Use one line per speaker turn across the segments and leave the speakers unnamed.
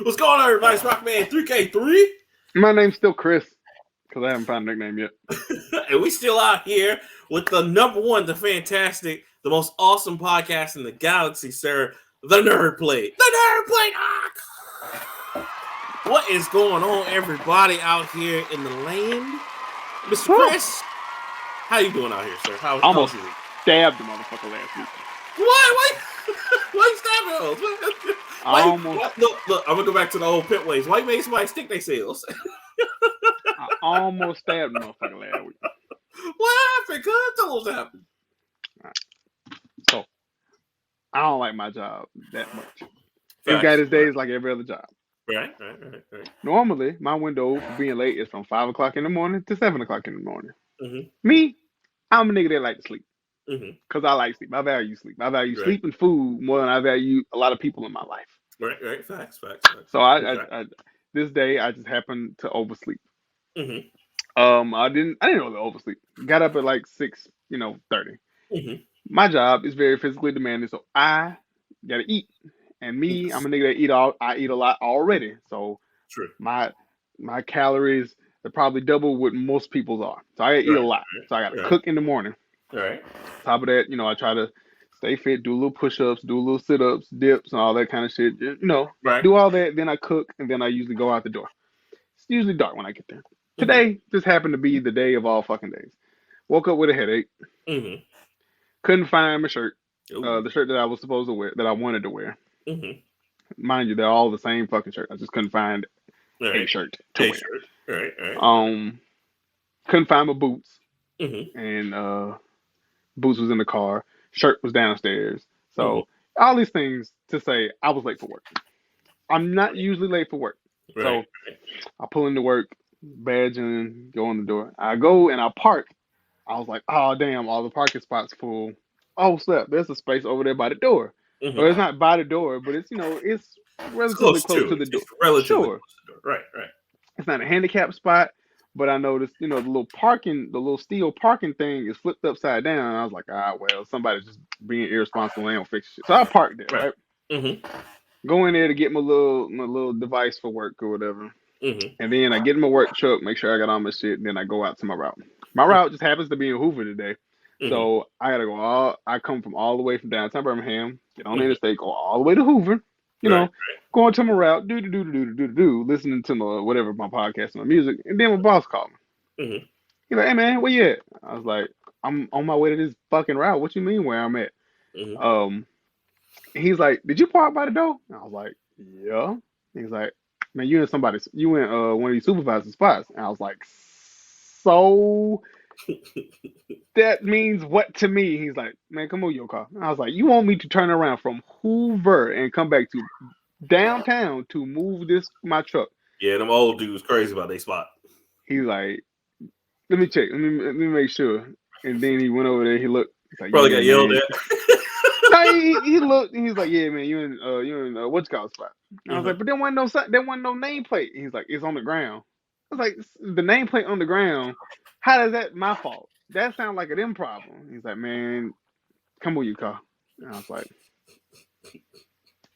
What's going on, everybody? It's Rockman 3K3.
My name's still Chris, because I haven't found a nickname yet.
And we still out here with the number one, the fantastic, the most awesome podcast in the galaxy, sir. The Nerd Plate. The Nerd Plate! What is going on, everybody out here in the land? Mr. Chris, how you doing out here, sir?
Almost stabbed the motherfucker last week.
Why you stabbing us? Look, I'm going to go back to the old pit ways. Why you made somebody stick their sales?
I almost stabbed the motherfucker last week.
What happened? Tell us what happened.
Right. So, I don't like my job that much. It's got its days like every other job.
Right.
Normally, my window for being late is from 5 o'clock in the morning to 7 o'clock in the morning.
Mm-hmm.
Me, I'm a nigga that like to sleep.
Mm-hmm.
Because I like sleep. I value sleep. I value sleep and food more than I value a lot of people in my life.
Right. Facts.
So I this day I just happened to oversleep.
Mm-hmm.
I didn't know to oversleep. Got up at like 6:30.
Mm-hmm.
My job is very physically demanding, so I gotta eat. And me, I'm a nigga that I eat a lot already. So
true.
My calories are probably double what most people's are. So I eat a lot. So I gotta cook in the morning.
Right.
Top of that, I try to stay fit, do a little push-ups, do a little sit-ups, dips, and all that kind of shit. Do all that, then I cook, and then I usually go out the door. It's usually dark when I get there. Today just happened to be the day of all fucking days. Woke up with a headache.
Mm-hmm.
Couldn't find my shirt. The shirt that I was supposed to wear, that I wanted to wear.
Mm-hmm.
Mind you, they're all the same fucking shirt. I just couldn't find a shirt to wear.
Right.
Couldn't find my boots.
Mm-hmm.
And boots was in the car. Shirt was downstairs. So all these things to say I was late for work. I'm not usually late for work. So I pull into work, badge in, go in the door. I go and I park. I was like, oh damn, all the parking spots full. Oh snap, there's a space over there by the door.
Mm-hmm.
Well, it's not by the door, but it's it's relatively close to the door.
Relatively close to the door. Right.
It's not a handicap spot, but I noticed, the little steel parking thing is flipped upside down. And I was like, well, somebody's just being irresponsible and don't fix shit. So I parked there, right?
Mm-hmm.
Go in there to get my little device for work or whatever.
Mm-hmm.
And then I get in my work truck, make sure I got all my shit, and then I go out to my route. My route just happens to be in Hoover today. Mm-hmm. So I gotta go I come from all the way from downtown Birmingham, get on the interstate, go all the way to Hoover, going to my route, do, listening to my podcast and my music, and then my boss called me.
Mm-hmm.
He's like, hey man, where you at? I was like, I'm on my way to this fucking route. What you mean where I'm at?
Mm-hmm.
He's like, did you park by the door? And I was like, yeah. He's like, man, you in one of these supervisor spots. And I was like, so that means what to me? He's like, man, come move your car. And I was like, you want me to turn around from Hoover and come back to downtown to move my truck?
Yeah, them old dudes crazy about their spot.
He's like, let me check. Let me make sure. And then he went over there. He looked. He's like,
probably got yelled at.
No, he looked. And he's like, yeah, man, you in what's called spot? And I was like, but there wasn't no nameplate. He's like, it's on the ground. I was like, the nameplate on the ground. How is that my fault? That sounds like a them problem. He's like, man, come with your car. And I was like,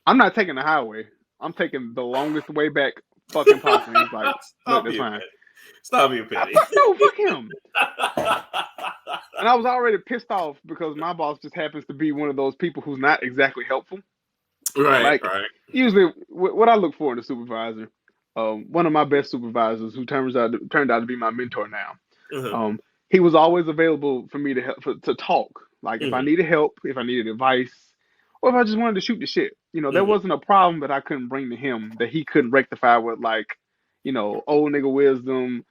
I'm not taking the highway. I'm taking the longest way back fucking possible. He's like, look, that's fine.
Stop being petty.
No, fuck him. And I was already pissed off because my boss just happens to be one of those people who's not exactly helpful.
Right.
Usually, what I look for in a supervisor, one of my best supervisors, who turned out to be my mentor now.
Mm-hmm.
He was always available for me to talk. Like if I needed help, if I needed advice, or if I just wanted to shoot the shit. There wasn't a problem that I couldn't bring to him that he couldn't rectify with old nigga wisdom,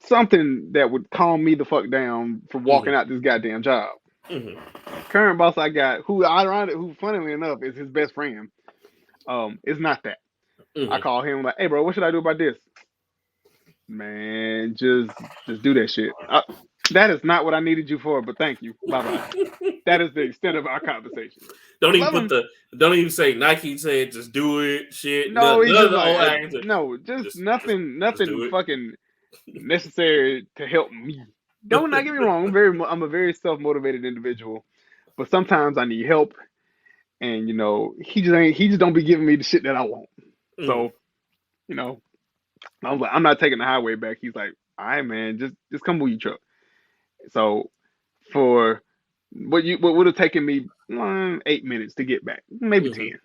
something that would calm me the fuck down for walking out this goddamn job.
Mm-hmm.
Current boss I got, who funnily enough is his best friend, is not that. I call him like, hey bro, what should I do about this? Man, just do that shit. That is not what I needed you for, but thank you. Bye bye. That is the extent of our conversation.
Don't even say Nike said just do it. Shit.
No, just nothing fucking necessary to help me. Don't not get me wrong. I'm a very self-motivated individual, but sometimes I need help, and he just don't be giving me the shit that I want. So, you know, I was like, I'm not taking the highway back. He's like, all right, man, just come move your truck. So for what would have taken me 8 minutes to get back, maybe 10.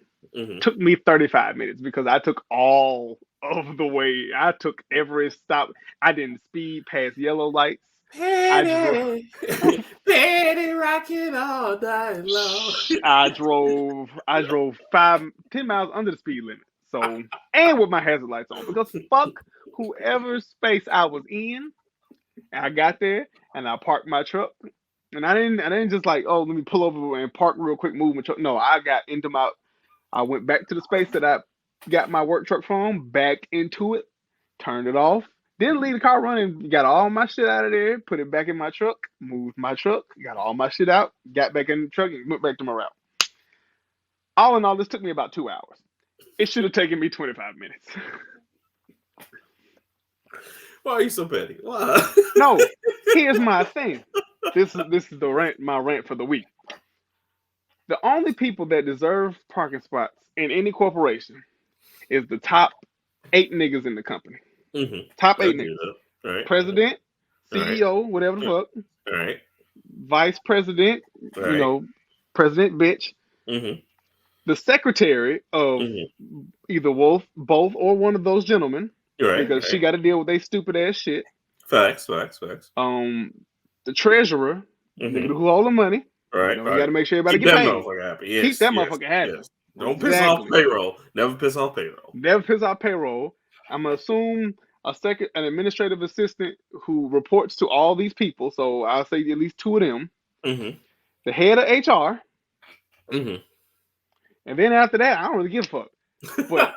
Took me 35 minutes because I took all of the way. I took every stop. I didn't speed past yellow lights.
Petty, petty rocking all night long.
I drove 10 miles under the speed limit. So, and with my hazard lights on, because fuck whoever space I was in. I got there and I parked my truck. And I didn't just like, oh, let me pull over and park real quick, move my truck. No, I went back to the space that I got my work truck from, back into it, turned it off, didn't leave the car running, got all my shit out of there, put it back in my truck, moved my truck, got all my shit out, got back in the truck, and went back to my route. All in all, this took me about 2 hours. It should have taken me 25 minutes.
Why are you so petty? Why?
No, here's my thing. This is my rant for the week. The only people that deserve parking spots in any corporation is the top 8 niggas in the company. Top 8 niggas.
Right.
President, CEO, whatever the fuck.
All right.
Vice president, president bitch. The secretary of either both or one of those gentlemen. Because she got to deal with their stupid ass shit.
Facts.
The treasurer, nigga who hold the money.
Right.
You got to make sure everybody get paid.
Yes,
keep that motherfucker happy.
Yes. Don't piss off payroll. Never piss off payroll.
Never piss off payroll. I'm gonna assume an administrative assistant who reports to all these people. So I'll say at least 2 of them. The head of HR. And then after that, I don't really give a fuck. But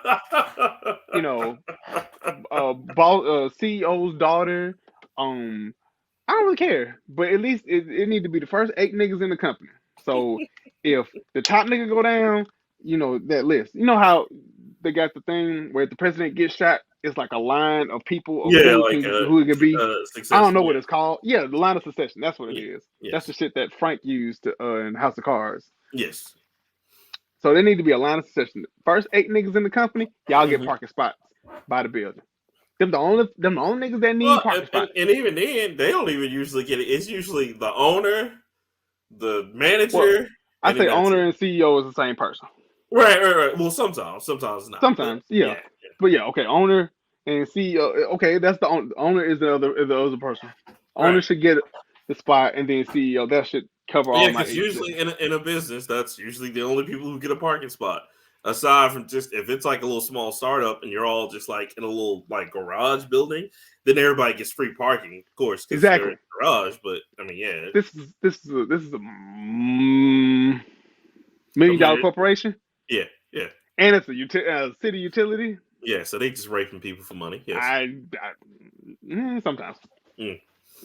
CEO's daughter. I don't really care, but at least it need to be the first 8 niggas in the company. So if the top nigga go down, that list. You know how they got the thing where if the president gets shot, it's like a line of people of who it could be. I don't know what it's called. Yeah, the line of succession. That's what it is. Yes. That's the shit that Frank used in House of Cards.
Yes.
So there need to be a line of succession. First 8 niggas in the company, y'all get parking spots by the building. Them the only niggas that need parking spots.
And even then, they don't even usually get it. It's usually the owner, the manager.
I say owner and CEO is the same person.
Right. Well, sometimes not.
Sometimes, yeah. But yeah, okay, owner and CEO. Okay, that's the owner. Owner is the other person. Owner should get the spot, and then CEO. That should cover all my.
Yeah, because usually in a business, that's usually the only people who get a parking spot. Aside from just if it's like a little small startup and you're all just like in a little like garage building, then everybody gets free parking, of course.
Exactly.
Garage, but I mean, yeah.
This is a $1 million corporation.
Yeah.
And it's a city utility.
Yeah, so they just raping people for money. Yes.
Sometimes.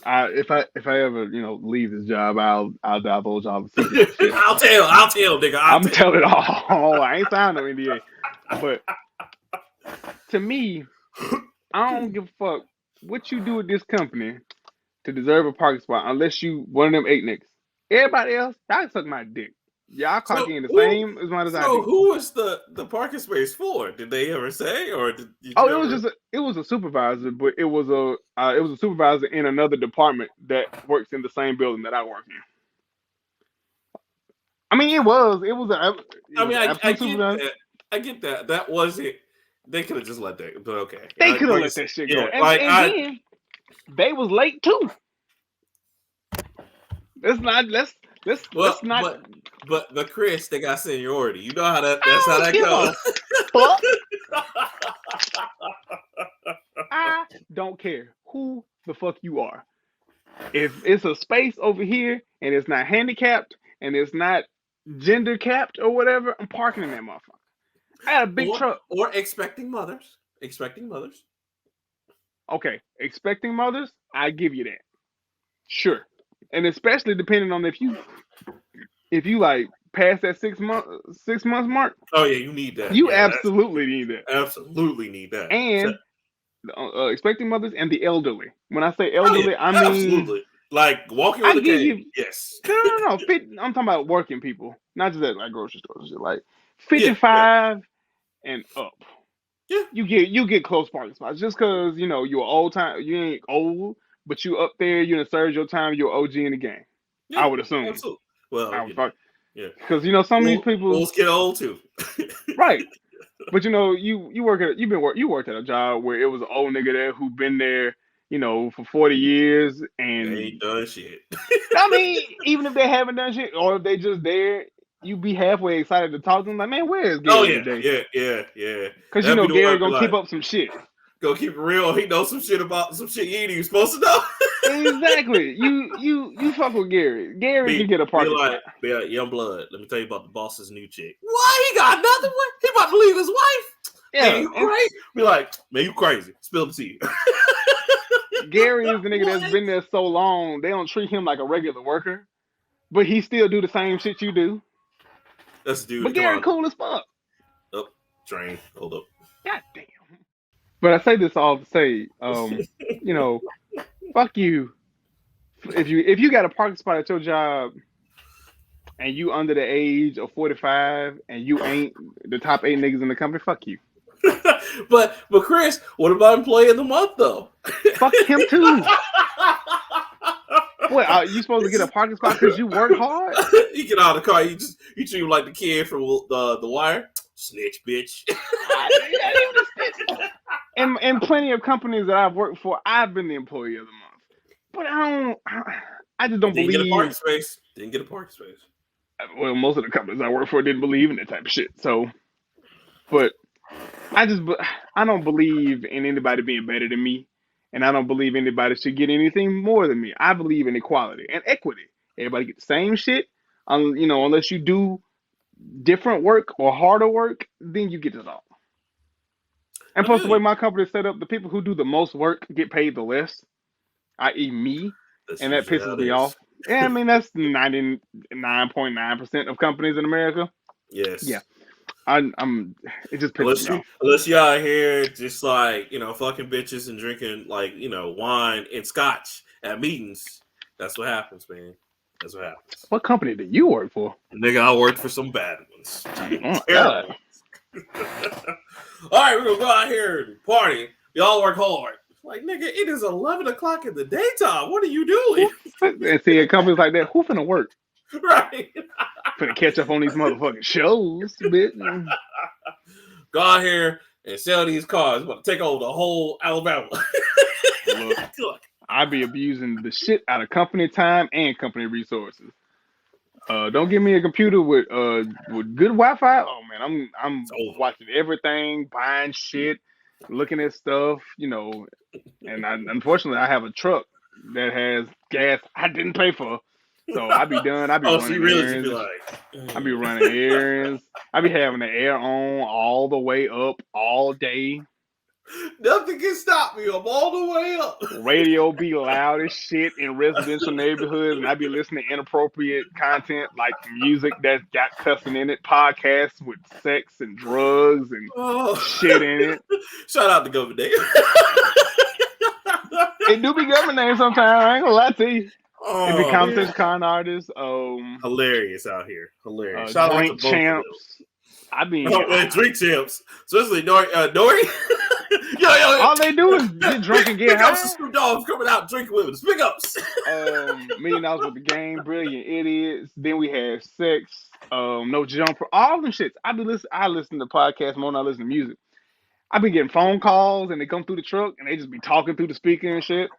If I ever leave this job, I'll divulge all the secrets.
I'll tell, nigga.
I'm telling all. I ain't signed no NDA. But to me, I don't give a fuck what you do with this company to deserve a parking spot, unless you one of them 8 niggas. Everybody else, y'all suck my dick. Y'all clock in the same amount as I do.
So who was the parking space for? Did they ever say, or did you
it was a supervisor, but it was a supervisor in another department that works in the same building that I work in. I mean,
I get that. That wasn't. They could have just let that. But okay,
they could have let that shit go. Yeah, and then they was late too. Let's not.
But Chris, they got seniority. You know how that's how that goes.
I don't care who the fuck you are. If it's a space over here and it's not handicapped and it's not gender capped or whatever, I'm parking in that motherfucker. I had a big truck.
Or expecting mothers.
Okay, expecting mothers, I give you that. Sure. And especially depending on if you like past that 6 months mark.
Oh yeah, you need that.
You absolutely need that.
Absolutely need that.
And expecting mothers and the elderly. When I say elderly, I mean
absolutely. Like walking with a cane. Yes.
No. I'm talking about working people, not just at like grocery stores. Like 55 and up.
Yeah,
you get close parking spots just because you're old time. You ain't old, but you up there. You done served your time. You're OG in the game. I
yeah,
would assume.
absolutely. Well,
I would fuck
yeah,
because some of these people,
fools get old too.
right? But you worked at a job where it was an old nigga there who been there, for 40 years,
They
and
ain't done shit.
I mean, even if they haven't done shit or if they just there, you be halfway excited to talk to them. Like, man, where is
Oh
Gary
yeah,
today?
yeah.
Because
That'd be the one
Gary
I'd be
gonna keep
like,
up some shit.
go keep it real. He knows some shit about some shit you ain't even supposed to know.
Exactly. You fuck with Gary. Gary can get a parking spot.
Be like, young blood. Let me tell you about the boss's new chick. What? He got nothing. What? He about to leave his wife? Man,
Yeah,
you
and
crazy? Be like, man, you crazy. Spill the tea.
Gary is the nigga that's
What?
been there so long. They don't treat him like a regular worker, but he still do the same shit you do.
That's the
But
dude. Come
Gary
on.
cool as fuck.
Up, train. Hold up.
God damn. But I say this all to say, fuck you. If you got a parking spot at your job and you under the age of 45 and you ain't the top 8 niggas in the company, fuck you.
but Chris, what about employee of the month though?
Fuck him too. What? You supposed to get a parking spot because you work hard?
You get out of the car, you treat him like the kid from the Wire. Snitch, bitch.
In plenty of companies that I've worked for, I've been the employee of the month. But I just don't
Didn't get a parking
believe.
space. Didn't get a parking space.
Well, most of the companies I work for didn't believe in that type of shit. So, but I don't believe in anybody being better than me, and I don't believe anybody should get anything more than me. I believe in equality and equity. Everybody get the same shit. Unless you do different work or harder work, then you get it all. And
I
plus, the
feel
way
you.
my company is set up, the people who do the most work get paid the less, i.e., me,
That's
and that
usually how
pisses
it
me
is.
off. Yeah, I mean that's 99.9% of companies in America. Yeah,
Yes.
I'm. It just pisses me off.
Unless you out here just like, fucking bitches and drinking like, wine and scotch at meetings. That's what happens, man. That's what happens.
What company do you work for?
Nigga, I worked for some bad ones.
Oh my god.
Terrible ones. All right, we're gonna go out here and party. Y'all work hard. Like, nigga, it is 11 o'clock in the daytime. What are you doing?
And see, at companies like that, who finna work?
Right.
Finna catch up on these motherfucking shows, bitch.
Go out here and sell these cars. About to take over the whole Alabama.
Look, I be abusing the shit out of company time and company resources. Don't give me a computer with good Wi-Fi. Oh man, I'm watching everything, buying shit, looking at stuff, And unfortunately, I have a truck that has gas I didn't pay for, so I be done. I be
Oh, so you
running
really just be
errands.
like,
I be running errands. I be having the air on all the way up all day.
nothing can stop me. I'm all the way up.
Radio be loud as shit in residential neighborhoods, and I be listening to inappropriate content like music that's got cussing in it, podcasts with sex and drugs and shit in it.
Shout out to Government Day.
It do be government name sometimes. I ain't gonna lie to you. It be competition
Man.
con artists.
Hilarious out here. Hilarious. Shout out to
Drink
both of them.
champs. I mean,
Drink champs. Especially Nori. yo.
All they do is get drunk and get
Pick
high.
ups the Snoop Dogg coming out drinking with us. Pick ups.
$1 million with the game, brilliant idiots. Then we have sex. No jumper. All them shits. I listen to podcasts more than I listen to music. I be getting phone calls and they come through the truck and they just be talking through the speaker and shit.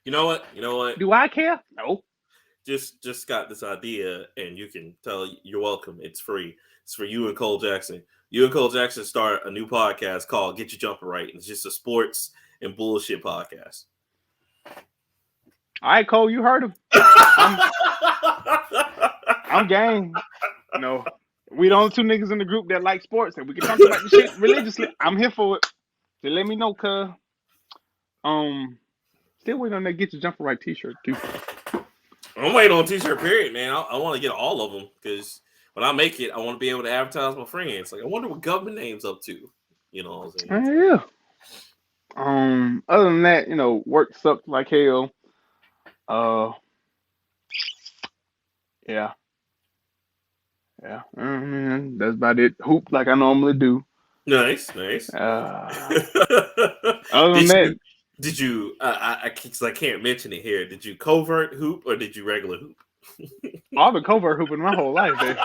You know what?
Do I care? No.
Just got this idea, and you can tell you're welcome. It's free. It's for you and Cole Jackson. You and Cole Jackson start a new podcast called Get Your Jumper Right. It's just a sports and bullshit podcast.
All right, Cole, you heard him. I'm game. We the only two niggas in the group that like sports, and we can talk about the shit religiously. I'm here for it. Just let me know, cuz. Still waiting on that Get Your Jumper Right t-shirt, too.
I'm waiting on a t-shirt, period, man. I want to get all of them, because when I make it, I want to be able to advertise my friends. Like, I wonder what government name's up to. You know what I'm saying?
Yeah. Other than that, work sucked like hell. Yeah. That's about it. Hoop like I normally do.
Nice.
Other than
did
that,
you? Did you? Cause I can't mention it here. Did you covert hoop or did you regular hoop?
I've been covert hooping my whole life, baby.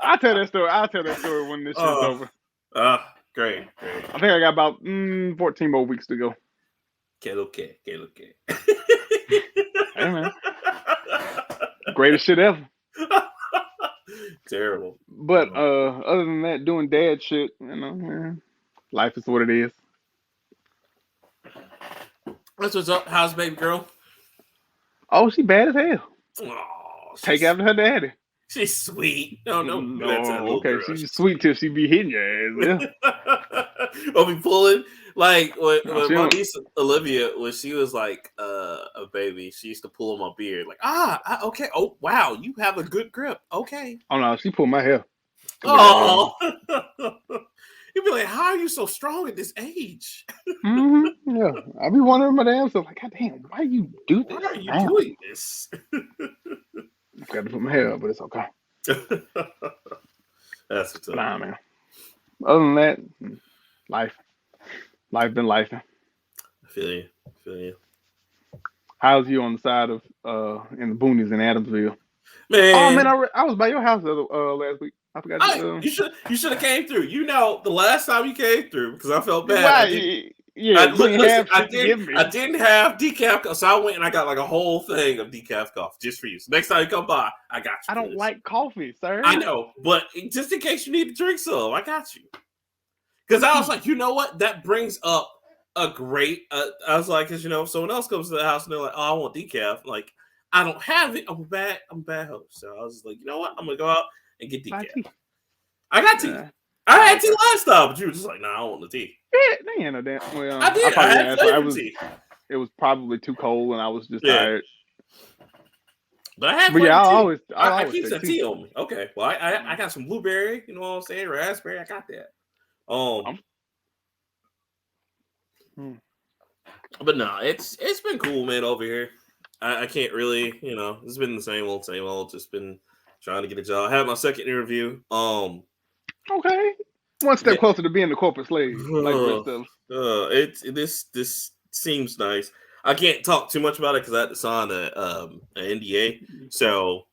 I'll tell that story. I'll tell that story when this shit's over.
Great.
I think I got about 14 more weeks to go.
Okay.
Hey, man. Greatest shit ever.
Terrible.
But other than that, doing dad shit, man, life is what it is.
That's what's up. How's baby girl?
Oh, she bad as hell.
Oh,
Take after her daddy.
She's sweet. No, that's that little
okay.
girl.
She's sweet till she be hitting your ass. Yeah.
I'll be pulling like when
She
my
don't-
niece Olivia, when she was like a baby, she used to pull on my beard like okay. Oh wow, you have a good grip. Okay.
Oh no, she pulled my hair.
Oh. You'd be like, how are you so strong at this age?
Yeah, I be wondering my damn self like, God damn, why you do this?
Why are you
now?
doing this?
Got to put my hair up, but it's okay.
That's what's up.
Nah, man. Other than that, life been life.
I feel you.
How's you on the side of in the boonies in Adamsville?
Man.
Oh man, I was by your house last week. I forgot.
You should have came through. You know, the last time you came through because I felt bad.
Why? I
didn't have decaf, so I went and I got like a whole thing of decaf coffee just for you. So next time you come by, I got you.
I don't like coffee, sir.
I know, but just in case you need to drink some, I got you. Because I was like, you know what? That brings up a great. I was like, because if someone else comes to the house and they're like, oh, I want decaf. Like, I don't have it. I'm a bad host. So I was just like, you know what? I'm gonna go out and get decaf. I got tea. I had tea last time, but you were just like, nah, I don't want the tea.
Yeah, they ain't no damn. Well,
I did. I had flavor tea.
It was probably too cold, and I was just tired.
But I had.
But yeah,
I keep some tea on me. Okay, well, I got some blueberry. You know what I'm saying? Raspberry. I got that. But no, it's been cool, man. Over here, I can't really. It's been the same old. Just been trying to get a job. I had my second interview.
Okay. One step closer to being the corporate slave, like the rest of
this seems nice. I can't talk too much about it because I had to sign an NDA. So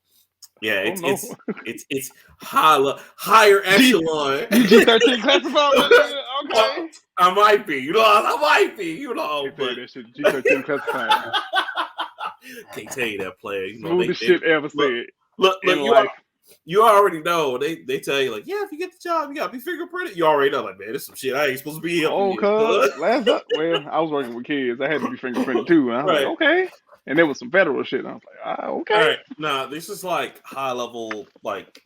yeah, it's higher echelon.
You G13 classified? Okay.
I might be. I might be. But
that shit G13 classified.
Can't tell you that, player.
Smoothest shit ever said.
Look, you already know. They tell you like, yeah, if you get the job, you gotta be fingerprinted. You already know, like, man, this is some shit I ain't supposed to be here.
Oh, cuz I was working with kids. I had to be fingerprinted too. And I was like, okay. And there was some federal shit. And I was like, okay. All right.
Nah, this is like high level like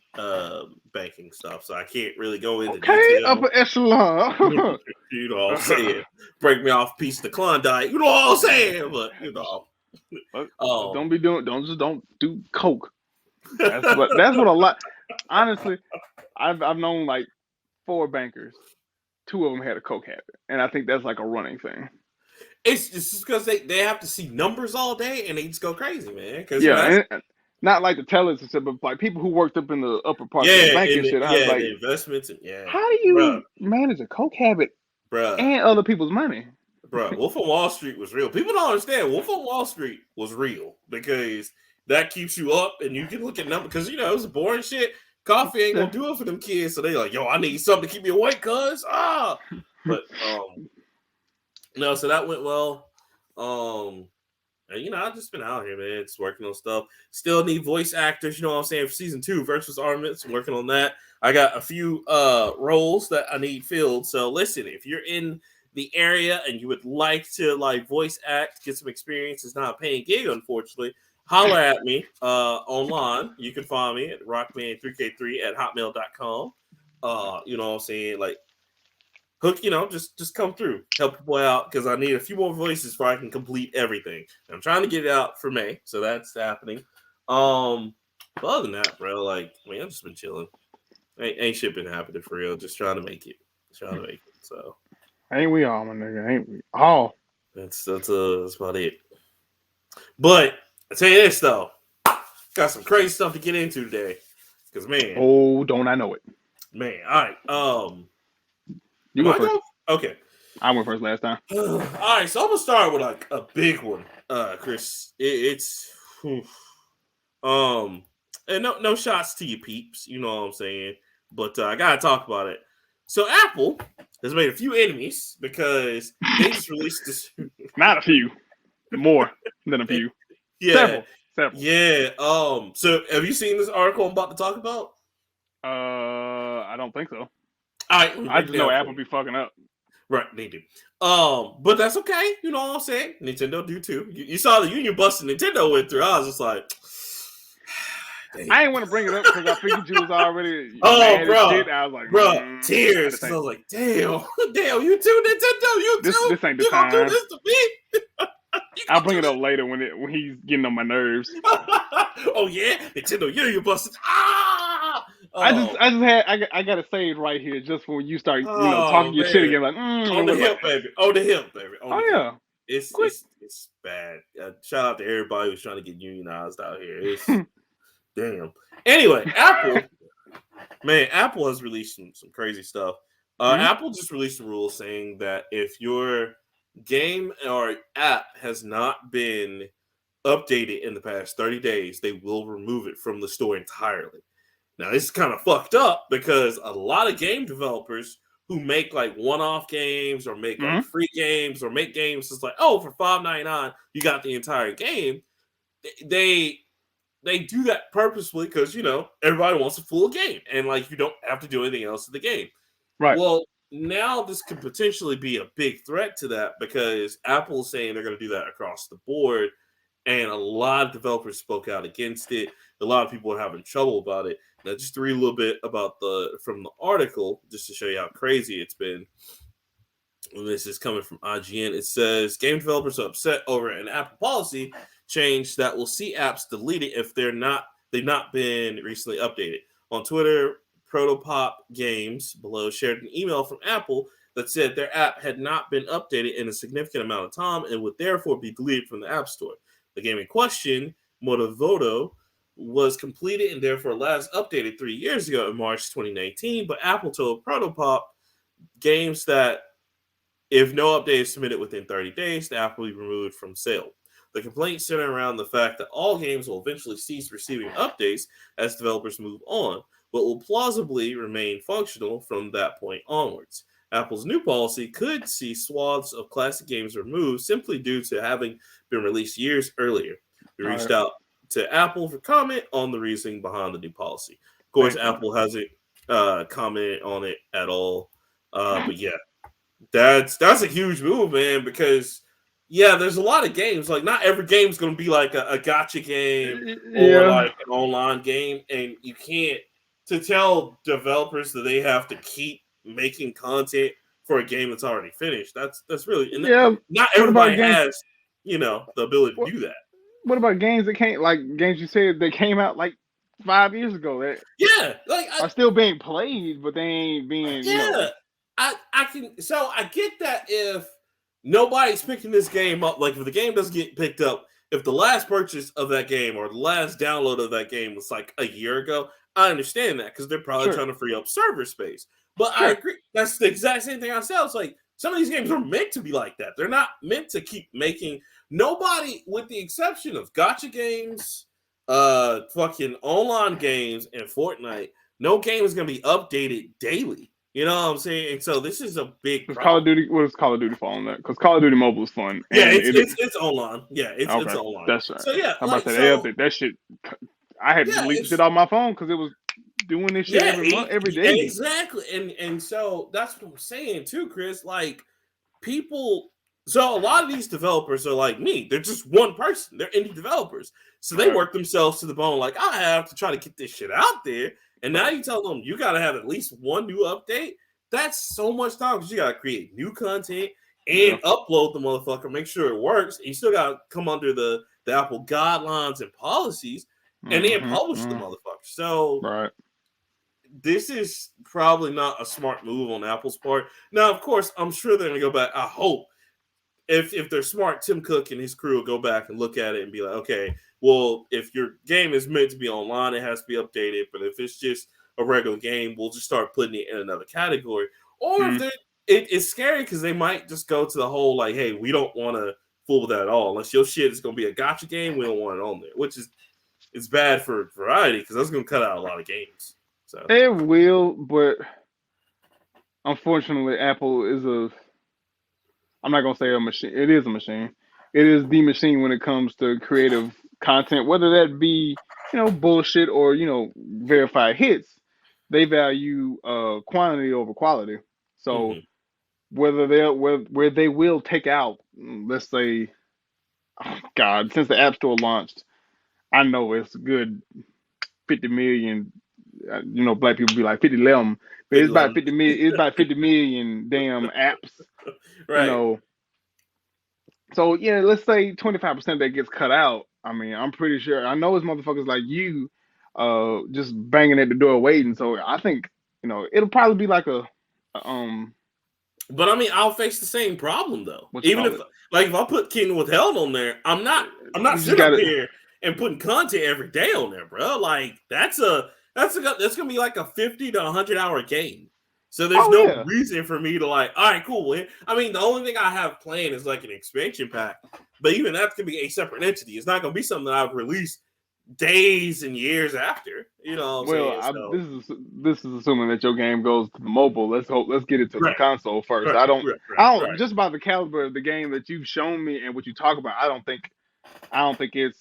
banking stuff, so I can't really go into detail.
Upper echelon.
You know what I'm saying? Break me off a piece of the Klondike. You know what I'm saying? But
don't do coke. That's what a lot. Honestly, I've known like 4 bankers. 2 of them had a coke habit, and I think that's like a running thing.
It's just because they have to see numbers all day and they just go crazy, man.
And not like the tellers and stuff, but like people who worked up in the upper part of the banking shit. I was like,
the investments and
how do you manage a coke habit, and other people's money?
Bro, Wolf on Wall Street was real. People don't understand. Wolf on Wall Street was real because that keeps you up and you can look at numbers because it was boring shit. Coffee ain't gonna do it for them kids, so they like, yo, I need something to keep me awake, cuz but no, so that went well. And I've just been out here, man, just working on stuff. Still need voice actors, you know what I'm saying, for season 2 versus Armaments. I'm working on that. I got a few roles that I need filled. So listen, if you're in the area and you would like to like voice act, get some experience, it's not a paying gig, unfortunately. Holler at me online. You can find me at rockman3k3@hotmail.com. You know what I'm saying? Like, hook, just come through. Help the boy out because I need a few more voices before I can complete everything. I'm trying to get it out for May, so that's happening. But other than that, bro, like, man, I've just been chilling. Ain't shit been happening for real. Just trying to make it. So
ain't we all, my nigga? Ain't we all?
That's about it. But I tell you this though, got some crazy stuff to get into today. Because man,
don't I know it?
Man, all right.
You
Am
go
I
first.
go? Okay.
I went first last time.
All right, so I'm gonna start with like a big one, Chris. It's um, and no shots to you peeps, you know what I'm saying. But I gotta talk about it. So Apple has made a few enemies because they just released this.
Not a few, more than a few.
Yeah,
Several, several.
yeah. So have you seen this article I'm about to talk about?
I don't think so.
All right, let me
I
break it
just know
down for
Apple
you.
be fucking up.
Right, they do. But that's okay. You know what I'm saying? Nintendo do too. You saw the union bust Nintendo went through. I was just like, damn.
I ain't want to bring it up because I figured you was already
Oh,
mad as
bro,
shit. I was like,
tears.
this
Because I
ain't
was like, damn, damn, you too, Nintendo, you too.
this ain't the
You gonna do
time.
this to me? You
I'll
gonna
bring
do
it up
this?
later when he's getting on my nerves.
Oh yeah, Nintendo union busted. Ah. Oh,
I got it saved right here just for when you start talking
oh
your shit
man.
again like
On
and
the
we're like,
hip, baby. On the hip, baby. On
oh
the hip.
yeah,
It's
quick.
it's it's bad. Shout out to everybody who's trying to get unionized out here. It's damn. Anyway, Apple has released some crazy stuff.
Mhm.
Apple just released a rule saying that if your game or app has not been updated in the past 30 days, they will remove it from the store entirely. Now, this is kind of fucked up because a lot of game developers who make like one-off games or make like
Mhm.
free games or make games it's like, oh, for $5.99 you got the entire game. They they do that purposefully because everybody wants a full game and like you don't have to do anything else in the game.
Right.
Well, now this could potentially be a big threat to that because Apple's saying they're going to do that across the board, and a lot of developers spoke out against it. A lot of people are having trouble about it. Now, just to read a little bit about from the article, just to show you how crazy it's been. And this is coming from IGN. It says game developers are upset over an Apple policy change that will see apps deleted if they've not been recently updated. On Twitter, Protopop Games below shared an email from Apple that said their app had not been updated in a significant amount of time and would therefore be deleted from the App Store. The game in question, Motovoto, was completed and therefore last updated 3 years ago in March 2019, but Apple told Protopop Games that if no update is submitted within 30 days, the app will be removed from sale. The complaint centered around the fact that all games will eventually cease receiving updates as developers move on, but will plausibly remain functional from that point onwards. Apple's new policy could see swaths of classic games removed simply due to having been released years earlier. We
All
reached
right.
out to Apple for comment on the reasoning behind the new policy. Of course,
Thanks, man.
Apple hasn't commented on it at all. But yeah, that's a huge move, man, because there's a lot of games. Like not every game's gonna be like a gotcha game or
Yeah.
like an online game, and you can't to tell developers that they have to keep making content for a game that's already finished. That's really and
Yeah.
not
What about
everybody
games?
has, the ability
What
to do that.
What about games that came like games you said that came out like 5 years ago that
Yeah, like
are still being played, but they ain't being
yeah, I can. So I get that if nobody's picking this game up, like if the game doesn't get picked up, if the last purchase of that game or the last download of that game was like a year ago, I understand that because they're probably
sure,
trying to free up server space. But I
sure.
agree. That's the exact same thing I said. It's like some of these games are meant to be like that. They're not meant to keep making. Nobody, with the exception of gotcha games, fucking online games, and Fortnite, no game is going to be updated daily. You know what I'm saying? And so this is a big
Does Call of
problem.
Duty? What does Call of Duty fall on that? Because Call of Duty Mobile is fun,
Yeah,
and
it's online. Yeah, it's
okay,
online.
that's right.
So yeah,
I'm about
like
to say they
so
update that shit. I had to
yeah,
delete the shit
it's
off my phone because it was doing this shit every month, every day.
exactly. And so that's what I'm saying too, Chris. Like people so a lot of these developers are like me. They're just one person. They're indie developers. So they
Right,
work themselves to the bone like I have to try to get this shit out there. And now
right.
you tell them you gotta have at least one new update. That's so much time because you gotta create new content
Yeah.
and upload the motherfucker, make sure it works. And you still gotta come under the Apple guidelines and policies and then publish the
Mm.
motherfucker. So
Right.
this is probably not a smart move on Apple's part. Now, of course, I'm sure they're gonna go back. I hope if they're smart, Tim Cook and his crew will go back and look at it and be like, okay, well, if your game is meant to be online, it has to be updated. But if it's just a regular game, we'll just start putting it in another category. Or if
Mm.
they it's scary because they might just go to the whole like, hey, we don't want to fool with that at all. Unless your shit is going to be a gotcha game, we don't want it on there, which is it's bad for variety because that's going to cut out a lot of games. So
It will, but unfortunately, Apple is a. I'm not gonna say a machine. It is a machine. It is the machine when it comes to creative content, whether that be bullshit or verified hits. They value quantity over quality. So
mm-hmm.
whether they where they will take out, let's say, oh God, since the App Store launched, I know it's a good 50 million. Black people be like 50 lemon, but it's about 50 million. It's about 50 million damn apps.
Right.
So yeah, let's say 25% that gets cut out. I mean, I'm pretty sure. I know it's motherfuckers like you, just banging at the door waiting. So I think it'll probably be like a.
But I mean, I'll face the same problem though.
What you
Even
call
if
it?
like if I put Kingdom Withheld on there, I'm not
You just
sitting
got
up
it.
here and putting content every day on there, bro. Like that's gonna be like a 50 to 100 hour game. So there's
Oh
no
yeah.
reason for me to like, all right, cool. I mean, the only thing I have playing is like an expansion pack, but even that's gonna be a separate entity. It's not gonna be something that I've released days and years after. You know what I'm
Well,
saying? So
this is assuming that your game goes to the mobile. Let's get it to the
right,
console first.
right,
I don't
right,
I
right,
don't
right.
just by the caliber of the game that you've shown me and what you talk about. I don't think it's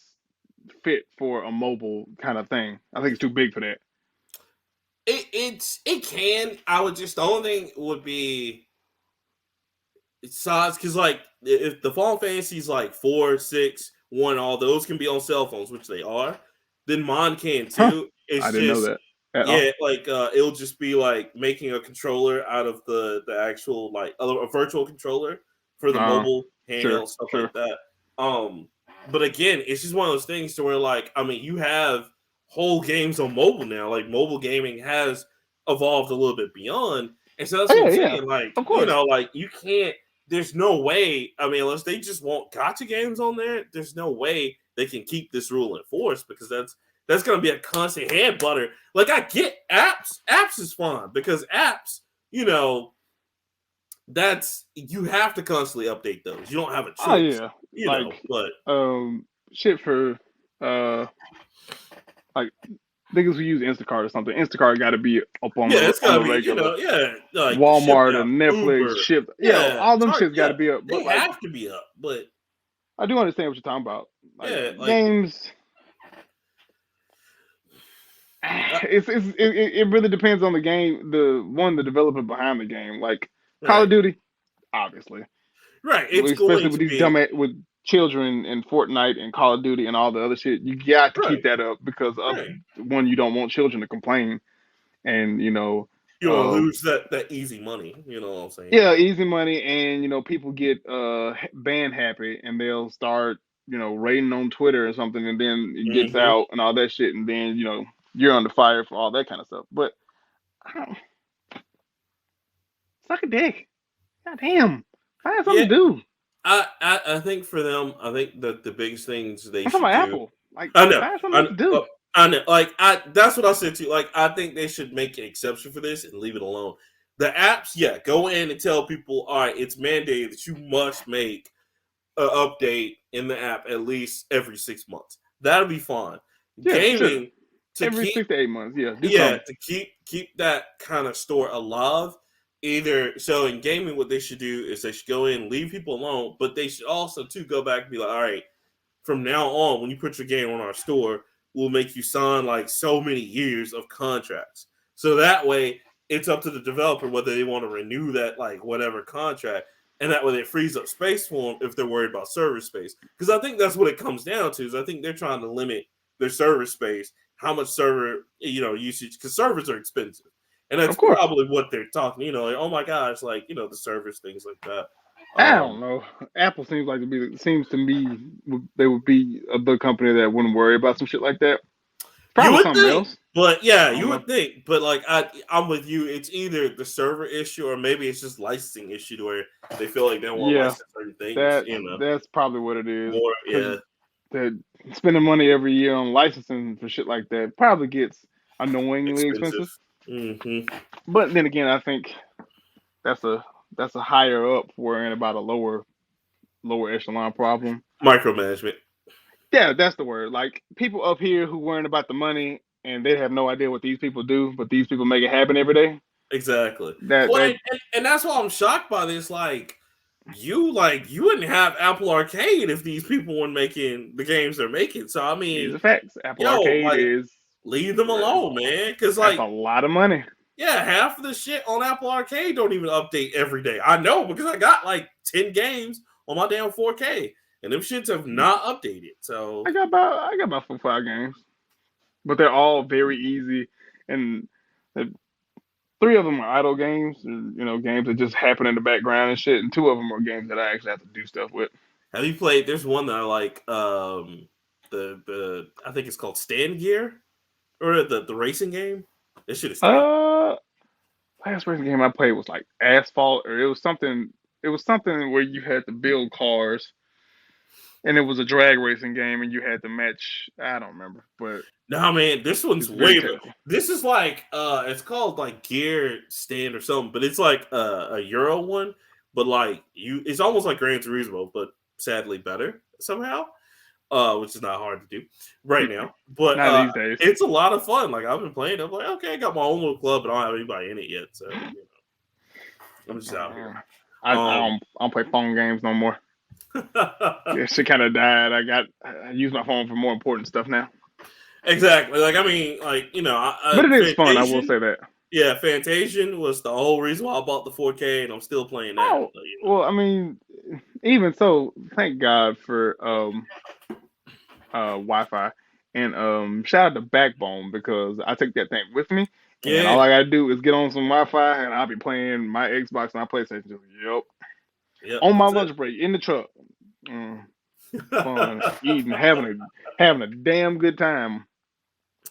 fit for a mobile kind of thing. I think it's too big for that.
It can. I would just the only thing would be it's size because like if the Final Fantasies like 4, 6, 1, all those can be on cell phones, which they are, then mine can
Huh?
too.
I
It's
didn't know
just
that at all.
yeah, like it'll just be like making a controller out of the actual like a virtual controller for the
Uh,
mobile
sure,
handheld stuff
sure.
like that. But again, it's just one of those things to where like I mean you have whole games on mobile now. Like mobile gaming has evolved a little bit beyond, and so that's
Oh
what I'm
yeah, yeah.
saying. Like
Of course.
like you can't. There's no way. I mean, unless they just want gotcha games on there, there's no way they can keep this rule in force because that's going to be a constant hand butter. Like I get apps. Apps is fun because apps, that's you have to constantly update those. You don't have a
Oh
choice,
yeah. Like
but
shit for uh like niggas who use Instacart or something. Instacart got to be up on
yeah,
the
it's got to be,
regular.
like the ship
Walmart or
out,
Netflix,
Uber,
shit. Yeah,
yeah,
all them
sorry,
shits got
yeah,
to be up.
they
But like,
have to be up, but
I do understand what you're talking about. Like
yeah, like
games,
uh,
it really depends on the game. The developer behind the game. Like Call
right,
of Duty, obviously,
right. It's
especially
going
with
to
these
be
with children and Fortnite and Call of Duty and all the other shit. You got to keep
right,
that up because of
right.
one, you don't want children to complain, and
You don't lose that easy money. You know what I'm saying?
yeah, easy money, and people get band happy, and they'll start rating on Twitter or something, and then it gets
Mm-hmm.
out and all that shit, and then you're under fire for all that kind of stuff. But I don't, suck a dick. God damn, find
Yeah,
something to do.
I think for them, I think that the biggest things they
I'm talking
should
about
do.
Apple. Like
I know,
find something
I
else
know,
to do.
I know. Like that's what I said too. Like I think they should make an exception for this and leave it alone. The apps, yeah, go in and tell people, all right, it's mandated that you must make an update in the app at least every 6 months. That'll be fine.
Yeah, sure.
Gaming to
Every
keep
6 to 8 months, yeah, do
yeah,
something.
to keep that kind of store alive. Either so in gaming, what they should do is they should go in and leave people alone, but they should also too go back and be like, all right, from now on, when you put your game on our store, we'll make you sign like so many years of contracts. So that way, it's up to the developer whether they want to renew that like whatever contract, and that way it frees up space for them if they're worried about server space. Because I think that's what it comes down to. Is I think they're trying to limit their server space, how much server usage, because servers are expensive, and that's
Of course.
probably what they're talking. Like, oh my gosh, like the servers, things like that.
I don't know. Apple seems to me they would be the company that wouldn't worry about some shit like that.
You
Probably
would
something
think,
else.
but
I
yeah,
don't
you
know.
would think. But like I'm with you. It's either the server issue or maybe it's just licensing issue to where they feel like they don't want to
Yeah,
license certain things.
that's probably what it is.
More
Because
yeah,
the spending money every year on licensing for shit like that probably gets annoyingly
expensive.
expensive.
Hmm.
But then again, I think that's that's a higher up worrying about a lower echelon problem.
Micromanagement.
Yeah, that's the word. Like people up here who worrying about the money and they have no idea what these people do, but these people make it happen every day.
Exactly.
That
Well,
that
and that's why I'm shocked by this. You wouldn't have Apple Arcade if these people weren't making the games they're making. So I
these
mean,
are facts. Apple
yo,
Arcade
like
is
leave them alone, man. Because
that's a lot of money.
yeah, half of the shit on Apple Arcade don't even update every day. I know because I got like 10 games on my damn 4K, and them shits have not updated. So
I got about 4 or 5 games, but they're all very easy, and the, 3 of them are idle games, games that just happen in the background and shit, and 2 of them are games that I actually have to do stuff with.
have you played? There's one that I like. The I think it's called Stand Gear or the racing game. This shit is tight.
Last racing game I played was like Asphalt, or it was something. It was something where you had to build cars, and it was a drag racing game, and you had to match. I don't remember, but
No man, this one's
it's very
way better.
technical.
This is like it's called like Gear Stand or something, but it's like a Euro one, but like it's almost like Gran Turismo, but sadly better somehow. Which is not hard to do right now. But
Not these days.
it's a lot of fun. Like I've been playing. I'm like, okay, I got my own little club, but I don't have anybody in it yet. So I'm just out here.
I don't play phone games no more. Yeah, shit kind of died. I use my phone for more important stuff now.
Exactly. Like I mean, like
but it is fun. I will say that.
Yeah, Fantasian was the whole reason why I bought the 4K, and I'm still playing that.
Oh, well, I mean, even so, thank God for Wi-Fi, and shout out to Backbone because I take that thing with me, and all I gotta do is get on some Wi-Fi, and I'll be playing my Xbox and my PlayStation. Yep. On my lunch break in the truck, fun, eating, having a damn good time.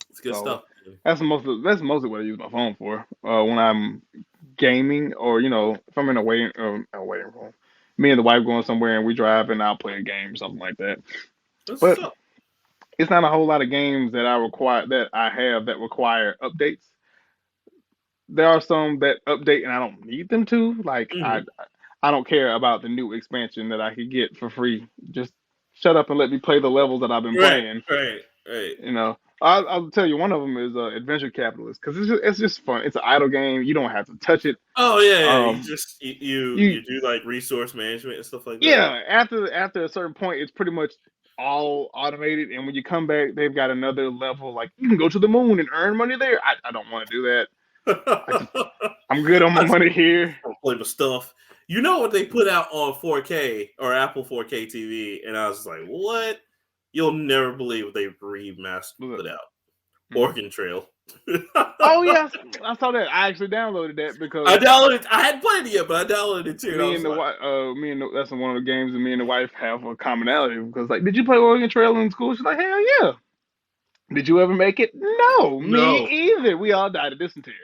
It's good stuff.
That's mostly what I use my phone for when I'm gaming, or if I'm in a waiting room. Me and the wife going somewhere and we drive, and I'll play a game or something like that. But it's not a whole lot of games that I have that require updates. There are some that update and I don't need them to. Like I don't care about the new expansion that I could get for free. Just shut up and let me play the levels that I've been playing.
Right.
I'll tell you, one of them is Adventure Capitalist because it's just fun. It's an idle game. You don't have to touch it.
Oh yeah. You do like resource management and stuff like that.
Yeah. After a certain point, it's pretty much all automated, and when you come back, they've got another level. Like you can go to the moon and earn money there. I don't want to do that. I'm good on my money here.
I'll play my stuff. You know what they put out on 4K or Apple 4K TV, and I was like, what? You'll never believe what they remastered it out. Oregon Trail.
Oh yeah, I saw that. I actually downloaded that because
I downloaded. I hadn't played it yet, but I downloaded it too.
That's one of the games that me and the wife have a commonality because, like, did you play Oregon Trail in school? She's like, hell yeah. Did you ever make it? No, me either. We all died of dysentery.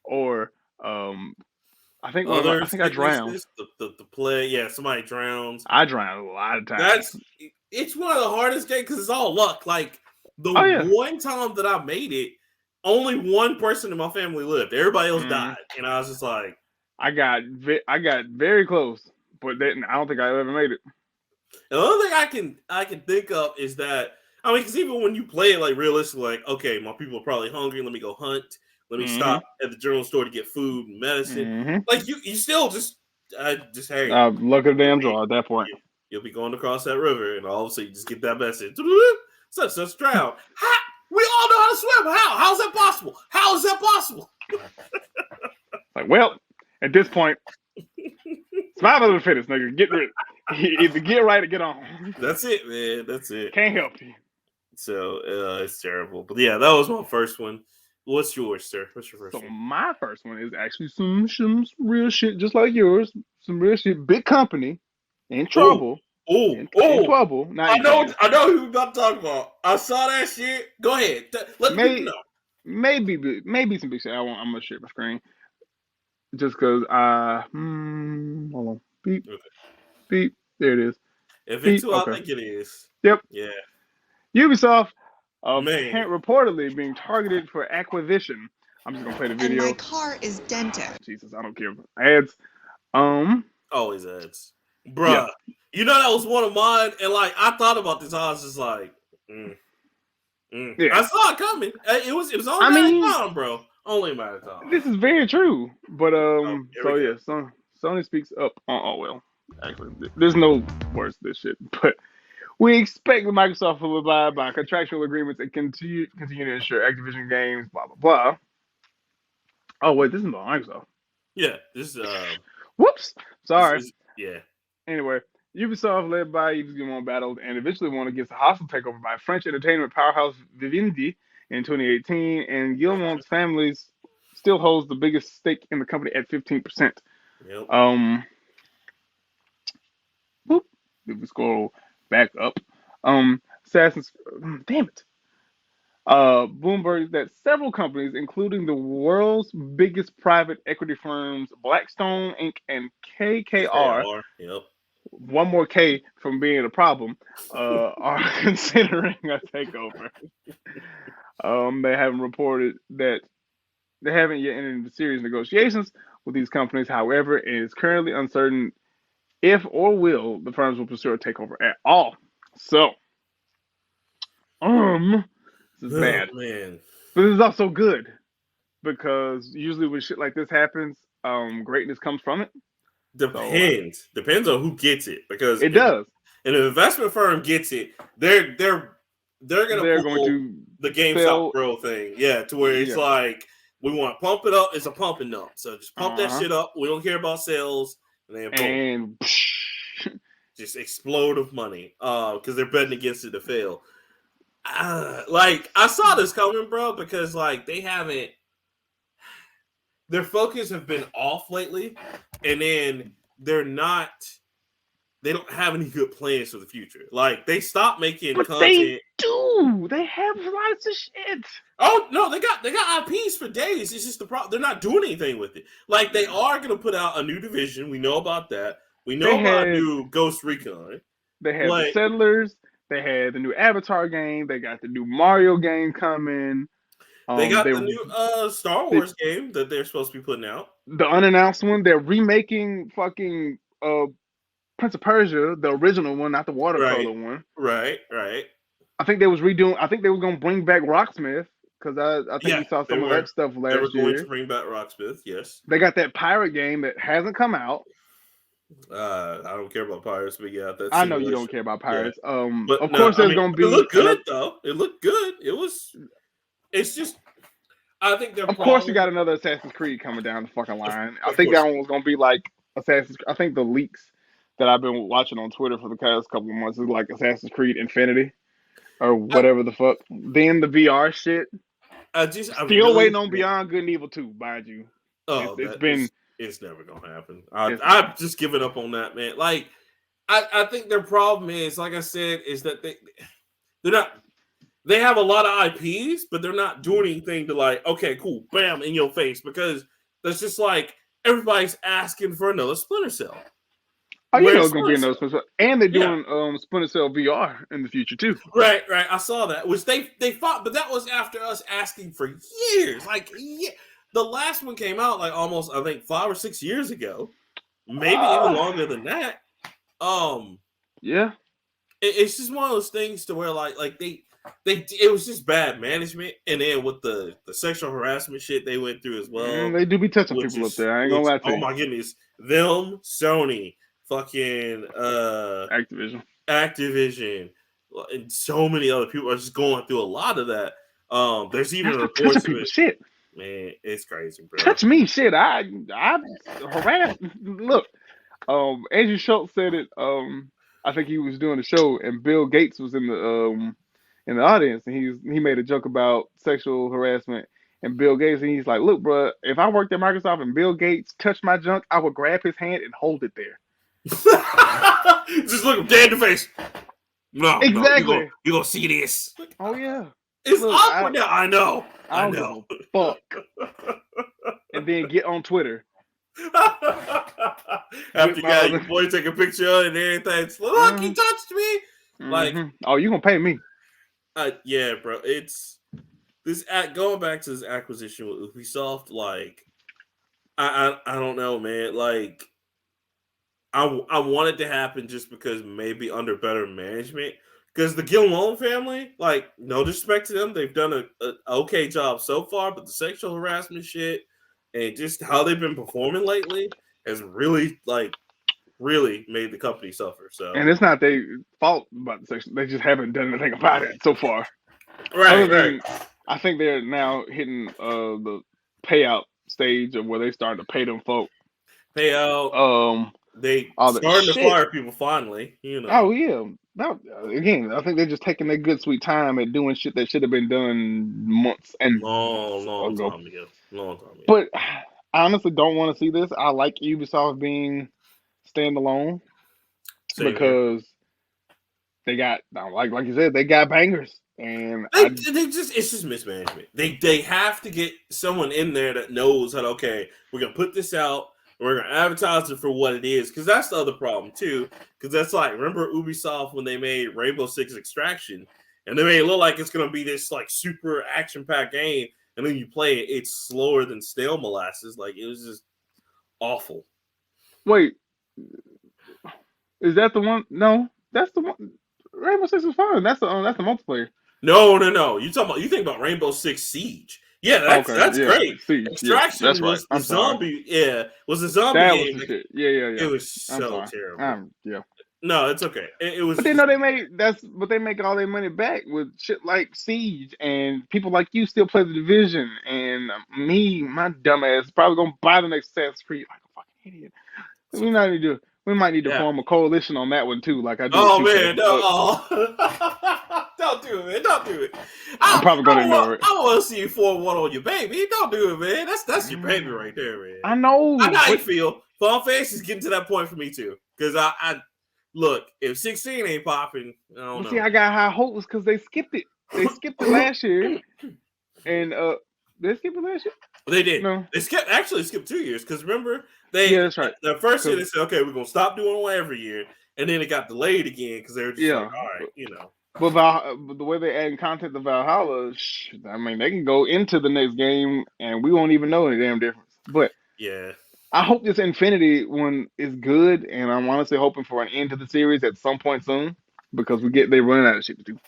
Or I think I drowned.
The play, yeah, somebody drowns.
I drowned a lot of times.
It's one of the hardest games because it's all luck. Like the one time that I made it, only one person in my family lived. Everybody else died, and I was just like,
I got very close, but then I don't think I ever made it.
The only thing I can think of is that because even when you play it like realistically, like okay, my people are probably hungry. Let me go hunt. Let me stop at the general store to get food and medicine. Like you still just hey.
Luck of the damn draw at that point.
You'll be going across that river, and all of a sudden you just get that message. Such drown. We all know how to swim. How is that possible? How is that possible?
Like, well, at this point, survival of the fittest, nigga. Get rid. Either get right or get on.
That's it, man. That's it.
Can't help you.
So it's terrible. But yeah, that was my first one. What's yours, sir? What's your first one?
So my first one is actually some real shit, just like yours. Some real shit. Big company in trouble. In trouble.
I know who we're about to talk about. I saw that shit. Go ahead. Let me know.
Maybe some big shit. I'm gonna share my screen. Just because hold on. Beep. Okay. Beep. There it is.
If it's who I think it is.
Yep.
Yeah.
UbiSoft reportedly being targeted for acquisition. I'm just gonna play the video.
And my car is dented.
Jesus, I don't care. Ads.
Always ads.
Yeah.
Bruh. You know that was one of mine, and like I thought about this, I was just like,
Yeah.
I saw it coming. It was only
I
a matter
mean,
of time, bro. Only a matter of time.
this is very true. But
Oh, here
so
we
yeah,
go.
Sony speaks up. Oh well, actually, there's no worse than this shit. But we expect Microsoft will abide by contractual agreements and continue to ensure Activision games. Blah blah blah. Oh wait, this is about Microsoft.
Yeah, this
Whoops. Sorry.
is yeah.
Anyway, Ubisoft, led by Yves Guillemot, battled and eventually won against a hostile takeover by French entertainment powerhouse Vivendi in 2018, and Guillemot's family still holds the biggest stake in the company at 15%.
Yep.
Whoop. If we scroll back up, Assassin's, damn it. Bloomberg that several companies, including the world's biggest private equity firms, Blackstone Inc. and KKR,
KR. Yep.
one more K from being a problem, are considering a takeover. They haven't reported that they haven't yet entered into serious negotiations with these companies. However, it is currently uncertain if or will the firms will pursue a takeover at all. So, this is
Oh
bad,
man.
but this is also good because usually when shit like this happens, greatness comes from it. So
Depends on who gets it. Because
it does.
if an investment firm gets it, they're gonna
They're going
pull
to
the GameStop
sell.
bro thing. Yeah, to where it's
Yeah.
like we want to pump it up. It's a pump and dump. So just pump that
Uh-huh.
shit up. We don't care about sales. And then boom.
And
Just explode of money. Because they're betting against it to fail. Like I saw this coming, bro, because like they haven't their focus have been off lately, and then they don't have any good plans for the future. Like they stopped making
but
content.
they do. They have lots of shit.
Oh no, they got IPs for days. It's just the problem. They're not doing anything with it. Like they are gonna put out a new division. We know about that. We know about a new Ghost Recon.
They had the
Like
Settlers. They had the new Avatar game. They got the new Mario game coming.
they got
They
the new Star
they,
Wars game that they're supposed to be putting out.
the unannounced one. They're remaking fucking Prince of Persia, the original one, not the watercolor one.
Right.
I think they was redoing. I think they was gonna bring back Rocksmith because I think we saw
They
some of
were.
that stuff
They were
last
going to
year.
bring back Rocksmith. Yes.
They got that pirate game that hasn't come out.
I don't care about pirates, but yeah, that's
I know you don't care about
Yeah.
pirates.
But
Of
no,
course,
I
there's
mean,
gonna
it
be
looked good though. It looked good. It's just, I think
Of course, you got another Assassin's Creed coming down the fucking line. I think that one was gonna be like Assassin's. I think the leaks that I've been watching on Twitter for the past couple of months is like Assassin's Creed Infinity or whatever the fuck. Then the VR shit.
I'm
Still waiting on Beyond Good and Evil 2, mind you.
Oh,
It's been.
it's never gonna happen. I've just given up on that, man. Like, I think their problem is, like I said, is that they're not. They have a lot of IPs, but they're not doing anything to like, okay, cool, bam, in your face, because that's just like everybody's asking for another Splinter Cell.
Oh, you know it's gonna be another Splinter Cell, and they're doing Splinter Cell VR in the future too.
Right. I saw that. Which they fought, but that was after us asking for years. Like, the last one came out like almost, I think, 5 or 6 years ago, maybe even longer than that.
Yeah,
it's just one of those things to where like they it was just bad management, and then with the sexual harassment shit they went through as well.
They do be touching people up there. I ain't gonna lie to you.
Oh my goodness, them, Sony, fucking Activision, and so many other people are just going through a lot of that. There's even reports of it.
Shit.
Man, it's crazy, bro.
Touch me, shit. I harassed. Look, Andrew Schultz said it. I think he was doing a show, and Bill Gates was in the audience, and he made a joke about sexual harassment. And Bill Gates, and he's like, "Look, bro, if I worked at Microsoft and Bill Gates touched my junk, I would grab his hand and hold it there."
Just look him dead in the face. No,
exactly.
No, you gonna see this?
Oh yeah,
it's awkward now. I know.
I know. Fuck. And then get on Twitter.
After you got your boy take a picture of it and everything, look, he touched me. Like,
oh, you gonna pay me?
Yeah, bro. It's this going back to this acquisition with Ubisoft. Like, I don't know, man. Like, I want it to happen just because maybe under better management. Because the Gilmore family, like, no disrespect to them, they've done a okay job so far, but the sexual harassment shit and just how they've been performing lately has really, like, really made the company suffer. So,
And it's not their fault about the section. They just haven't done anything about it so far. Other
right.
than, I think they're now hitting the payout stage of where they starting to pay them folk.
Payout.
Um,
They
all the
starting to
shit.
fire people finally,
Oh yeah. Now, again, I think they're just taking their good sweet time at doing shit that should have been done months and months
long
ago.
time ago. Long time ago.
But I honestly don't want to see this. I like Ubisoft being standalone
Same here.
because they got, like you said, they got bangers, and
They just it's just mismanagement. They have to get someone in there that knows that okay, we're gonna put this out, we're gonna advertise it for what it is, because that's the other problem too. Because that's like, remember Ubisoft when they made Rainbow Six Extraction, and they made it look like it's gonna be this like super action packed game, and then you play it, it's slower than stale molasses. Like, it was just awful.
wait, is that the one? No, that's the one. Rainbow Six is fun. That's the multiplayer.
No. You think about Rainbow Six Siege. Yeah,
Okay,
that's
yeah,
great.
see, yeah,
Extraction
that's right.
was the
I'm sorry.
zombie. Yeah, was the zombie
That was
game.
the shit. Yeah.
It was
I'm
so
sorry.
terrible.
Yeah.
No, it's okay. It was.
But they know they made but they make all their money back with shit like Siege, and people like you still play the Division, and me, my dumb ass, is probably gonna buy the next Assassin's Creed like a fucking idiot. We might need to
Yeah.
form a coalition on that one too, like I do with
Oh
2K.
man, no!
But
Oh. Don't do it, man! Don't do it.
I'm probably gonna ignore it.
I want to see you form one on your baby. Don't do it, man. That's your baby right there, man.
I know.
I know how you feel. Final Fantasy is getting to that point for me too. Because I look, if 16 ain't popping, I don't know.
See, I got high hopes because they skipped it. They skipped it last year, and they skipped it last year.
They did.
No,
They skipped 2 years because remember
yeah, that's right.
The first year they said, okay, we're gonna stop doing one every year, and then it got delayed again because they were just like, all right,
But the way they're adding content to Valhalla, I mean, they can go into the next game and we won't even know any damn difference. But
yeah,
I hope this Infinity one is good, and I'm honestly hoping for an end to the series at some point soon because they running out of shit to do.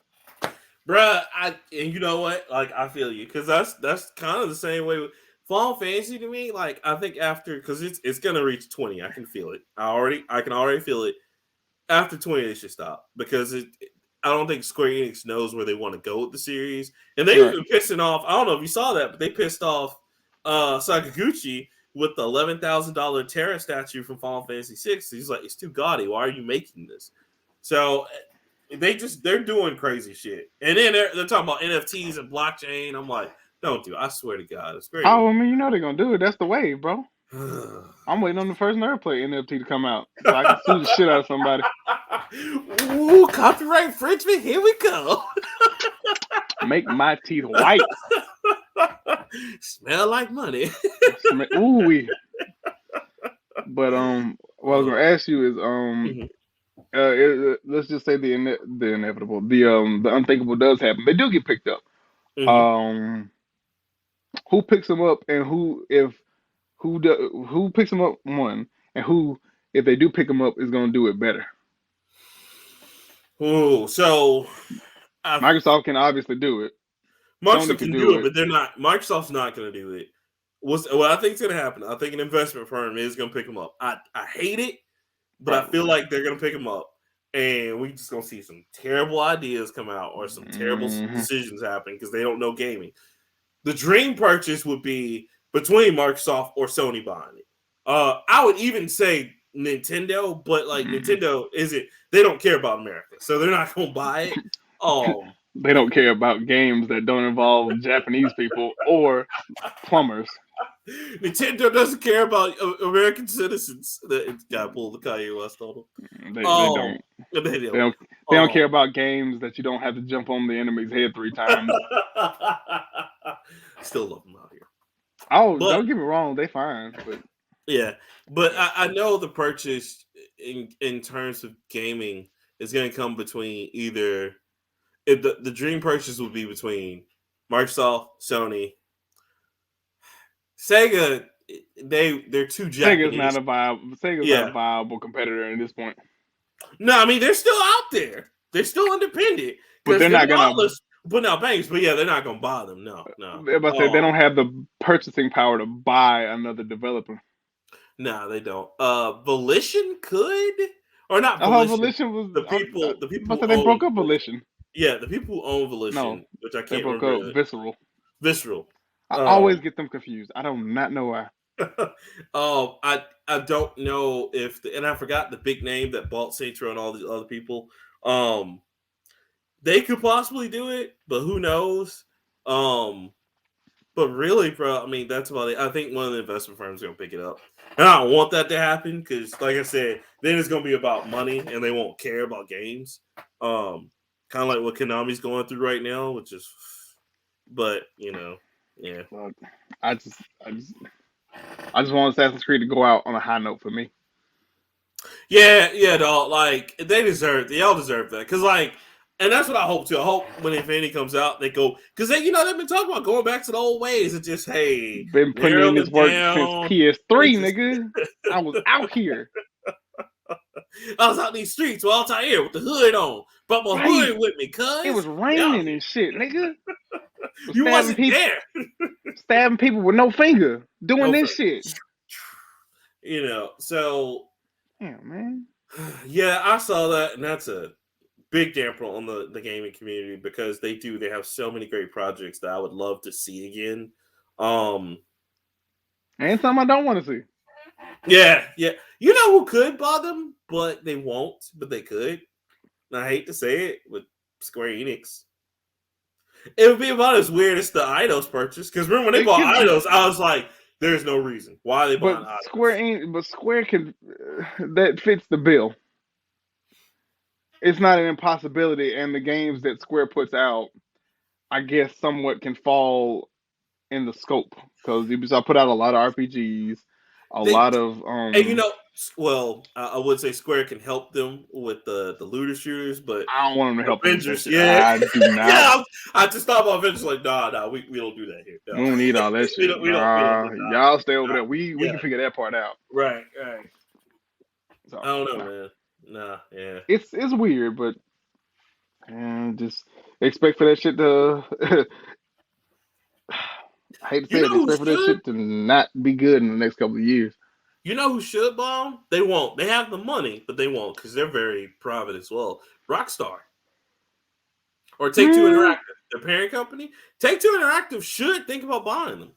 bruh. And you know what? Like, I feel you because that's kind of the same way with Final Fantasy to me. Like, I think after because it's gonna reach 20, I can feel it. I can already feel it. After 20, they should stop because I don't think Square Enix knows where they want to go with the series, and they've been pissing off. I don't know if you saw that, but they pissed off Sakaguchi with the $11,000 Terra statue from Final Fantasy VI. He's like, it's too gaudy. Why are you making this? So they're doing crazy shit, and then they're talking about NFTs and blockchain. I'm like, don't do it. I swear to God, it's great.
Oh, I mean, they're gonna do it. That's the wave, bro. I'm waiting on the first Nerdplay NFT to come out so I can sue the shit out of somebody.
Ooh, copyright infringement. Here we go.
Make my teeth white.
Smell like money.
Ooh. But what I was gonna ask you is let's just say the inevitable, the unthinkable does happen. They do get picked up. Who picks them up, and who picks them up, one, and who, if they do pick them up, is gonna do it better?
Oh, so
Microsoft can obviously do it.
Microsoft can do it, but they're not. Microsoft's not going to do it. What I think is going to happen, I think an investment firm is going to pick them up. I hate it, but I feel like they're going to pick them up, and we're just going to see some terrible ideas come out or some terrible decisions happen because they don't know gaming. The dream purchase would be between Microsoft or Sony buying it. I would even say Nintendo, but like Nintendo they don't care about America, so they're not going to buy it.
They don't care about games that don't involve Japanese people or plumbers.
Nintendo doesn't care about American citizens. It's got to pull the Kanye West on them.
They don't. They don't care about games that you don't have to jump on the enemy's head 3 times.
Still love them out here.
Don't get me wrong, they fine. But
yeah, but I know the purchase in terms of gaming is going to come between either. The dream purchase would be between Microsoft, Sony, Sega. they're too
Sega's not
Japanese.
a viable. Sega's not a viable competitor at this point.
No, I mean they're still out there. They're still independent
But
because
they're not gonna
putting out banks. But yeah, they're not gonna buy them. No.
But they don't have the purchasing power to buy another developer.
No, they don't. Volition could, or not Volition.
Volition was
the people. The people who
they
own
broke up Volition.
Yeah, the people who own Volition, which I can't
they broke
remember.
Up Visceral.
Visceral.
I always get them confused. I do not know why.
I don't know if and I forgot the big name that bought Saints Row and all these other people. They could possibly do it, but who knows? But really, bro, I mean, that's about it. I think one of the investment firms is gonna pick it up, and I don't want that to happen because, like I said, then it's gonna be about money, and they won't care about games. Kind of like what Konami's going through right now, which is, but yeah.
Look, I just want Assassin's Creed to go out on a high note for me.
Yeah, dog. Like they all deserve that, because and that's what I hope too. I hope when Infinity comes out, they go because they've been talking about going back to the old ways. It's just
been putting in this work since PS3, nigga. I was out here.
I was out in these streets with Altair with the hood on. Brought my hood with me, cuz.
It was raining and shit, nigga.
You wasn't there.
Stabbing people with no finger. Doing this shit.
So.
Damn, man.
Yeah, I saw that, and that's a big damper on the gaming community because they have so many great projects that I would love to see again.
And some I don't want to see.
Yeah. You know who could buy them, but they won't, but they could. And I hate to say it, with Square Enix. It would be about as weird as the Eidos purchase. Because remember when they bought Eidos, I was like, there's no reason. Why are they buying Eidos?
Square can that fits the bill. It's not an impossibility, and the games that Square puts out, I guess, somewhat can fall in the scope because UbiSoft put out a lot of RPGs, lot of.
And I would say Square can help them with the looter shooters, but
I don't want them to help
Avengers.
Yeah, I do not.
Yeah, I just thought about Avengers. Like, nah, we don't do that here. No.
We don't need all that shit. We don't y'all stay over there. We can figure that part out.
Right.
So,
I don't know, man. Nah, yeah.
It's weird, but just expect for that shit to. I hate to say it, expect for that shit to not be good in the next couple of years.
You know who should bomb? They won't. They have the money, but they won't because they're very private as well. Rockstar. Or Take-Two Interactive, their parent company. Take-Two Interactive should think about buying them.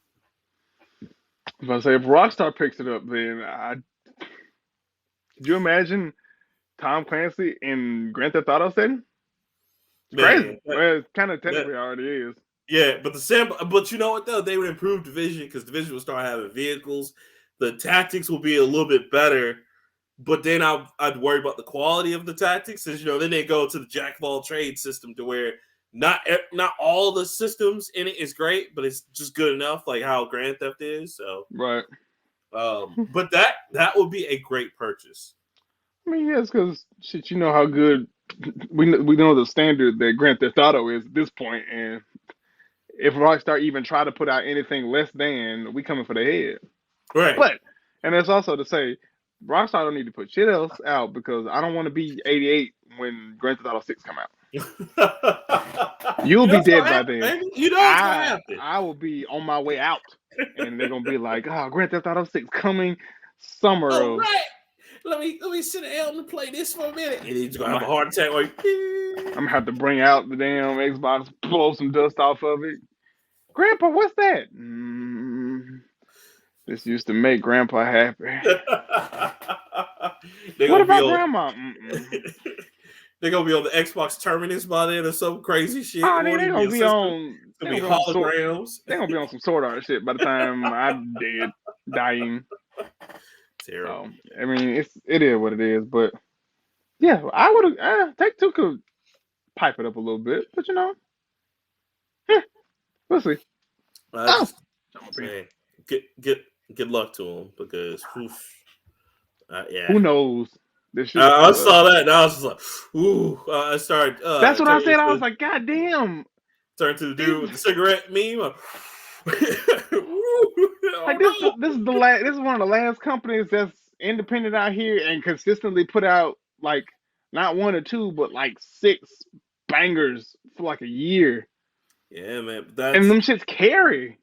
If I say if Rockstar picks it up, then could you imagine Tom Clancy in Grand Theft Auto setting? It's crazy. Well, it kind of technically already is.
Yeah, but you know what though? They would improve Division because Division will start having vehicles. The tactics will be a little bit better, but then I'd worry about the quality of the tactics. Since then they go to the jack of all trades system to where not all the systems in it is great, but it's just good enough, like how Grand Theft is. So
right.
But that would be a great purchase.
I mean, yes, because shit, you know how good we know the standard that Grand Theft Auto is at this point, and if Rockstar even try to put out anything less than, we coming for their head.
Right.
But, and that's also to say, Rockstar don't need to put shit else out because I don't want to be 88 when Grand Theft Auto 6 come out. You'll be dead by then.
Baby. You know what's gonna happen.
I will be on my way out, and they're gonna be like, Grand Theft Auto 6 coming summer.
Oh, right. Let me sit down and play this for a minute. And he's gonna have a heart attack. Like,
I'm gonna have to bring out the damn Xbox, blow some dust off of it. Grandpa, what's that? This used to make Grandpa happy. What about Grandma?
They're gonna be on the Xbox Terminus by then or some crazy shit.
Oh, they're gonna be on.
They're gonna be holograms.
They're gonna be on some Sword Art shit by the time I'm dead, dying.
Terrible.
I mean, it is what it is, but yeah, I would have. Take-Two could pipe it up a little bit, but we'll see.
Man, good luck to them because, yeah.
Who knows?
I saw that and I was just like, ooh. I started.
That's what I said. I was like, God damn.
Turned to the dude with the cigarette meme.
Like
Oh
this is the last. This is one of the last companies that's independent out here and consistently put out like not one or two, but like 6 bangers for like a year,
yeah, man.
and
That's
them shits carry.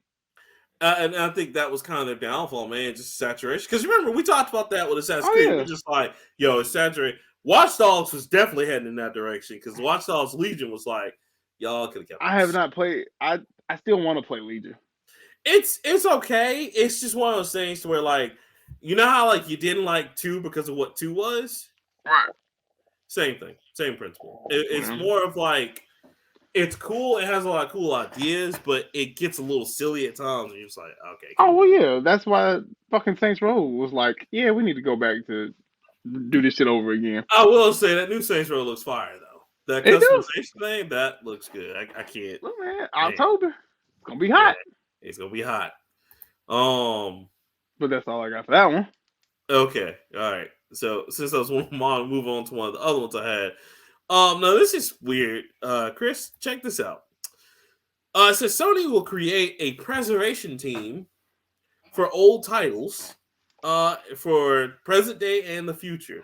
and I think that was kind of their downfall, man. Just saturation. Because remember, we talked about that with Assassin's
Oh
Creed. We're
yeah,
just like, yo, it's saturated. Watch Dogs was definitely heading in that direction because Watch Dogs Legion was like, y'all could have kept
I have
this.
not played. I still want to play Legion.
It's okay. It's just one of those things to where like, you know how like you didn't like 2 because of what 2 was.
Right.
Same thing, same principle. It's
Mhm.
more of like it's cool. It has a lot of cool ideas, but it gets a little silly at times. And you're just like, okay,
Oh
come
well,
on.
yeah. That's why fucking Saints Row was like, yeah, we need to go back to do this shit over again.
I will say that new Saints Row looks fire though. That
It does.
customization thing that looks good. I can't.
Look, man,
Man,
October, it's gonna be
yeah,
hot.
it's gonna be hot. Um.
But that's all I got for that one.
Okay. All right. So since I was want to move on to one of the other ones I had. No, this is weird. Chris, check this out. It says Sony will create a preservation team for old titles, for present day and the future.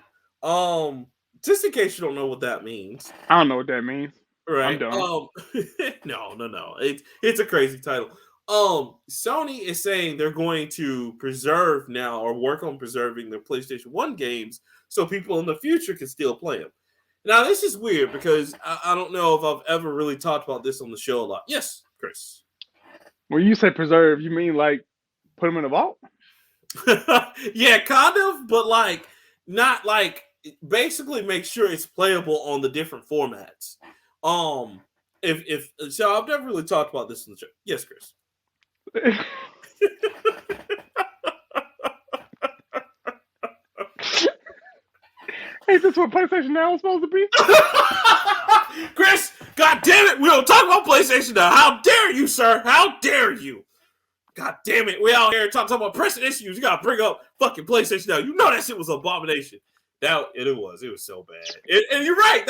Just in case you don't know what that means,
I don't know what that means. I'm
right?
dumb.
No. It's a crazy title. Sony is saying they're going to preserve now or work on preserving their PlayStation 1 games so people in the future can still play them. Now, this is weird because I don't know if I've ever really talked about this on the show a lot. Yes, Chris.
When you say preserve, you mean like put them in a vault?
Yeah, kind of, but like not like basically make sure it's playable on the different formats. Um, if so, I've never really talked about this in the show. Yes, Chris.
Is this what PlayStation Now is supposed to be?
Chris, God damn it, we don't talk about PlayStation now. How dare you, sir? How dare you? God damn it, we out here talking about pressing issues. You gotta bring up fucking PlayStation now. You know that shit was an abomination. It was so bad. And you're right.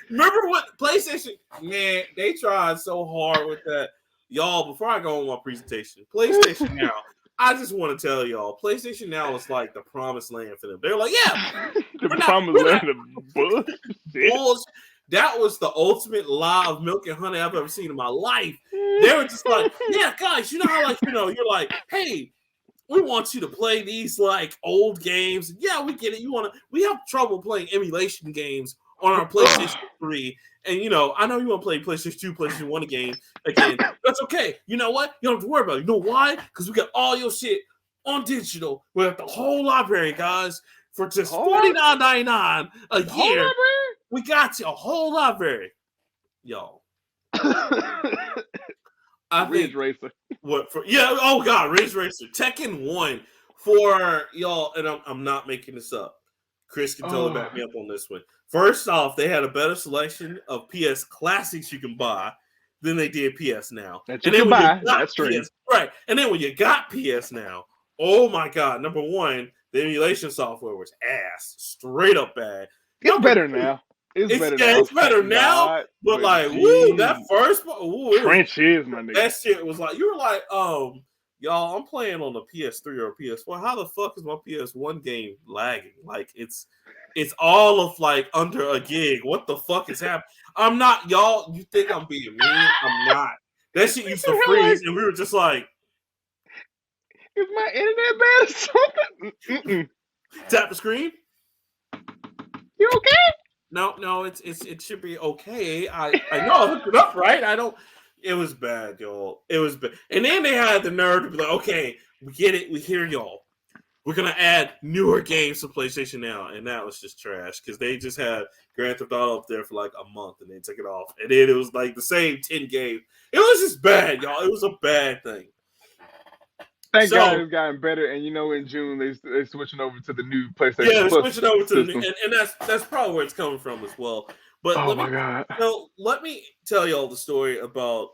Remember what PlayStation, man, they tried so hard with that. Y'all, before I go on my presentation, PlayStation Now, I just want to tell y'all, PlayStation Now is like the promised land for them. They're like, yeah,
The
we're
promised
not
land of bullshit.
bullshit. That was the ultimate lie of milk and honey I've ever seen in my life. They were just like, yeah, guys, you know how like, you're like, hey, we want you to play these like old games. Yeah, we get it. We have trouble playing emulation games on our PlayStation 3. And I know you want to play PlayStation 2, PlayStation 1 again. That's okay. You know what? You don't have to worry about it. You know why? Because we got all your shit on digital. We have the whole library, guys, for just $49.99 a year.
Whole library?
We got you a whole library, y'all. I
Ridge
think
Racer.
Oh god, Ridge Racer, Tekken 1 for y'all, and I'm not making this up. Chris can totally back me up on this one. First off, they had a better selection of PS classics you can buy than they did PS Now.
That you can buy. That's true.
Right, and then when you got PS Now, oh my god, number one, the emulation software was ass, straight up bad.
It's better now. It's better now.
It's better now, but like, woo, that first one,
trenches, my nigga.
That shit was like, you were like, y'all, I'm playing on the PS3 or PS4. How the fuck is my PS1 game lagging? Like, it's all of like under a gig. What the fuck is happening? I'm not, y'all. You think I'm being mean? I'm not. That shit used to freeze, and we were just like,
is my internet bad or something?
Tap the screen.
You okay?
No, it should be okay. I know I hooked it up right. It was bad, y'all. It was bad. And then they had the nerve to be like, okay, we get it, we hear y'all. We're gonna add newer games to PlayStation Now, and that was just trash because they just had Grand Theft Auto up there for like a month and they took it off, and then it was like the same 10 games. It was just bad, y'all. It was a bad thing.
Thank God it's gotten better, and in June they're switching over to the new PlayStation.
Yeah, they're
Plus
switching over to
system.
the new, and that's probably where it's coming from as well. But let me tell y'all the story about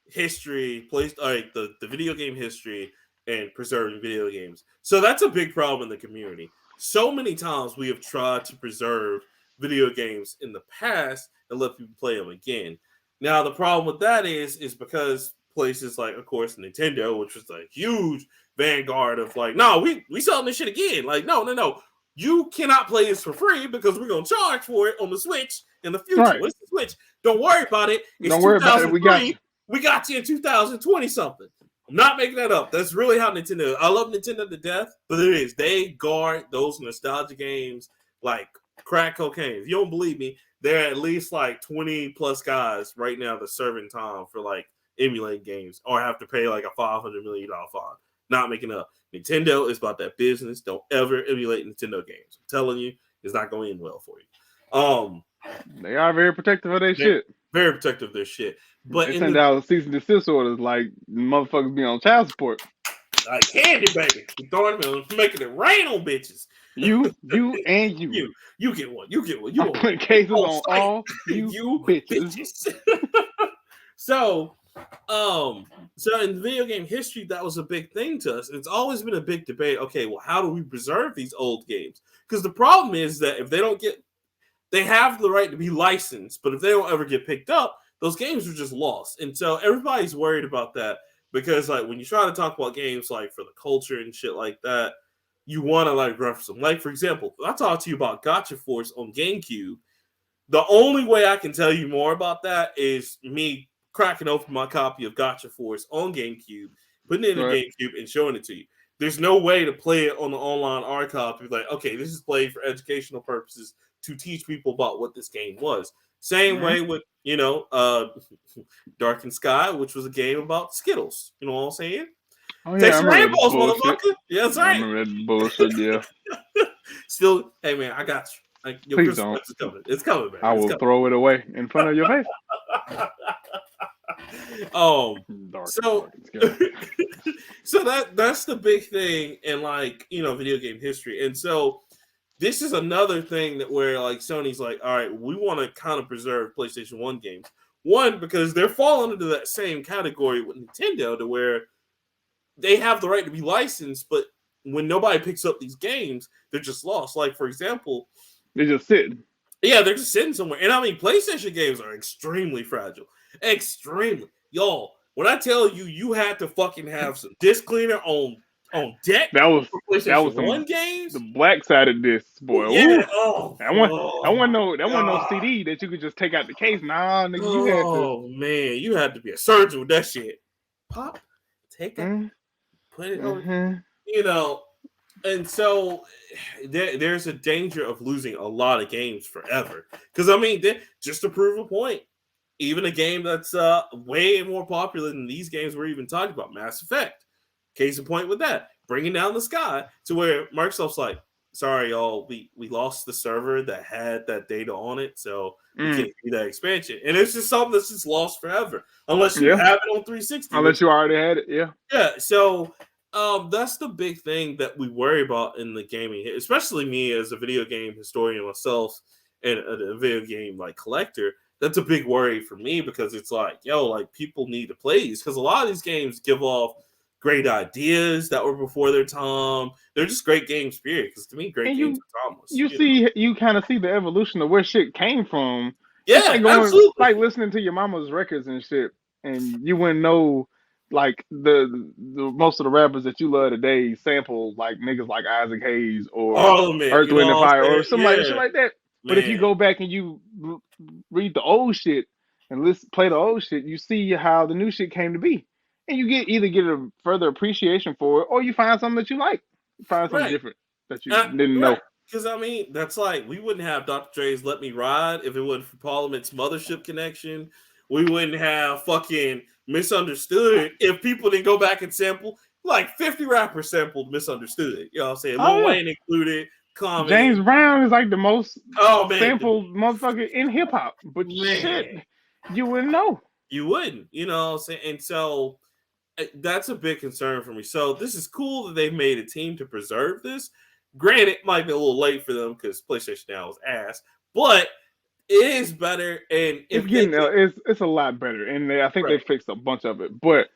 history, like the video game history and preserving video games. So that's a big problem in the community. So many times we have tried to preserve video games in the past and let people play them again. Now the problem with that is because places like, of course, Nintendo, which was a huge vanguard of like, no, we selling this shit again. Like, no. You cannot play this for free because we're gonna charge for it on the Switch in the future.
Right.
What's the Switch? Don't worry about it. It's
Don't worry about it. We got
2003.
you.
We got you in 2020 something. I'm not making that up. That's really how Nintendo is. I love Nintendo to death, but it is. They guard those nostalgia games like crack cocaine. If you don't believe me, there are at least like 20 plus guys right now that's serving time for like emulating games or have to pay like a $500 million fine. Not making up. Nintendo is about that business. Don't ever emulate Nintendo games. I'm telling you, it's not going to end well for you.
They are very protective of their shit.
Very protective of their shit. But
they send out cease and desist orders like motherfuckers be on child support.
Like candy, baby. We throwing them in, making it rain on bitches.
You, and you.
You get one. You
I'm putting cases on all you bitches.
So in video game history, that was a big thing to us. It's always been a big debate. Okay, well, how do we preserve these old games? Because the problem is that if they have the right to be licensed, but if they don't ever get picked up, those games are just lost. And so everybody's worried about that because, like, when you try to talk about games like for the culture and shit like that, you want to like reference them. Like, for example, I talked to you about Gotcha Force on GameCube. The only way I can tell you more about that is me cracking open my copy of Gotcha Force on GameCube, putting it in the GameCube, and showing it to you. There's no way to play it on the online archive to be like, okay, this is played for educational purposes to teach people about what this game was. Same way with, Dark Sky, which was a game about Skittles. You know what I'm saying?
Oh, yeah,
Take some rainbows, motherfucker. Yeah, that's right.
I remember that bullshit, yeah.
Still, hey, man, I got you. Like, your
Please
Christmas
don't.
is coming. It's coming, man.
I will throw it away in front of your face.
So that's the big thing in like video game history. And so this is another thing that where like Sony's like, all right, we want to kind of preserve PlayStation 1 games. One, because they're falling into that same category with Nintendo to where they have the right to be licensed, but when nobody picks up these games, they're just lost. Like, for example,
they're just sitting.
Yeah, they're just sitting somewhere. And I mean, PlayStation games are extremely fragile. Extremely. Y'all, when I tell you, you had to fucking have some disc cleaner on deck.
That was
one games.
The black side of this, boy.
Yeah.
That wasn't no CD that you could just take out the case. Nah, nigga, you had to.
Oh man, you had to be a surgeon with that shit. Pop, take it, put it over. And so there's a danger of losing a lot of games forever. Because I mean, just to prove a point, even a game that's way more popular than these games we're even talking about, Mass Effect. Case in point with that, Bringing Down the Sky, to where Microsoft's like, sorry, y'all, we lost the server that had that data on it, so we can't do that expansion. And it's just something that's just lost forever, unless you have it on 360.
Unless you already had it, yeah.
Yeah, so that's the big thing that we worry about in the gaming, especially me as a video game historian myself and a video game like collector. That's a big worry for me because it's like, like people need to play these because a lot of these games give off great ideas that were before their time. They're just great games, period. Because to me, great games are timeless.
You kind of see the evolution of where shit came from.
Yeah,
it's like
absolutely.
Like listening to your mama's records and shit, and you wouldn't know like the most of the rappers that you love today sample like niggas like Isaac Hayes or Earth, Wind and Fire or somebody shit like that. But if you go back and you read the old shit and play the old shit, you see how the new shit came to be. And you either get a further appreciation for it or you find something that you like. Find something different that you didn't know.
Because, I mean, that's like, we wouldn't have Dr. Dre's Let Me Ride if it wasn't for Parliament's Mothership Connection. We wouldn't have fucking Misunderstood if people didn't go back and sample. Like, 50 rappers sampled Misunderstood. You know what I'm saying? Lil Wayne included. Common.
James Brown is like the most sampled motherfucker in hip hop. But shit, you wouldn't know.
You wouldn't. You know what I'm saying? And so that's a big concern for me. So this is cool that they've made a team to preserve this. Granted, it might be a little late for them because PlayStation Now is ass, but it is better. And
it's a lot better. And I think they fixed a bunch of it. But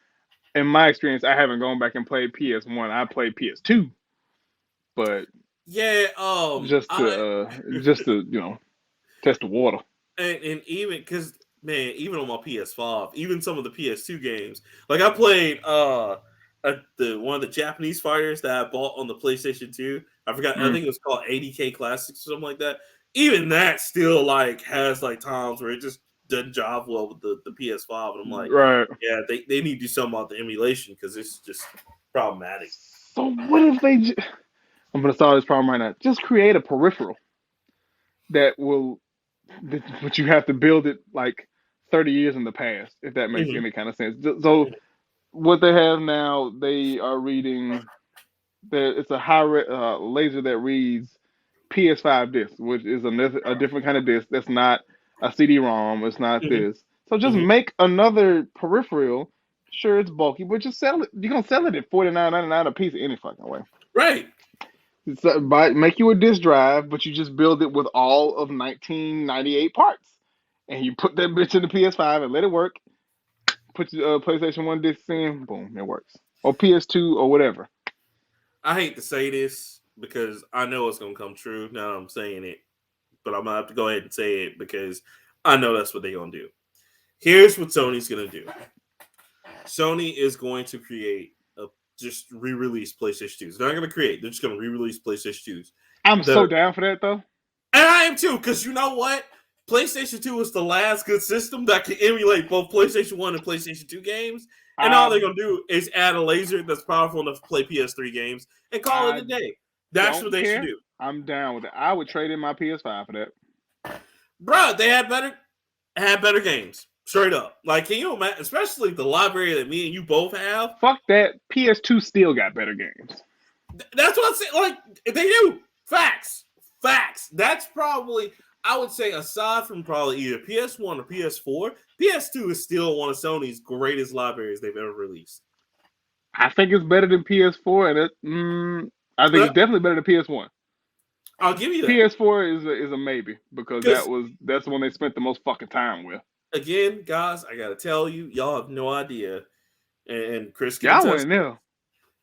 in my experience, I haven't gone back and played PS1. I played PS2. But just to test the water.
And even because man, even on my PS5, even some of the PS2 games, like I played the one of the Japanese fighters that I bought on the PlayStation 2. I forgot, I
Mm,
think it was called 80K Classics or something like that. Even that still like has like times where it just doesn't job well with the PS5, and I'm like,
right.
yeah, they need to do something about the emulation because it's just problematic.
So what if I'm gonna solve this problem right now. Just create a peripheral that will, but you have to build it like 30 years in the past, if that makes
Hmm.
any kind of sense. So what they have now, they are reading. It's a laser that reads PS5 disc, which is a different kind of disc. That's not a CD-ROM. It's not
Hmm.
this. So just
Hmm.
make another peripheral. Sure, it's bulky, but just sell it. You're gonna sell it at $49.99 a piece any fucking way.
Right.
Make you a disk drive, but you just build it with all of 1998 parts, and you put that bitch in the PS5 and let it work. Put your PlayStation 1 disc in, boom, it works. Or PS2 or whatever.
I hate to say this because I know it's gonna come true now that I'm saying it, but I'm gonna have to go ahead and say it because I know that's what they're gonna do. Here's what Sony's gonna do. Sony is going to create a just re-release PlayStation 2s. They're not gonna create, they're just gonna re-release PlayStation 2s.
I'm
That
so
are,
down for that though.
and I am too, because you know what? PlayStation 2 is the last good system that can emulate both PlayStation 1 and PlayStation 2 games. And all they're
I
gonna do is add a laser that's powerful enough to play PS3 games and call it
I
a day. That's what
don't
they should
care.
do.
I'm down with it. I would trade in my PS5 for that.
Bruh, they had better games. Straight up. Like, can you imagine, especially the library that me and you both have?
Fuck that. PS2 still got better games.
That's what I'm saying. Like, they do. Facts. Facts. That's probably, I would say, aside from probably either PS1 or PS4, PS2 is still one of Sony's greatest libraries they've ever released.
I think it's better than PS4, and I think
Uh,
it's definitely better than PS1.
I'll give you that.
PS4 is a maybe because
Because,
that's the one they spent the most fucking time with.
again, guys, I got to tell you, y'all have no idea. And Chris can
Y'all
attest
went
to
there.
this.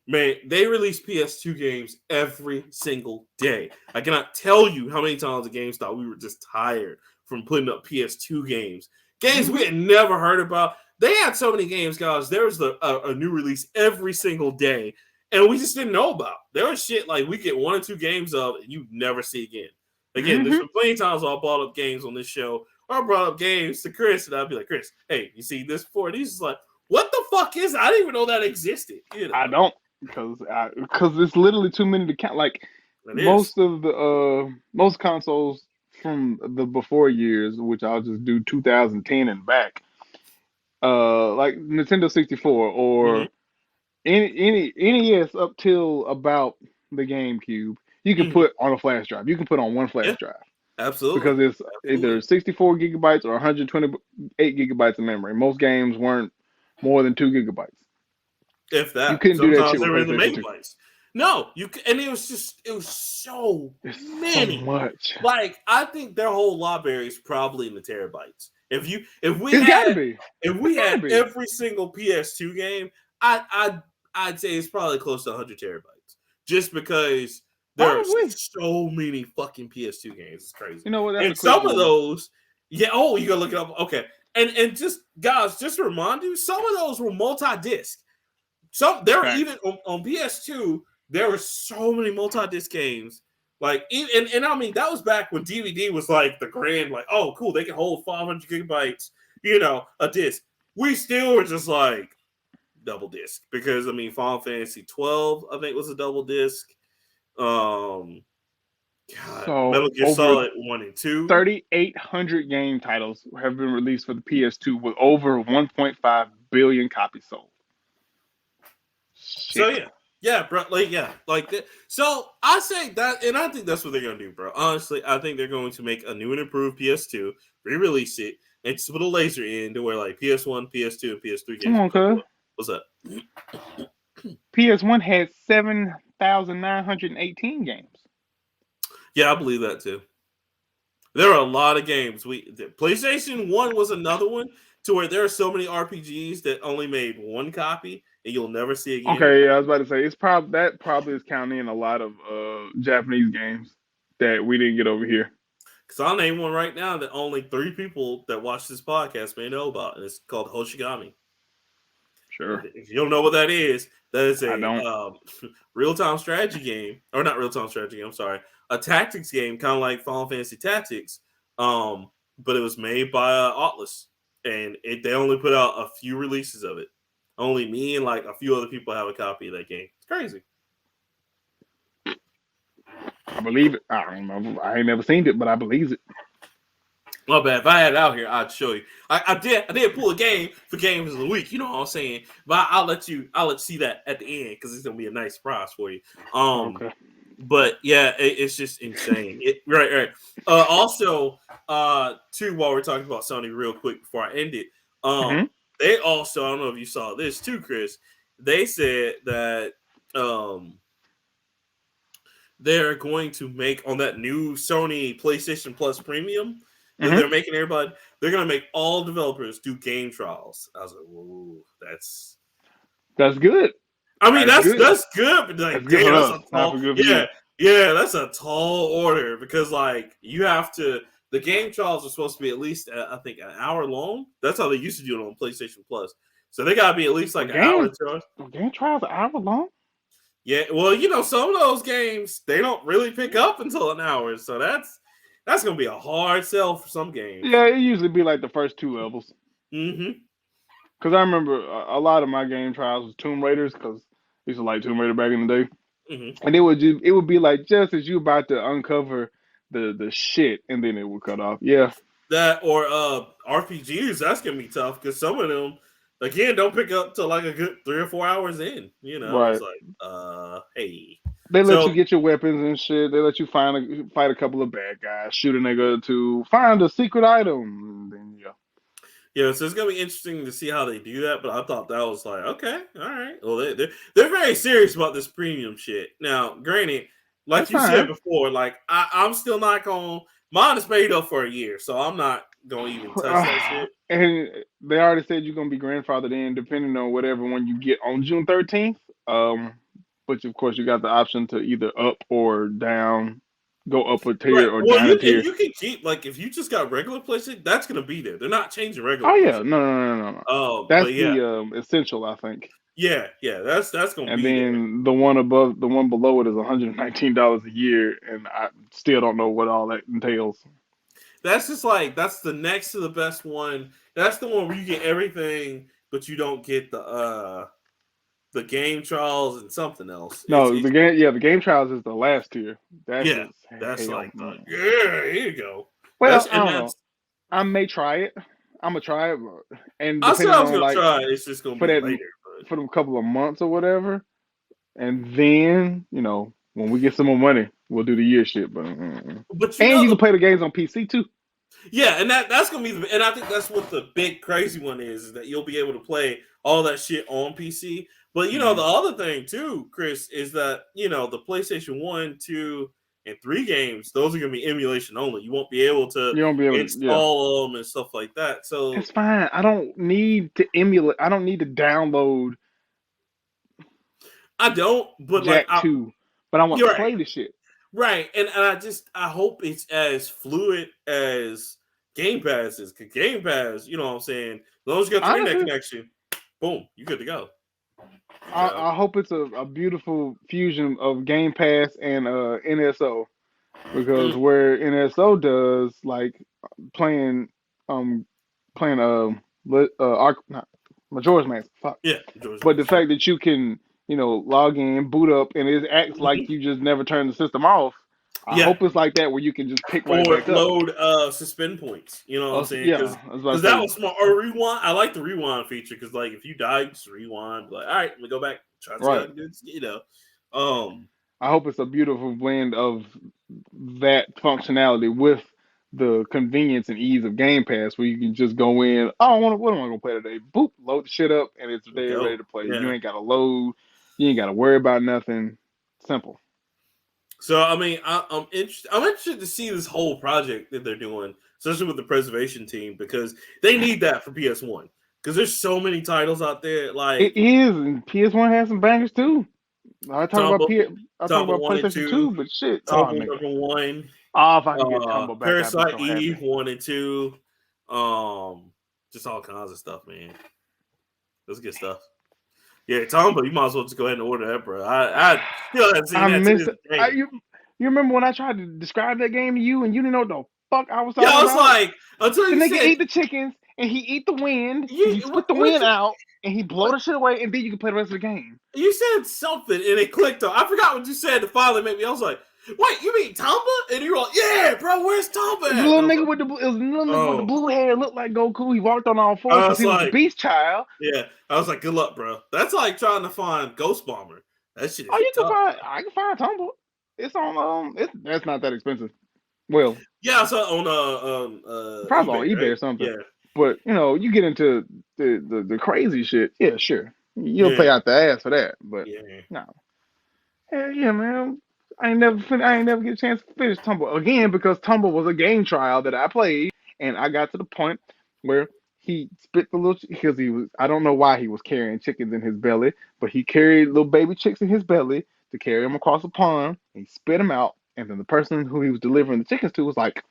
Man, they release PS2 games every single day. I cannot tell you how many times at GameStop we were just tired from putting up PS2 games. Games we
Mm-hmm.
had never heard about. They had so many games, guys. There was a new release every single day, and we just didn't know about. There was shit like we get 1 or 2 games of, and you never see again. Again, there's
Mm-hmm.
been plenty of times I brought up games on this show, or I brought up games to Chris, and I'd be like, Chris, hey, you see this before? And he's just like, what the fuck is it? I didn't even know that existed. You
I
know,
don't because it's literally too many to count. Like
it is.
most consoles from the before years, which I'll just do 2010 and back, like Nintendo 64
Mm-hmm.
or any NES up till about the GameCube, you can
Mm-hmm.
put on a flash drive. You can put on one
Yeah,
flash drive
absolutely.
because it's
Absolutely.
either 64 gigabytes or 128 gigabytes of memory. Most games weren't more than 2 gigabytes.
If
You
that.
couldn't do that
Sometimes
shit
they
with
were in the
PlayStation 2.
megabytes. No, and it was so
It's so
many.
much.
Like, I think their whole library is probably in the terabytes.
It's gotta be.
If we
It's gotta
had
be.
every single PS2 game, I'd say it's probably close to 100 terabytes. Just because there are
Probably.
so many fucking PS2 games. It's crazy.
You know what? That's a
And
quick
some of
Google.
those, yeah, oh, you gotta look it up. Okay. And just guys, just to remind you, some of those were multi-disc. Some there were even
Facts.
on PS2, there were so many multi-disc games. Like, and I mean, that was back when DVD was like the grand, like, oh, cool, they can hold 500 gigabytes, a disc. We still were just like double disc because I mean, Final Fantasy 12, I think, was a double disc. Um, God,
So
Metal Gear
over
Solid 1 and 2.
3,800 game titles have been released for the PS2 with over 1.5 billion copies sold.
So
Shit.
yeah, bro, like that. So I say that, and I think that's what they're gonna do, bro. Honestly, I think they're going to make a new and improved PS2, re-release it, and just put a laser in to where like PS1, PS2, and PS3
Come
games
on,
play.
cuz.
What's that?
PS1 had 7,918 games.
Yeah, I believe that too. There are a lot of games. PlayStation 1 was another one to where there are so many RPGs that only made one copy and you'll never see again.
Okay, yeah, I was about to say probably is counting in a lot of Japanese games that we didn't get over here.
Because I'll name one right now that only 3 people that watch this podcast may know about, and it's called Hoshigami.
Sure.
If you don't know what that is
I
a
don't.
real-time strategy game, or not real-time strategy. I'm sorry, a tactics game, kind of like Final Fantasy Tactics. But it was made by Atlas, and they only put out a few releases of it. Only me and like a few other people have a copy of that game. It's crazy.
I believe it. I don't know. I ain't never seen it, but I believe it.
My bad. If I had it out here, I'd show you. I did pull a game for games of the week. You know what I'm saying? But I'll let you see that at the end because it's gonna be a nice surprise for you.
Okay.
But yeah, it's just insane. Right. Also, too, while we're talking about Sony, real quick before I end it, they also, I don't know if you saw this too, Chris. They said that they're going to make on that new Sony PlayStation Plus Premium. They're making everybody. They're going to make all developers do game trials. I was like, whoa, that's
good.
I mean, that's good, but like,
that's good
damn,
for
that's
us.
a tall, that's a tall order because like you have to. The game trials are supposed to be at least, I think, an hour long. That's how they used to do it on PlayStation Plus. So they got to be at least like an hour.
Game trials an hour long?
Yeah, well, some of those games they don't really pick up until an hour, so that's gonna be a hard sell for some games.
Yeah, it usually be like the first 2 levels.
Mm-hmm.
Because I remember a lot of my game trials was Tomb Raiders, because I used to like Tomb Raider back in the day. And it would be like just as you about to uncover the shit, and then it would cut off. Yeah.
That or RPGs, that's gonna be tough because some of them again don't pick up till like a good 3 or 4 hours in.
Right.
It's like, hey.
They let you get your weapons and shit. They let you fight a couple of bad guys, shoot a nigga to find a secret item. And then,
yeah, so it's gonna be interesting to see how they do that. But I thought that was like, okay, all right. Well, they're very serious about this premium shit. Now, granted, like you said before, like I'm still not gonna. Mine is paid up for a year, so I'm not gonna even touch that shit.
And they already said you're gonna be grandfathered in, depending on whatever one you get on June 13th. Which of course you got the option to either up or down, go up a tier or down a tier.
You can keep like if you just got regular PlayStation, that's gonna be there. They're not changing regular.
Oh yeah, no.
Oh,
that's the essential, I think.
Yeah, that's gonna
and
be.
And then the one below it is $119 a year, and I still don't know what all that entails.
That's just like that's the next to the best one. That's the one where you get everything, but you don't get the game trials and something else.
No, the game trials is the last tier.
That's like here you go.
Well, I don't know. I may try it. I'm gonna try it, and
I said I was gonna try it. It's just gonna be later
for a couple of months or whatever, and then when we get some more money, we'll do the year shit. But you can play the games on PC too.
Yeah, and that's gonna be and I think that's what the big crazy one is that you'll be able to play all that shit on PC. But the other thing too, Chris, is that the PlayStation 1, 2, and 3 games, those are gonna be emulation only. You won't be able to install them and stuff like that. So
it's fine. I don't need to emulate. I don't need to download.
I don't, but
Jack 2, but I want to play the shit.
Right, and I hope it's as fluid as Game Pass is. Because Game Pass, you know what I'm saying? As long as you got the internet connection, boom, you're good to go.
I hope it's a beautiful fusion of Game Pass and NSO, because where NSO does like playing Majora's Mask. Fuck.
Yeah,
but the fact that you can log in, boot up, and it acts like you just never turned the system off. I hope it's like that where you can just pick right back up.
Or load suspend points. You know what I'm saying?
Yeah,
because that was smart. Or rewind. I like the rewind feature because like if you die, just rewind. Like, all right, let me go back. Try to see
I hope it's a beautiful blend of that functionality with the convenience and ease of Game Pass, where you can just go in. Oh, what am I gonna play today? Boop, load the shit up, and it's there ready to play. Yeah. You ain't gotta load. You ain't gotta worry about nothing. Simple.
So I mean, I'm interested to see this whole project that they're doing, especially with the preservation team, because they need that for PS1. Because there's so many titles out there. Like
it is, and PS1 has some bangers too. I talk about PlayStation 2, but shit.
Number 1.
Oh, if I can get Tumble back, I'd be
Parasite
so happy.
Eve 1 and 2. Just all kinds of stuff, man. That's good stuff. Yeah, Tomba, you might as well just go ahead and order that, bro. I still haven't seen
I
that to
miss
this
it.
day.
You remember when I tried to describe that game to you and you didn't know what the fuck I was talking
Yeah, I was
about?
like, until
The
you
nigga
said,
eat the chickens and he eat the wind. He spit the
what
wind out and he blow
what,
the shit away and then you can play the rest of the game.
you said something and it clicked on. I forgot what you said to finally make me. I was like, wait, you mean Tomba? And you were like, yeah, bro, where's Tomba
It was
at?
a little
And
nigga with the blue hair, looked like Goku. He walked on all fours
I
because
was
he was the
like,
beast child.
yeah, I was like, good luck, bro. That's like trying to find Ghost Bomber. That shit
Oh,
is tough.
I can find Tumble. It's on that's not that expensive. Well,
Yeah, I saw it on
probably
eBay,
on eBay
right?
or something.
Yeah,
But you get into the crazy shit. Yeah, sure. You'll
yeah,
pay out the ass for that. But
yeah.
no. Hell yeah, man. I ain't never get a chance to finish Tumble again because Tumble was a game trial that I played, and I got to the point where he spit the little because he was I don't know why he was carrying chickens in his belly, but he carried little baby chicks in his belly to carry them across the pond. And he spit them out, and then the person who he was delivering the chickens to was like,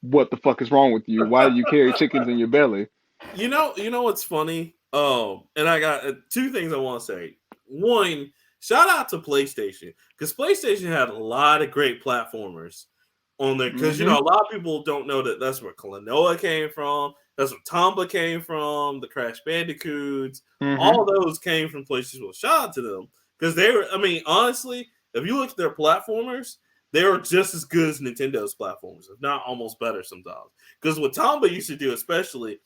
"What the fuck is wrong with you? Why do you carry chickens in your belly?"
You know what's funny? And I got two things I want to say. One, shout out to PlayStation because PlayStation had a lot of great platformers on there. Because
Mm-hmm.
a lot of people don't know that that's where Klonoa came from. That's where Tomba came from. The Crash Bandicoots,
Mm-hmm.
all those came from PlayStation. Well, shout out to them because they were. I mean, honestly, if you look at their platformers, they were just as good as Nintendo's platformers, if not almost better sometimes. Because what Tomba used to do, especially,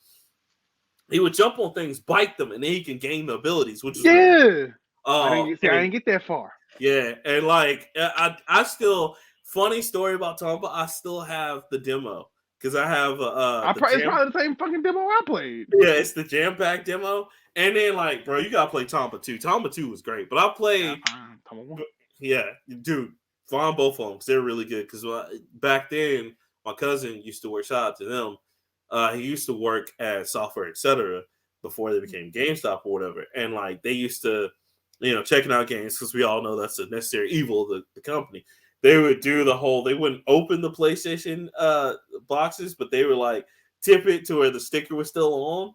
he would jump on things, bite them, and then he can gain the abilities, which is really cool.
Yeah. I
And
didn't get that far.
yeah, and like I still funny story about Tomba. I still have the demo because I have the
It's
jam.
probably the same fucking demo I played.
Yeah, it's the jam pack demo. And then like, bro, you gotta play Tomba 2. Tomba 2 was great, but I
Yeah,
played.
fine. Tumble 1.
Yeah, dude, find both of them because they're really good. Because back then, my cousin used to work. Shout out to them. He used to work at Software Etc. before they became GameStop or whatever, and like they used to, checking out games because we all know that's a necessary evil of the company. They would do the whole. They wouldn't open the PlayStation boxes, but they would like tip it to where the sticker was still on,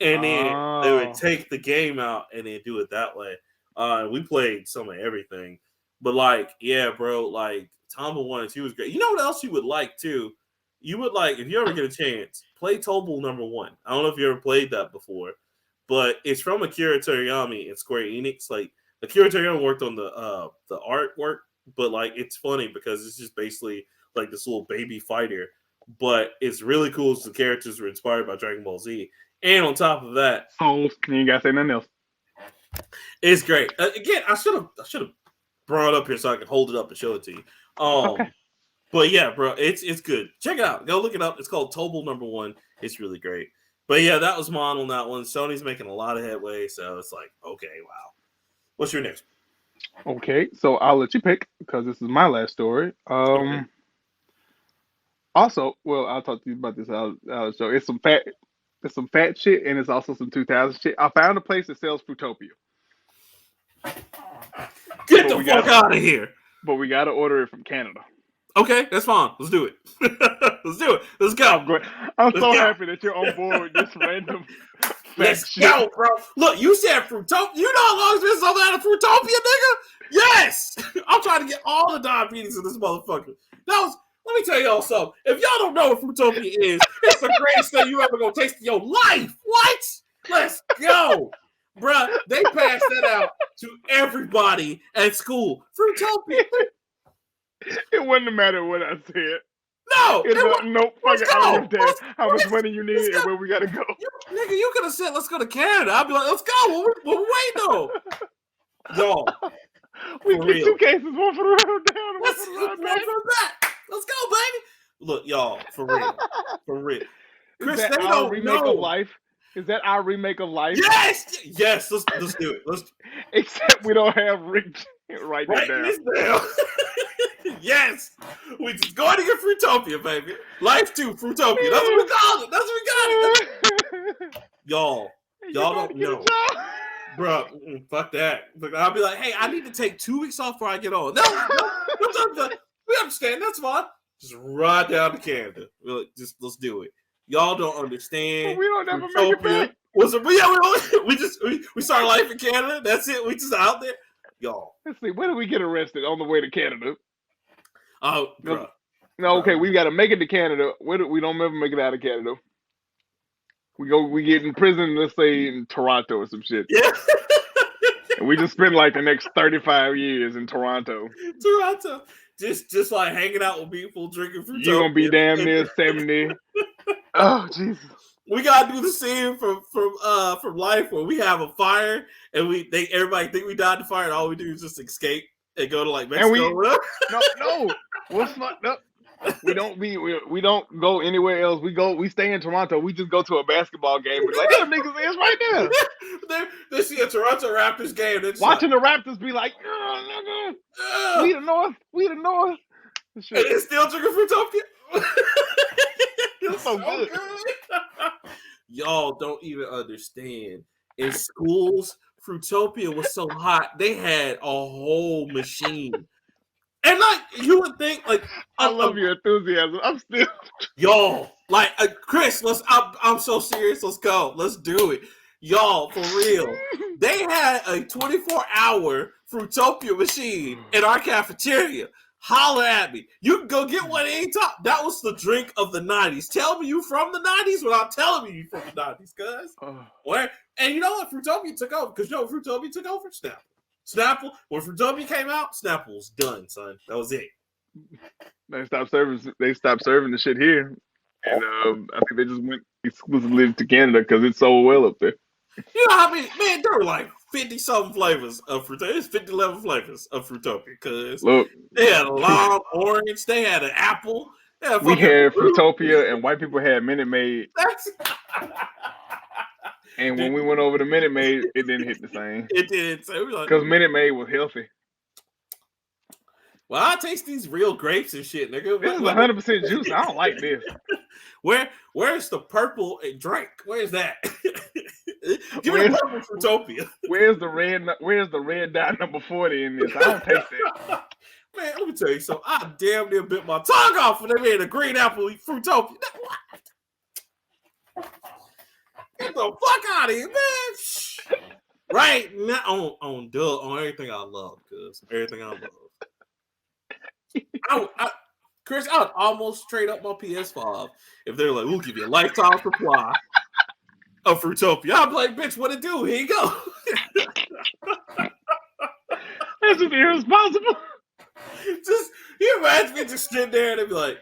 and then they would
Oh.
take the game out and then do it that way. We played some of everything. But like, yeah, bro, like Tomba 1 and 2 was great. You know what else you would like too? You would like if you ever get a chance, play Tobal #1. I don't know if you ever played that before, but it's from Akira Toriyama and Square Enix. Like Akira Toriyama worked on the artwork, but like it's funny because it's just basically like this little baby fighter. But it's really cool because the characters were inspired by Dragon Ball Z. And on top of that,
Souls. You ain't gotta say nothing else.
it's great. Again, I should have brought it up here so I can hold it up and show it to you.
It's okay.
But yeah, bro, it's good. Check it out. Go look it up. It's called Tobal #1. It's really great. But yeah, that was mine on that one. Sony's making a lot of headway, so it's like, okay, wow. What's your next?
Okay, so I'll let you pick because this is my last story.
Okay.
Also, well, I'll talk to you about this. I'll show. It's some fat shit, and it's also some 2000 shit. I found a place that sells Fruitopia.
Get the fuck out of here.
But we gotta order it from Canada.
Okay, that's fine. Let's do it. Let's do it. Let's go.
I'm so happy that you're on board with this random.
Let's go, bro. Look, you said Fruitopia. You know how long it's been something out of Fruitopia, nigga? Yes. I'm trying to get all the diabetes in this motherfucker. Let me tell y'all something. If y'all don't know what Fruitopia is, it's the greatest thing you ever gonna taste in your life. What? Let's go. Bruh, they passed that out to everybody at school. Fruitopia.
It wouldn't matter what I said.
No,
nope. Fuck it. I don't give a damn how much money you need and where we gotta go.
Nigga, you could have said, let's go to Canada. I'd be like, let's go. What we waiting on? Y'all.
We get 2 cases, one for the road down and one
Let's
for the road back.
Let's go, baby. Look, y'all, for real. For real. Chris,
Is that our remake of Life? Is that our remake of Life?
Yes. Let's do it.
Except we don't have Rick right down.
This down. Yes. We just going to get Fruitopia, baby. Life 2, Fruitopia. That's what we called it. That's what we got it. Y'all don't know. Bro, fuck that. I'll be like, hey, I need to take 2 weeks off before I get on. No. We understand. That's fine. Just ride down to Canada. Just let's do it. Y'all don't understand.
We don't ever make it back.
We started life in Canada. That's it. We just out there. Y'all.
Let's see. Where did we get arrested on the way to Canada?
Oh, bro.
No, okay, we got to make it to Canada. We don't ever make it out of Canada. We get in prison, let's say in Toronto or some shit.
Yeah.
And we just spend like the next 35 years in Toronto.
Just like hanging out with people, drinking fruit.
You're gonna be damn near 70. Oh Jesus.
We gotta do the scene from Life where we have a fire and everybody think we died in the fire and all we do is just escape and go to like Mexico or whatever.
No. What's fucked up? We don't go anywhere else. We stay in Toronto. We just go to a basketball game. We're like, them niggas is right there.
they see a Toronto Raptors game.
Watching the Raptors be like, we the North.
And it's still drinking Fruitopia.
It's so good.
Y'all don't even understand. In schools, Fruitopia was so hot, they had a whole machine. And like you would think, like
I love your enthusiasm. I'm still
y'all like Chris. I'm so serious. Let's go. Let's do it, y'all. For real. They had a 24-hour Fruitopia machine in our cafeteria. Holler at me. You can go get one anytime. That was the drink of the 90s. Tell me you from the 90s without telling me you from the 90s, cuz. Where? And you know what? Fruitopia took over. Because you know what Fruitopia took over? Snapple. When Fruitopia came out, Snapple was done, son. That was it.
They stopped serving the shit here. And I think they just went exclusively to Canada because it's so well up there.
You know how many, man, there were like 50-something flavors of Fruitopia. There's 11 flavors of Fruitopia because they had a lime, orange, they had an apple.
We had Fruitopia and white people had Minute Maid. And when we went over to Minute Maid, it didn't hit the same.
It did. So
because Minute Maid was healthy.
Well, I taste these real grapes and shit, nigga.
This is 100% juice. I don't like this.
Where's the purple drink? Where's that? Give me the purple Fruitopia.
Where's the red dot number 40 in this? I don't taste that.
Man, let me tell you something. I damn near bit my tongue off when they made a green apple Fruitopia. Get the fuck out of here, man. Right now on everything I love, cuz everything I love. Chris, I would almost trade up my PS5 if they're like, we'll give you a lifetime supply of Fruitopia. I'd be like, bitch, what it do? Here you go.
That's just irresponsible.
Just you imagine me just sitting there and they'd be like,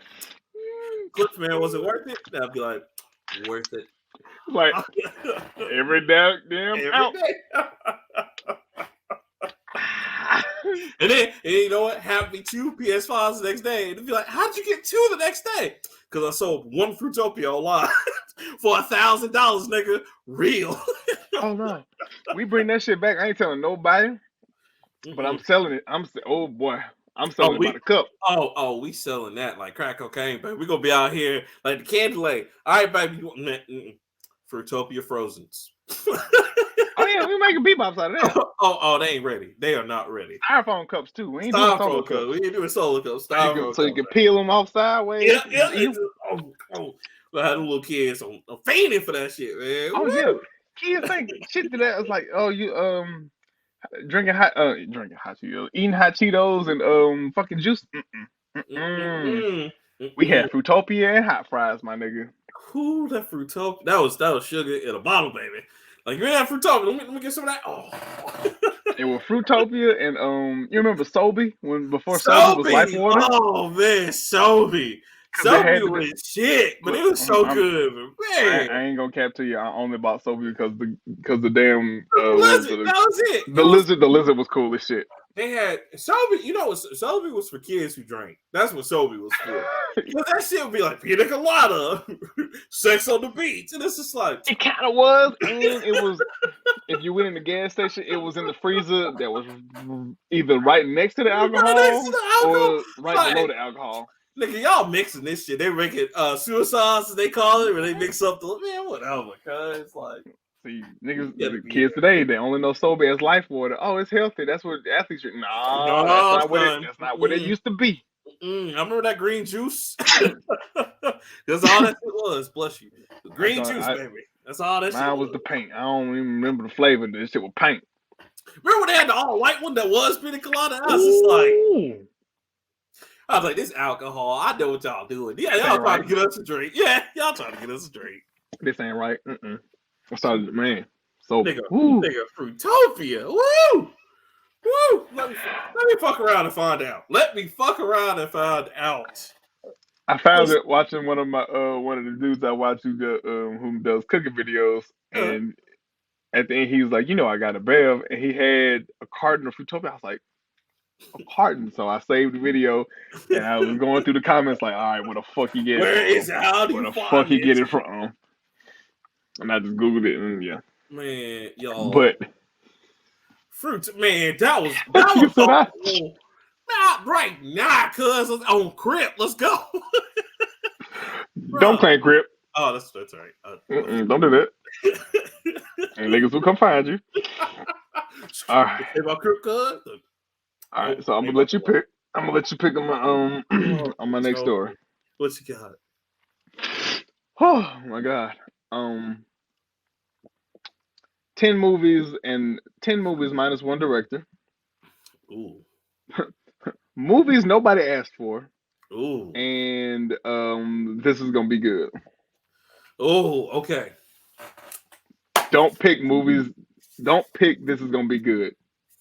Cliff, man, was it worth it? And I'd be like, worth it.
Like every damn out.
And you know what? Have me 2 PS5s the next day. And it'd be like, how'd you get 2 the next day? Because I sold 1 Fruitopia online for $1,000, nigga. Real.
Oh no. We bring that shit back. I ain't telling nobody. But I'm selling it. I'm selling it by the cup.
Oh, we selling that like crack cocaine, baby. We gonna be out here like the candy lane. All right, baby. Fruitopia Frozens.
Oh yeah, we making bebops out of that.
Oh, they ain't ready. They are not ready.
Styrofoam cups too. We ain't doing solo cups.
We ain't doing solo cups. So
you can peel them off sideways.
Yeah. I had little kids on fainting for that shit, man.
Oh yeah, kids think shit to that. It's like, oh, you drinking hot Cheetos, eating hot Cheetos and fucking juice. We had Fruitopia and hot fries, my nigga.
Who that Fruitopia? That was sugar in a bottle, baby. Like you ain't Fruitopia. Let me get some of that. Oh.
It was Fruitopia and you remember Sobe before Sobe was Life Water?
Oh man, Sobe. Sobe was shit, but it was so good, man.
I ain't gonna cap to you. I only bought Sobe because the damn
lizard. That was it.
The lizard was cool as shit.
They had Sobe. You know, Sobe was for kids who drank. That's what Sobe was for. Because that shit would be like pina colada, sex on the beach, and it's just like
it kind of was, and it was. If you went in the gas station, it was in the freezer that was either right next to the alcohol, or right below the alcohol.
Nigga, y'all mixing this shit. They making suicides, as they call it, where they mix up the man, whatever. Cause it's like,
see, niggas, the kids today, they only know Sobe as Life Water. Oh, it's healthy. That's what athletes drink. No, that's not what it used to be.
I remember that green juice. That's all that shit was. Bless you. Green juice, baby. That's all that shit was.
Mine was the paint. I don't even remember the flavor. This shit was paint.
Remember when they had the all white one that was pina colada? I was like, this alcohol. I know what y'all doing. Yeah, y'all trying to get us a drink. Yeah, y'all trying to get us a drink.
This ain't right. I started, man. So
nigga Fruitopia. Woo! Woo! Let me fuck around and find out.
I found it watching one of the dudes I watch who does cooking videos, and at the end he was like, I got a Bev, and he had a carton of Fruitopia. I was like, a carton. So I saved the video, and I was going through the comments like, all right, where the fuck you get it from?
Where is it? How do you find it?
Where the fuck you get it from? And I just Googled it, and yeah.
Man, y'all.
But
fruit, man, that was so cool. Not right now, cuz on Crip. Let's go.
Don't claim Crip.
Oh, that's right.
Don't do that. And niggas will come find you. All right.
About Crip, cuz.
All right, so I'm gonna let you pick. I'm gonna let you pick on my on my next story.
What you got?
Oh my god. 10 movies minus one director.
Ooh.
Movies nobody asked for.
Ooh.
And this is gonna be good.
Oh, okay.
Don't pick movies. Don't pick this is gonna be good.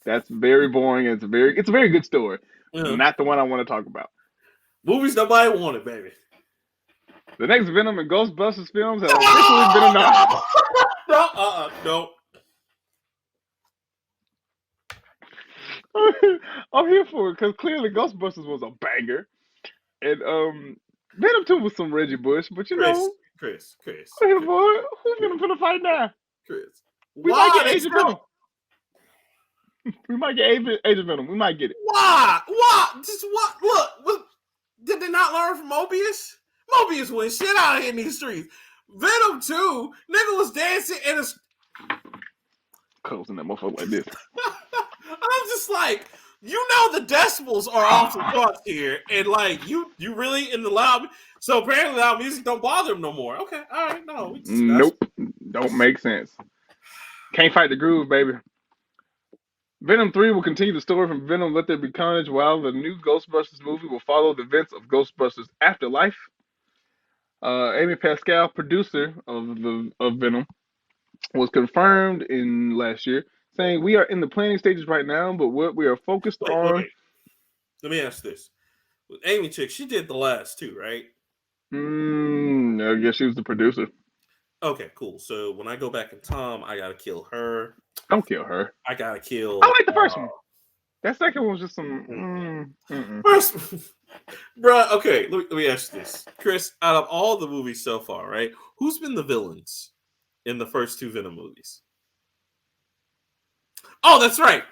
That's very boring. It's a very good story. Not the one I want to talk about.
Movies nobody wanted, baby.
The next Venom and Ghostbusters films have officially been announced.
No.
I'm here for it because clearly Ghostbusters was a banger, and Venom 2 was some Reggie Bush, but
Chris.
I'm here for it. Who's gonna fight now?
Chris,
we might get Agent Venom. We might get Agent Venom. We might get it.
Why? Just what? Look, did they not learn from Mobius? Mobius went shit out here in these streets. Venom 2, nigga was dancing in a
closing that motherfucker like this.
I'm just like, the decibels are off the charts here, and like you really in the loud. So apparently, loud music don't bother him no more. Okay, all right, no.
Nope, don't make sense. Can't fight the groove, baby. Venom 3 will continue the story from Venom Let There Be Carnage, while the new Ghostbusters movie will follow the events of Ghostbusters Afterlife. Amy Pascal, producer of Venom, was confirmed in last year, saying we are in the planning stages right now, but what we are focused on.
Wait. Let me ask this: with Amy Chick, she did the last two, right?
I guess she was the producer.
Okay, cool. So when I go back in time, I gotta kill her.
Don't kill her.
I gotta kill.
I like the first one. That second one was just some.
First, bruh. Okay, let me ask you this, Chris. Out of all the movies so far, right? Who's been the villains in the first two Venom movies? Oh, that's right.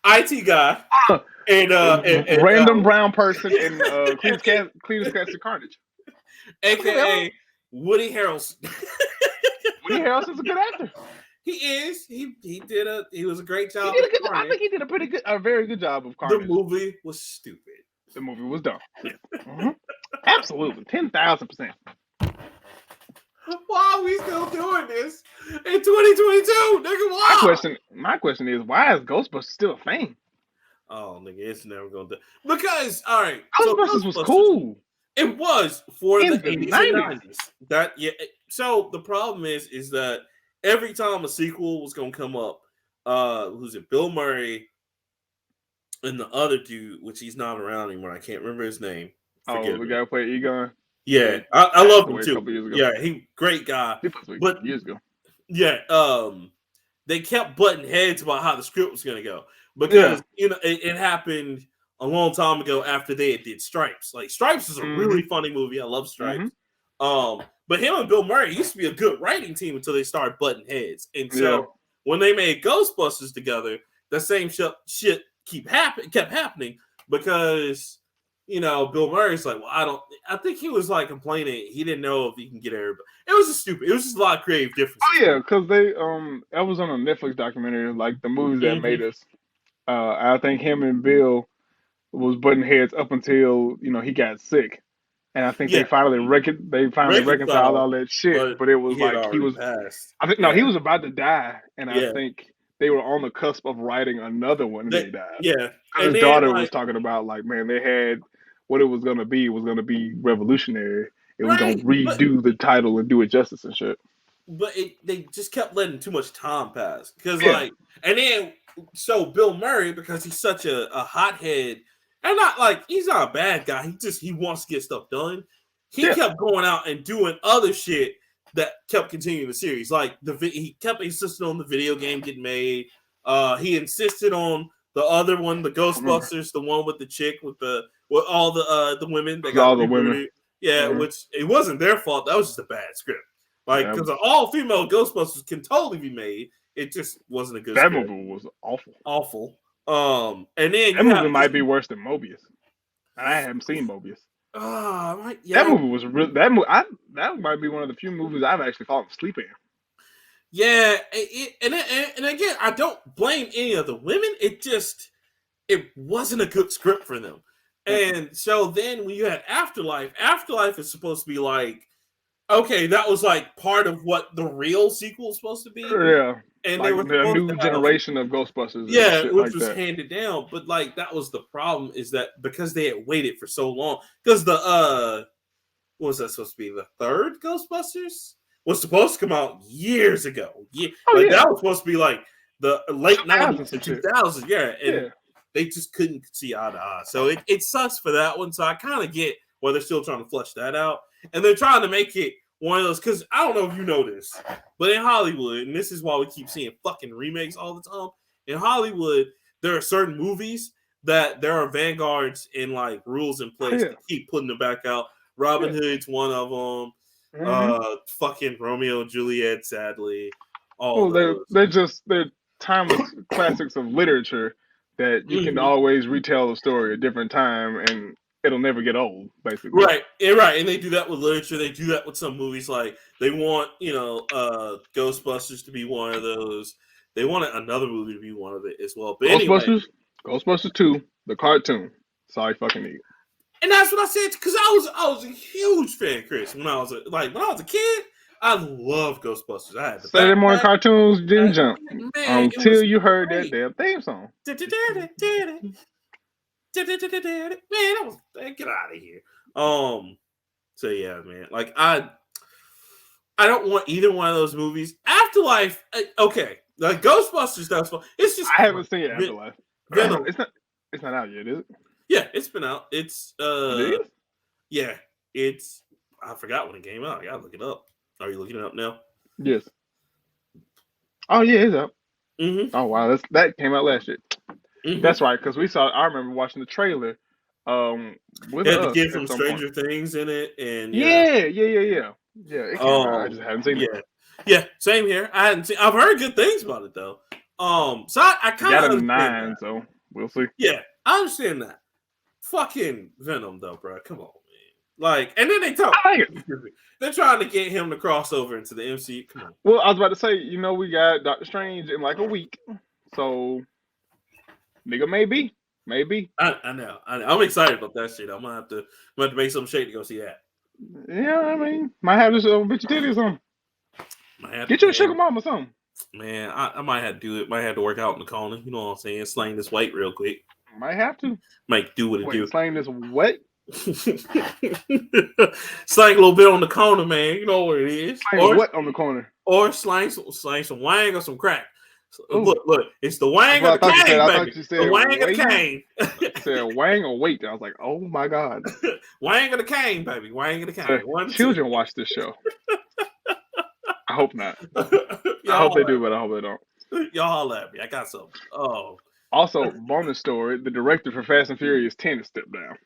IT guy and
random brown person in Cletus Castle Carnage,
aka Woody Harrelson.
Woody Harrelson's a good actor.
He is. He was a great job.
I think he did a very good job of Carnage.
The movie was stupid.
The movie was dumb. Yeah. Absolutely, 10,000%.
Why are we still doing this in 2022, nigga? Why?
My question is, why is Ghostbusters still a thing?
Oh, nigga, it's never gonna do. Because, all right,
Ghostbusters was cool.
It was for the 80s and 90s. So the problem is that every time a sequel was gonna come up, who's it? Bill Murray and the other dude, which he's not around anymore. I can't remember his name.
Forgive me. The guy who played Egon.
Yeah, I love him too. Yeah, he great guy. But
years ago.
Yeah, they kept butting heads about how the script was gonna go because it happened a long time ago after they did Stripes. Like Stripes is a really funny movie. I love Stripes. But him and Bill Murray used to be a good writing team until they started butting heads. And so when they made Ghostbusters together, the same shit kept happening because Bill Murray's like, well, I think he was like complaining he didn't know if he can get everybody. It was just stupid. It was just a lot of creative differences.
Oh yeah, because they I was on a Netflix documentary, like the movies that made us. I think him and Bill was butting heads up until he got sick, and I think
Yeah,
they finally reconciled
reconciled,
all that shit.
but
But it was
he had
like he
already
was.
passed.
I think no,
Yeah,
he was about to die, and I
yeah,
think they were on the cusp of writing another one, and then
they,
he died.
yeah,
Because
and
his
then
daughter was
like
talking about like, man, they had what it was gonna be revolutionary. It was gonna
right,
redo the title and do it justice and shit.
but they just kept letting too much time pass because
Yeah,
like, and then so Bill Murray, because he's such a hothead, and not like he's not a bad guy, he wants to get stuff done. He
yeah.
kept going out and doing other shit that kept continuing the series. Like he kept insisting on the video game getting made. He insisted on the other one, the
I remember.
Ghostbusters, the one with the chick with all the women that
It was
got
all the women.
rebooted. Yeah,
Hmm.
which it wasn't their fault. That was just a bad script. Like,
Yeah,
because an all female Ghostbusters can totally be made. It just wasn't a good
that
script.
movie was awful.
Awful. And then
That
you have
movie
this.
might be worse than Mobius. And I haven't seen Mobius.
Right,
That
yeah,
movie was real. That might be one of the few movies I've actually fallen asleep in.
yeah. And again, I don't blame any of the women. It wasn't a good script for them.
Mm-mm.
And so then when you had Afterlife is supposed to be like, okay, that was like part of what the real sequel is supposed to be.
Yeah,
And they
like
were
the
supposed
new
to have,
generation of Ghostbusters and
yeah,
shit
which
like
was
that.
handed down. But like that was the problem, is that because they had waited for so long, because the what was that supposed to be? The third Ghostbusters was supposed to come out years ago. Yeah,
Oh
like
yeah,
that was supposed to be like the late 90s
2000s
to
and shit.
2000s. Yeah, and
Yeah,
they just couldn't see eye to eye. So it sucks for that one. So I kind of get why they're still trying to flesh that out. And they're trying to make it one of those, because I don't know if you know this, but in Hollywood, and this is why we keep seeing fucking remakes all the time. In Hollywood, there are certain movies that there are vanguards and like rules in
oh
place
yeah,
to keep putting them back out. Robin
yeah.
Hood's one of them.
Hmm.
Fucking Romeo and Juliet, sadly, all
Well,
those.
they're timeless classics of literature that you can
Mhm.
always retell the story at a different time, and it'll never get old. Basically,
Right, and they do that with literature. They do that with some movies. Like they want, Ghostbusters to be one of those. They wanted another movie to be one of it as well. But anyway,
Ghostbusters, Ghostbusters 2, the cartoon. Sorry, fucking need.
and that's what I said, because I was a huge fan, Chris. When I was a kid, I loved Ghostbusters. I had the
Saturday morning
backpack.
cartoons didn't jump
Man, it
until
was
you heard that
great.
damn theme song.
Man, get out of here. Um. So yeah, man. Like I don't want either one of those movies. Afterlife, okay. Like Ghostbusters, that's fun. It's just
I haven't seen Afterlife.
Venom.
It's not out yet, is it?
Yeah, it's been out. It's
It is?
yeah. It's I forgot when it came out. I gotta look it up. Are you looking it up now?
Yes. Oh yeah, it's up.
Mm-hmm.
Oh wow, that came out last year.
Mm-hmm.
That's right, because I remember watching the trailer with
It had the
us
kid
at
from
some point.
Stranger Things in it, and
Yeah. Yeah, it came out. I just haven't seen it.
yeah. Yeah, same here. I've heard good things about it though. So I
It
kind
got
of
a
understand
9,
that.
so we'll see.
Yeah, I understand that. Fucking Venom though, bro. Come on, man. Like, and then
I like it.
they're trying to get him to cross over into the MCU. Come on.
Well, I was about to say, we got Doctor Strange in like a week. So nigga maybe.
I know. I'm excited about that shit. I'm gonna have to make some shake to go see that.
Yeah, I mean, might have this bitch titty or something.
Might have
Get
to,
you a sugar mom or something.
man. I might have to do it. Might have to work out in the corner. You know what I'm saying? Slang this weight real quick.
Might have to.
Might do what it
Wait,
do.
slang this what?
Slang a little bit on the corner, man. You know what it is.
Slang what on the corner?
Or slang some wang or some crack.
Ooh.
Look, it's the wang
That's
or
what
the cane,
I
baby.
thought you said
The wang or the
wait.
cane.
You said wang or wait. I was like, oh my god.
Wang or the cane, baby. Wang or the cane.
Children watch this show. I hope not. I
Y'all
hope they do, but I hope they don't.
Y'all holler at me. I got something. Oh.
Also, bonus story: the director for Fast and Furious 10 has stepped down.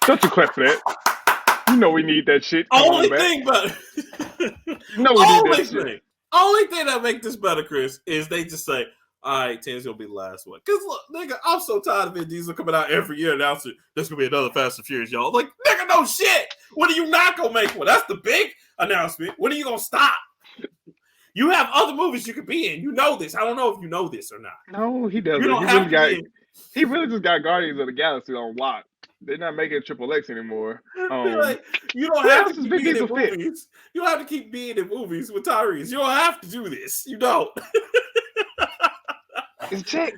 Don't you clap for that? You know we need that shit.
Only thing, but
No, we need that shit.
Only thing that make this better, Chris, is they just say, all right, 10's gonna be the last one. Cause look, nigga, I'm so tired of Vin Diesel coming out every year announcing there's gonna be another Fast and Furious, y'all. Like, nigga, no shit. When are you not gonna make one? That's the big announcement. When are you gonna stop? You have other movies you could be in. You know this. I don't know if you know this or not.
No, he
You
doesn't.
don't have to be in.
He really just got Guardians of the Galaxy on lock. They're not making Triple X anymore.
Like, you don't
who
have
else
to
is
keep
Vin
being in
Diesel fit?
movies. You don't have to keep being in movies with Tyrese. You don't have to do this. You don't.
It's check.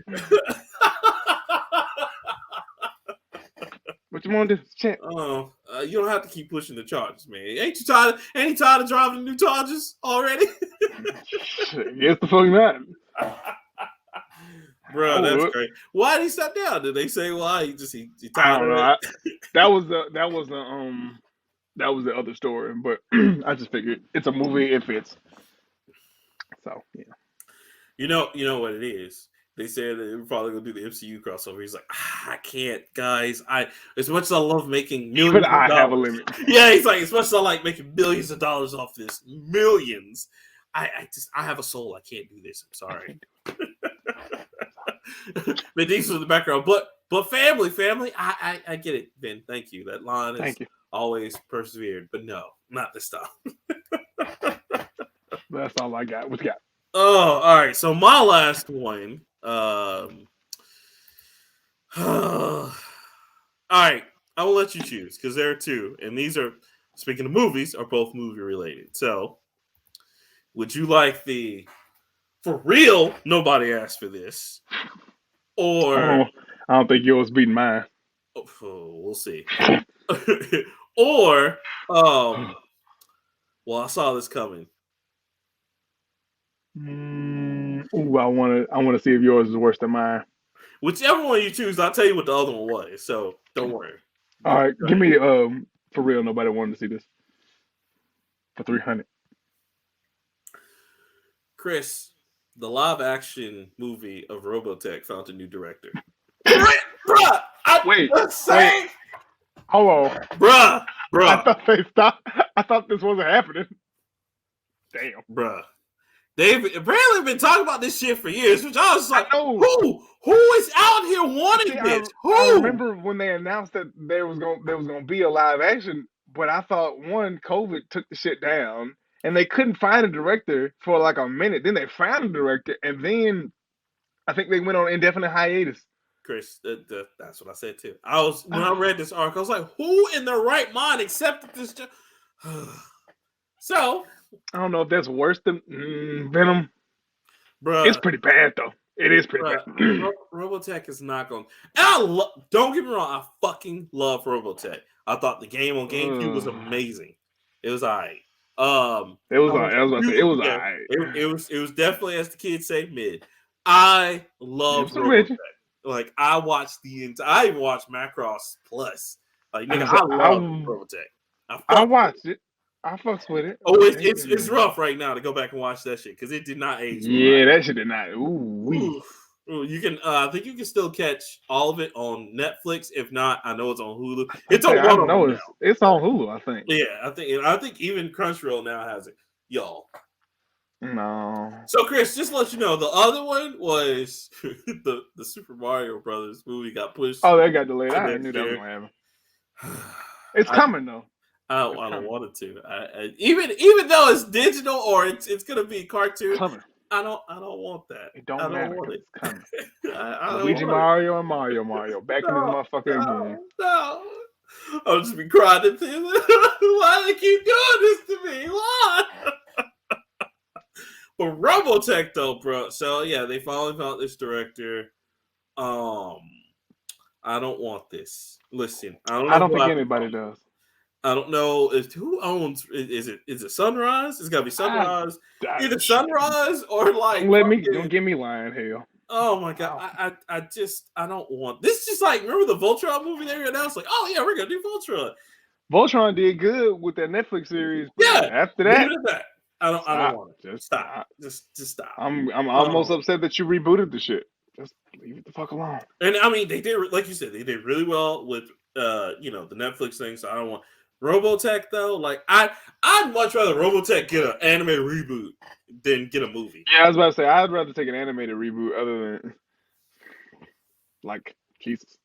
What you want to do? Check.
Oh, you don't have to keep pushing the charges, man. Ain't you tired? Ain't you tired of driving the new charges already?
Yes, the fuck not.
Bro, that's great. Why did he step down? Did they say why? He
I don't know. That was the other story, but I just figured it's a movie, it fits. So yeah.
You know what it is. They said that we're probably gonna do the MCU crossover. He's like, I can't, guys. As much as I love making millions
But
of
I
dollars,
have a limit.
Yeah, he's like, as much as I like making millions of dollars off this, millions. I have a soul. I can't do this. I'm sorry. Vin Diesel in the background, but family. I get it, Ben. Thank you. That line is always persevered, but no, not this time.
That's all I got. What you got?
Oh, all right. So my last one. All right, I will let you choose because there are two, and these are, speaking of movies, are both movie related. So, would you like the for real? Nobody asked for this, or
I don't think yours beating mine.
We'll see. Or well, I saw this coming.
Ooh, I want to see if yours is worse than mine.
Whichever one you choose, I'll tell you what the other one was. So don't worry.
All right, give me for real. Nobody wanted to see this for 300.
Chris, the live action movie of Robotech found a new director. Bruh,
Wait. Hold on,
bruh.
I thought they stopped. I thought this wasn't happening. Damn,
bruh. They've apparently been talking about this shit for years, which I was like, who is out here wanting this? Who?
I remember when they announced that there was gonna be a live action, but I thought COVID took the shit down, and they couldn't find a director for like a minute. Then they found a director, and then I think they went on indefinite hiatus.
Chris, that's what I said too. When I read this article, I was like, who in their right mind accepted this? So
I don't know if that's worse than Venom.
Bruh,
it's pretty bad though. It is pretty bad.
Robotech is not going. Don't get me wrong. I fucking love Robotech. I thought the game on GameCube was amazing. It was alright.
It was alright.
It was definitely, as the kids say, mid. I love Robotech. Like I watched I even watched Macross Plus. Like nigga, I love Robotech.
I watched it. I fucks with it.
Oh, it's rough right now to go back and watch that shit because it did not age.
Yeah, that shit did not. Ooh.
You can. I think you can still catch all of it on Netflix. If not, I know it's on Hulu. It's on one of them.
It's on Hulu, I think.
Yeah, I think even Crunchyroll now has it. Y'all.
No.
So Chris, just to let you know, the other one was the Super Mario Brothers movie got pushed.
Oh, they got delayed. I knew that was gonna happen. It's coming though.
I don't want it to. Even though it's digital or it's gonna be cartoon, I don't want that.
It don't matter. It's coming.
Luigi
Mario and Mario back in this motherfucker again.
No, I'll just be crying at them. Why they keep doing this to me? Why? But Robotech though, bro. So yeah, they finally found this director. I don't want this. Listen, I don't think
anybody does.
I don't know who owns. Is it Sunrise? It's gotta be Sunrise. Either Sunrise or like.
Don't get me lying, hell.
Oh my god! I don't want this. Just like remember the Voltron movie they announced? Like, oh yeah, we're gonna do Voltron.
Voltron did good with that Netflix series.
Yeah.
After that,
I don't want it. Just stop. Just stop.
I'm almost upset that you rebooted the shit. Just leave it the fuck alone.
And I mean, they did, like you said, they did really well with the Netflix thing. So I don't want Robotech though. Like I'd much rather Robotech get an anime reboot than get a movie.
Yeah, I was about to say I'd rather take an animated reboot other than like Jesus.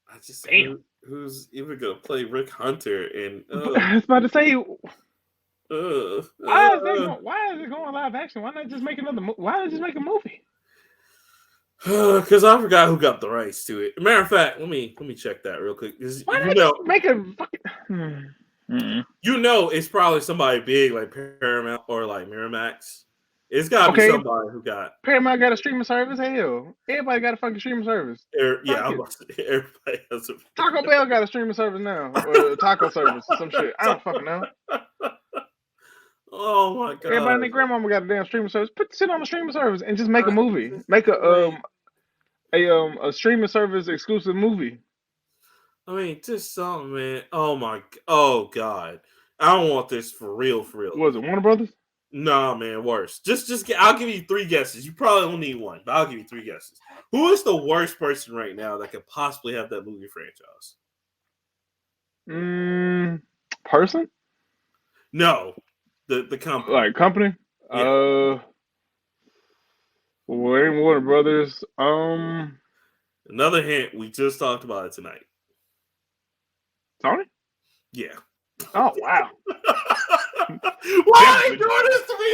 I just who's even gonna play Rick Hunter and
I was about to say Why is that going? Why is it going live action? Why not just make another? Why not just make a movie?
Because I forgot who got the rights to it. Matter of fact, let me check that real quick.
Why not just make a fucking?
You know, it's probably somebody big like Paramount or like Miramax. It's got to be
Okay,
somebody who got.
Paramount got a streaming service. Hell, everybody got a fucking streaming service.
Yeah, everybody has a.
Taco Bell got a streaming service now, or taco service, or some shit. I don't fucking know.
Oh my god!
Everybody and their grandmama got a damn streaming service. Put the shit on the streaming service and just make a movie. Make a streaming service exclusive movie.
I mean, just something, man. Oh god! I don't want this for real.
Was it Warner Brothers?
Nah, man, worse. I'll give you 3 guesses. You probably don't need one, but I'll give you 3 guesses. Who is the worst person right now that could possibly have that movie franchise?
Person?
No, the company.
Like company?
Yeah.
Warner Brothers.
Another hint. We just talked about it tonight.
Sony?
Yeah.
Oh wow.
Why are they doing this to me?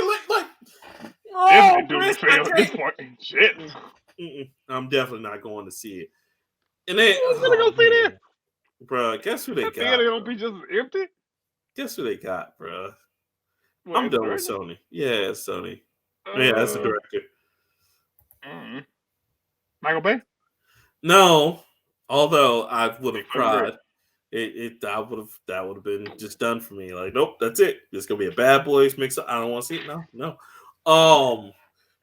Definitely doing fail at this point. Shit.
I'm definitely not going to see it. And then
who's gonna go see this?
Bro, guess who they got?
Theater gonna be just empty?
Guess who they got, bro? I'm done with Sony. Yeah, it's Sony. Yeah, that's the director.
Michael Bay?
No, although I would have cried. That would have been just done for me. Like, nope, that's it. It's gonna be a Bad Boys mix up. I don't want to see it. No.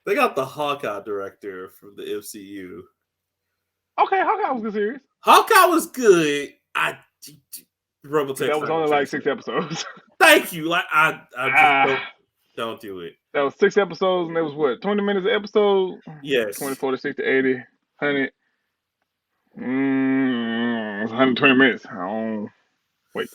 They got the Hawkeye director from the MCU.
Okay, Hawkeye was good series.
Hawkeye was good. Robotech.
That was only like 6 episodes.
Thank you. Like I just don't do it.
That was 6 episodes, and it was what, 20 minutes an episode?
Yes.
24 to 60, 80, 100. 120 minutes. Oh, wait.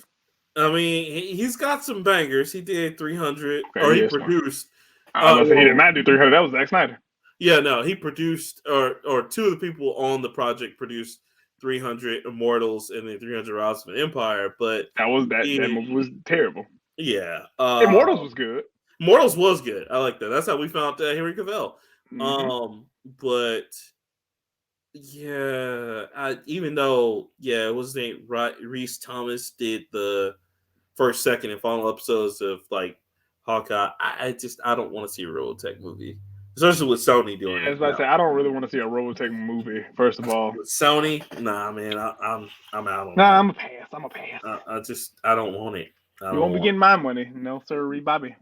I mean, he's got some bangers. He did 300,
okay,
or he produced.
He did not do 300. That was Zack Snyder.
Yeah, no, he produced, or 2 of the people on the project produced 300 Immortals and then 300 Rise of an Empire. But
that movie was terrible.
Yeah,
Immortals was good.
Immortals was good. I like that. That's how we found Henry Cavill. But yeah, even though it was named Reese Thomas did the first, second, and final episodes of like Hawkeye. I don't want to see a Robotech movie, especially with Sony doing it.
As I say, I don't really want to see a Robotech movie. First of all,
with Sony, nah, man, I'm out on.
Nah, I'm a pass.
I don't want it.
You won't be getting my money, no, sir, Bobby.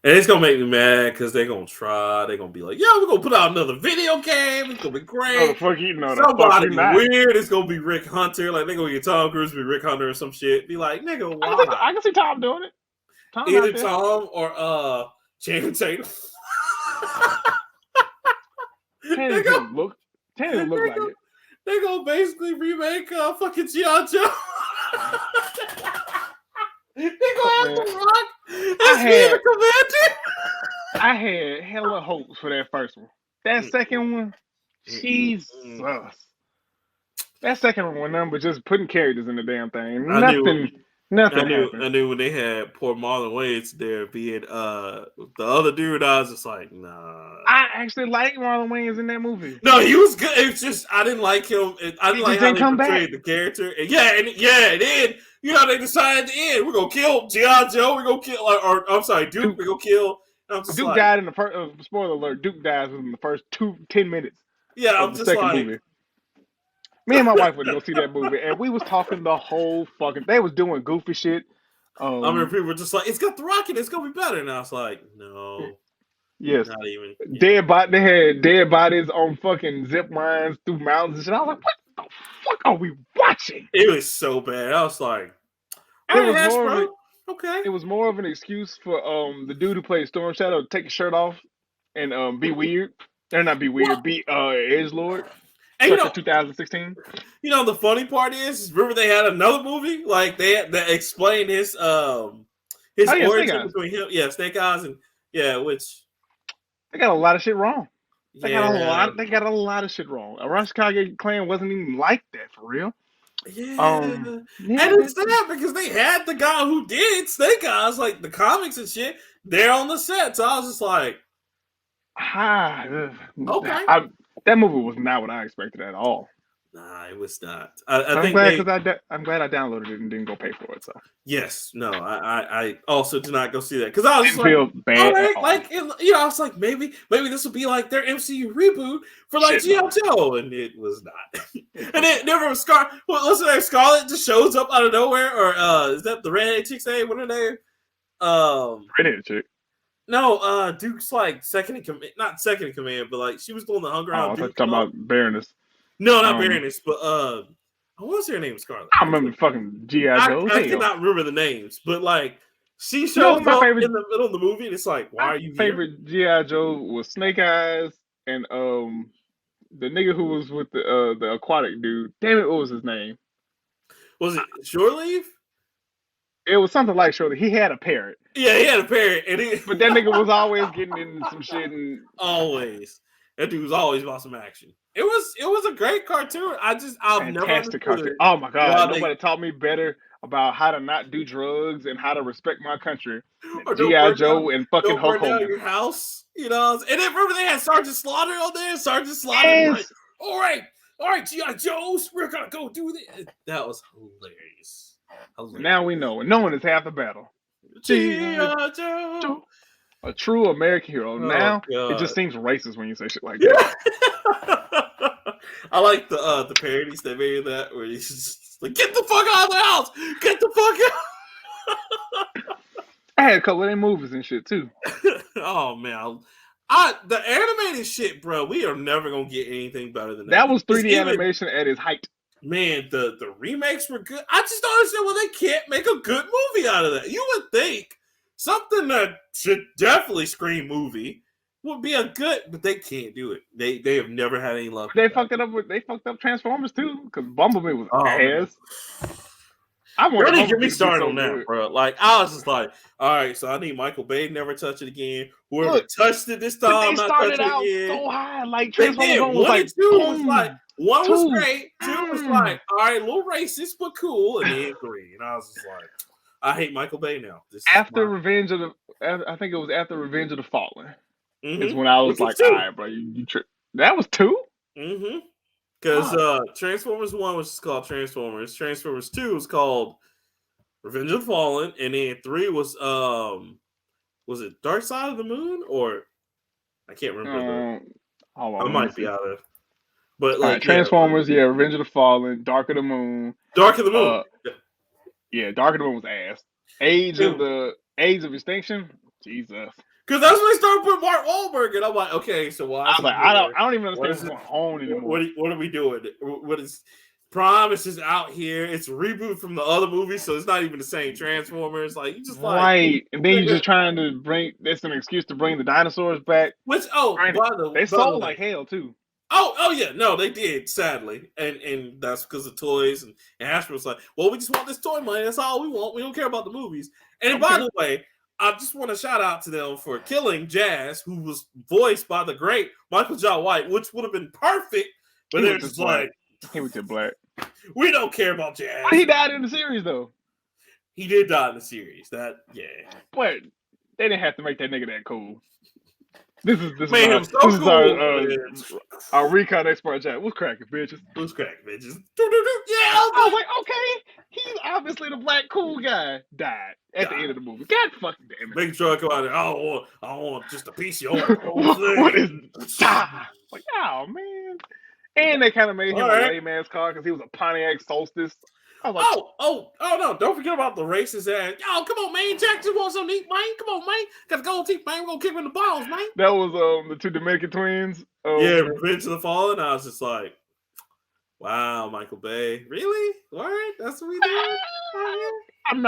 And it's gonna make me mad because they're gonna try. They're gonna be like, "Yeah, we're gonna put out another video game. It's gonna be great."
Oh, fuck you know,
somebody weird. It's gonna be Rick Hunter. Like they're gonna get Tom Cruise to be Rick Hunter or some shit. Be like, "Nigga, why?"
I can see Tom doing it.
Either Tom or Channing Tatum.
Channing doesn't look like it.
They're gonna basically remake fucking G.I. Joe. They're gonna have to rock.
I had hella hopes for that first one. That second one, Jesus. That second one, nothing but just putting characters in the damn thing. Nothing.
I knew when they had poor Marlon Wayans there being the other dude. I was just like, nah.
I actually like Marlon Wayans in that movie.
No, he was good. It's just I didn't like him. I didn't like how they portrayed the character. And then they decided at the end we're gonna kill G.I. Joe. We're gonna kill, Duke. We're gonna kill.
Duke died in the first. Spoiler alert: Duke dies within the first 10 minutes.
Yeah, I'm just like.
Movie. Me and my wife went to go see that movie, and we was talking the whole fucking. They was doing goofy shit.
I remember people were just like, "It's got the Rocket. It's gonna be better." And I was like, "No,
yes,
not even."
They had dead bodies on fucking zip lines through mountains and shit. I was like, "What the fuck are we watching?"
It was so bad. I was like, "Okay."
It was more of an excuse for the dude who played Storm Shadow to take his shirt off and be weird. Or not be weird. Be edgelord. And 2016.
You know the funny part is, remember they had another movie like that explained his origin between him, Snake Eyes, and which
they got a lot of shit wrong. They got a lot of shit wrong. Arashikage clan wasn't even like that for real.
Yeah, and
Yeah,
it's sad because they had the guy who did Snake Eyes, like the comics and shit, there on the set. So I was just like, okay.
that movie was not what I expected at all.
Nah, it was not. I
But I'm
think
glad
they.
because I'm glad I downloaded it and didn't go pay for it. So
Yes, no, I also did not go see that because I was just
didn't
like,
feel
all
bad at
right,
all.
like I was like, maybe this will be like their MCU reboot for like
Shit, no.
GI Joe, and it was not. And it never was what's her name? Scarlet just shows up out of nowhere, or is that the redhead chick's name? What her name?
Redhead chick.
No, Duke's like second in command, not second in command, but like she was the one that hung
Oh,
around
I thought you
Duke.
were talking about Baroness.
No, not Baroness, but I want to say her name was Scarlet.
I remember fucking G.I. Joe.
I cannot remember the names, but like she shows
No, my
up
favorite
in the middle of the movie, and it's like, why are you here?
favorite G.I. Joe was Snake Eyes and the nigga who was with the aquatic dude. Damn it, what was his name?
Was it Shore Leave?
It was something like Shirley. He had a parrot.
Yeah, he had a parrot,
But that nigga was always getting into some shit and
always. That dude was always about some action. It was a great cartoon. I've never
fantastic
understood
cartoon.
it.
Oh my god,
Wow,
nobody taught me better about how to not do drugs and how to respect my country
or
than G.I. Joe and fucking Hulk
burn down
Hogan.
your house, And then remember they had Sergeant Slaughter on there. Sergeant Slaughter
Yes.
was like, all right, G.I. Joes, we're gonna go do this. That was hilarious.
Now we know, and knowing is half the battle.
G.I. Joe.
A true American hero. Now
God.
it just seems racist when you say shit like that.
I like the parodies they made of that where he's just like, get the fuck out of the house! Get the fuck out!
I had a couple of their movies and shit too.
Oh man. The animated shit, bro, we are never gonna get anything better than that.
That was 3D animation at its height.
Man, the remakes were good. I just don't understand why they can't make a good movie out of that. You would think something that should definitely scream movie would be a good, but they can't do it. They have never had any luck.
They fucked up Transformers too, because Bumblebee was ass.
Don't even get me started on that, bro. Like I was just like, all right, so I need Michael Bay to never touch it again. Whoever touched it this time,
they started out so high, like
Transformers
1 was like,
2 was like, 1 was great, 2 was like, all right, a little racist but cool, and then 3, and I was just like, I hate Michael Bay now.
After Revenge of the, I think it was after Revenge of the Fallen, is when I was like, all right, bro, you tripped. That was 2.
Mm-hmm. Because Transformers 1 was just called Transformers. Transformers 2 was called Revenge of the Fallen. And then 3 was it Dark Side of the Moon? Or I can't remember. I might be out of. But like
Transformers, Revenge of the Fallen, Dark of the Moon.
Dark of the Moon.
Dark of the Moon was ass. Age of Extinction, Jesus.
Because that's when they started putting Mark Wahlberg, and I'm like, okay, so why?
I was like, I don't even understand what's going on anymore.
What are we doing? What is Prime is out here? It's a reboot from the other movie, so it's not even the same Transformers. Like you just
right, and then you're just trying to bring. That's an excuse to bring the dinosaurs back.
Which
they sold like hell too.
Oh yeah, no, they did, sadly, and that's because of toys. And Hasbro was like, well, we just want this toy money. That's all we want. We don't care about the movies. And by the way, I just want to shout out to them for killing Jazz, who was voiced by the great Michael Jai White, which would have been perfect. But they're just like,
he was just black.
We don't care about Jazz.
He died in the series, though.
He did die in the series. But
they didn't have to make that nigga that cool. This is our recon expert, Jack. What's cracking, bitches?
What's cracking, bitches?
Yeah, I was like, okay, he's obviously the black cool guy. Died at the end of the movie. God fucking damn it!
Make sure I come out there. I don't want just a piece of your
what is like? Oh man! And they kind of made him a lame ass car because he was a Pontiac Solstice. I was like,
oh no! Don't forget about the racist ass. Yo, come on, man! Jack just wants something to eat, man. Come on, man! Got the gold teeth, man. We're gonna kick him in the balls, man.
That was the 2 Dominican twins.
Revenge of the Fallen. I was just like, wow, Michael Bay, really? All right, that's what we do.
I'm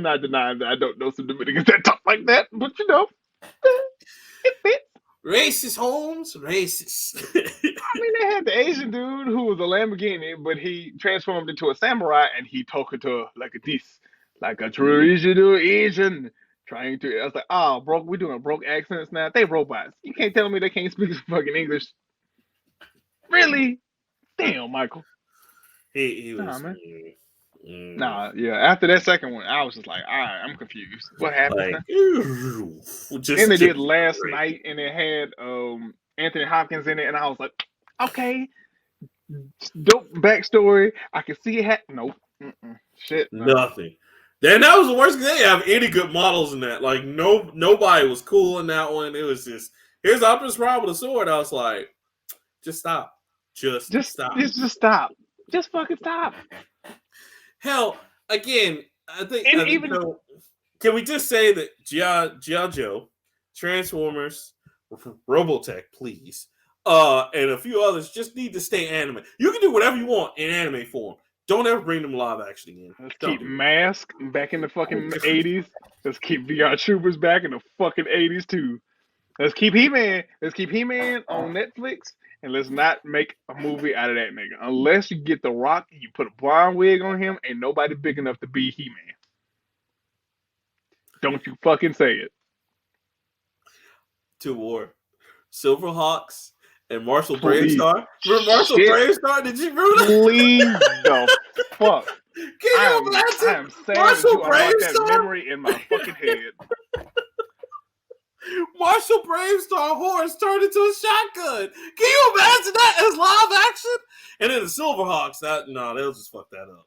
not denying that I don't know some Dominicans that talk like that, but it fits.
Racist, Holmes, racist.
I mean, they had the Asian dude who was a Lamborghini, but he transformed into a samurai and he talked to her like a traditional Asian. Trying to, I was like, oh, broke. We're doing broke accents now. They robots. You can't tell me they can't speak fucking English. Really? Damn, Michael.
He
Nah,
was.
man.
Mm.
Nah, yeah. After that second one, I was just like, all right, I'm confused. What happened?
Like,
Then they
just
did Last
great.
Night, and it had Anthony Hopkins in it, and I was like, okay, dope backstory. I can see it. Nope. Shit, no.
Nothing. Then that was the worst. They didn't have any good models in that. Like nobody was cool in that one. It was just here's Optimus Prime with a sword. I was like, just stop, just stop.
Just stop. Just fucking stop.
Hell, again,
And
I think
even
can we just say that G.I. Joe, Transformers, Robotech, please, and a few others just need to stay anime. You can do whatever you want in anime form. Don't ever bring them live action again.
let's
Don't
keep
do
Mask back in the
it.
fucking 80s. Let's keep VR Troopers back in the fucking 80s too. Let's keep He-Man. Let's keep He-Man on Netflix, and let's not make a movie out of that nigga. Unless you get The Rock and you put a blonde wig on him, ain't nobody big enough to be He-Man. Don't you fucking say it.
To war. Silverhawks and Marshall
Please.
Bravestar. Remember Marshall
Shit.
Bravestar? Did you remember that?
Please the fuck.
Can you imagine?
I am sad
Marshall
that you unlocked that
Bravestar?
memory in my fucking head.
Marshall Bravestar horse turned into a shotgun. Can you imagine that as live action? And then the Silverhawks, they'll just fuck that up.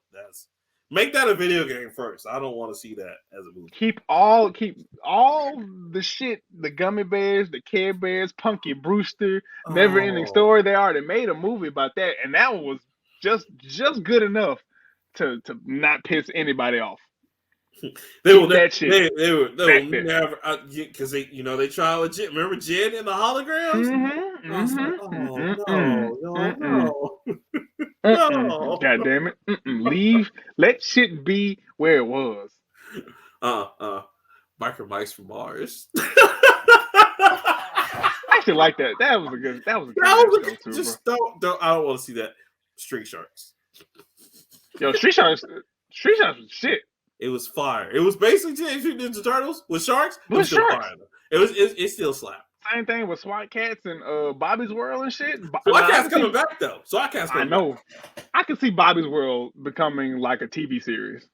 Make that a video game first. I don't want to see that as a movie.
Keep all the shit, the gummy bears, the Care Bears, Punky Brewster, Never Ending Story. They already made a movie about that, and that one was just good enough to not piss anybody off.
They will
that shit.
They will never because they try legit. Remember Jen in the hologram? I was like, no.
God damn it! Let shit be where it was.
Micro Mice from Mars.
I actually like that. That was a good show too,
just
bro.
don't. I don't want to see that. Street Sharks.
Yo, Street Sharks was shit.
It was fire. It was basically Teenage Mutant Ninja Turtles with sharks. It was still fire. It still slapped.
Same thing with SWAT Cats and Bobby's World and shit.
SWAT Cats coming back though. SWAT Cats coming back. I know.
I can see Bobby's World becoming like a TV series.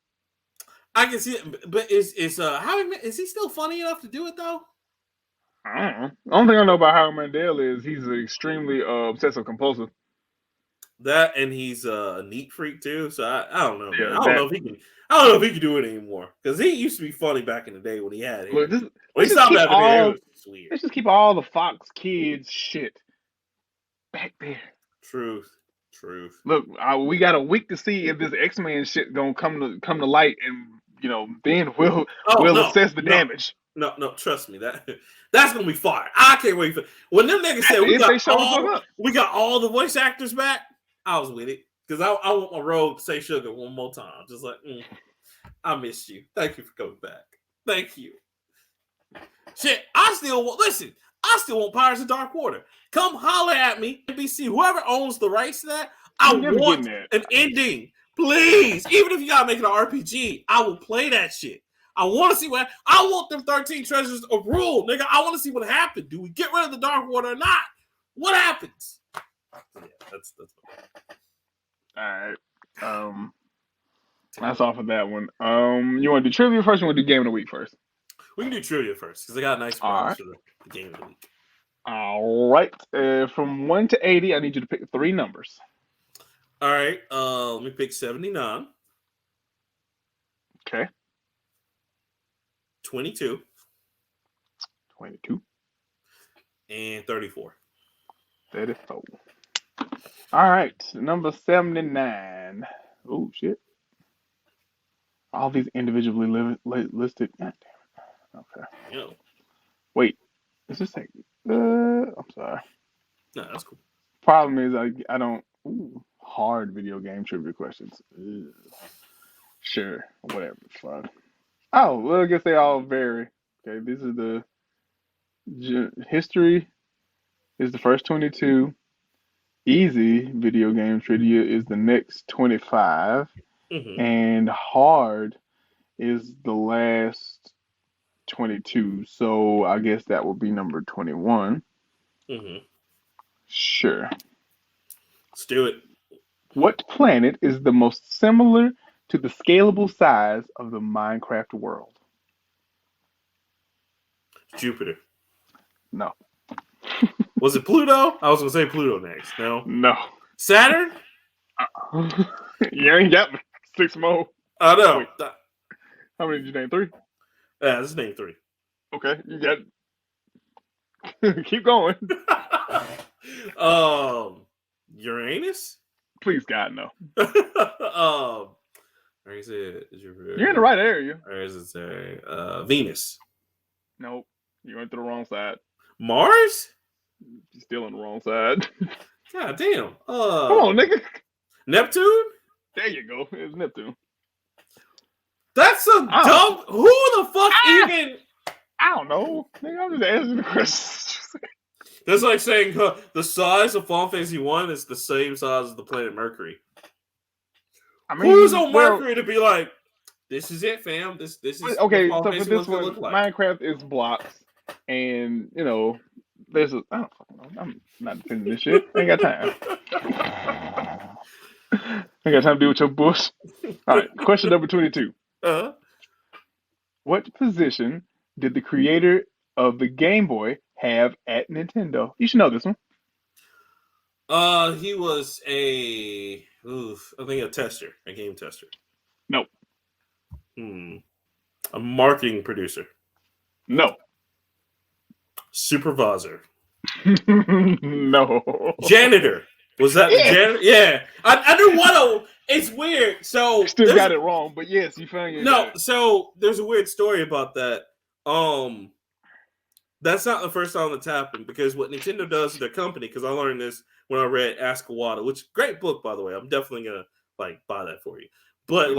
I can see it, but is he still funny enough to do it though?
I don't know. The only thing I know about Howie Mandel is he's extremely obsessive compulsive.
That and he's a neat freak too. So I don't know.
Yeah,
I don't know if he can. I don't know if he can do it anymore because he used to be funny back in the day when he had it. When he stopped having it, it was weird.
Let's just keep all the Fox Kids shit back there.
Truth.
Look, we got a week to see if this X-Men shit gonna come to light, and then we'll assess the damage.
No, trust me, that's gonna be fire. I can't wait for when them niggas said we got all the voice actors back. I was with it because I want my Rogue to say sugar one more time. Just like I missed you. Thank you for coming back. Thank you. Shit, I still want Pirates of Dark Water. Come holler at me, NBC, whoever owns the rights to that. I want an ending, please. Even if you gotta make it an RPG, I will play that shit. I want to see I want them 13 treasures of rule, nigga. I want to see what happened. Do we get rid of the Dark Water or not? What happens? Yeah, that's
all right. That's off of that one. You want to do trivia first, or want to do game of the week first?
We can do trivia first because I got a nice prize for the game of the week.
All right. From 1 to 80, I need you to pick 3 numbers.
All right. Let me pick 79.
Okay.
22.
22.
And 34.
34. All right. Number 79. Oh, shit. All these individually listed. God damn it. Okay.
Yeah.
Wait. Is this like... I'm sorry.
No, that's cool.
Problem is, I don't... hard video game trivia questions. Ugh. Sure. Whatever. Fine. Oh, well, I guess they all vary. Okay, this is the history is the first 22. Easy video game trivia is the next 25.
Mm-hmm.
And hard is the last 22. So I guess that will be number 21.
Mm-hmm.
Sure.
Let's do it.
What planet is the most similar to the scalable size of the Minecraft world?
Jupiter.
No.
Was it Pluto? I was gonna say Pluto next. No.
No.
Saturn?
You ain't got 6 more.
I know.
Wait, how many did you name? 3?
Yeah, this is name 3.
Okay, you got. Keep going.
Uranus?
Please, God, no.
Where is it?
You're in the right area.
Where is it say? Venus.
Nope. You went to the wrong side.
Mars?
You're still on the wrong side.
God damn.
Come on, nigga.
Neptune?
There you go. It's Neptune.
That's a dumb. Who the fuck even?
I don't know. Nigga, I'm just answering the question.
That's like saying the size of Final Fantasy 1 is the same size as the planet Mercury.
I mean,
who's on Mercury to be like, this is it, fam. This is
okay.
what
So
Final
for
Fantasy
this
1's gonna
one,
look like.
Minecraft is blocks, and there's a. I don't fucking know. I'm not defending this shit. I ain't got time. I ain't got time to deal with your bush. All right. Question number 22. What position did the creator of the Game Boy have at Nintendo? You should know this one.
He was a tester, a game tester.
No.
A marketing producer.
No.
Supervisor.
No.
Janitor. Was that the janitor? Yeah. I knew one of them. It's weird. So
still got it wrong, but yes, you found it.
No, so there's a weird story about that. That's not the first time that's happened, because what Nintendo does to their company, because I learned this when I read Ask Iwata, which great book, by the way. I'm definitely gonna buy that for you. But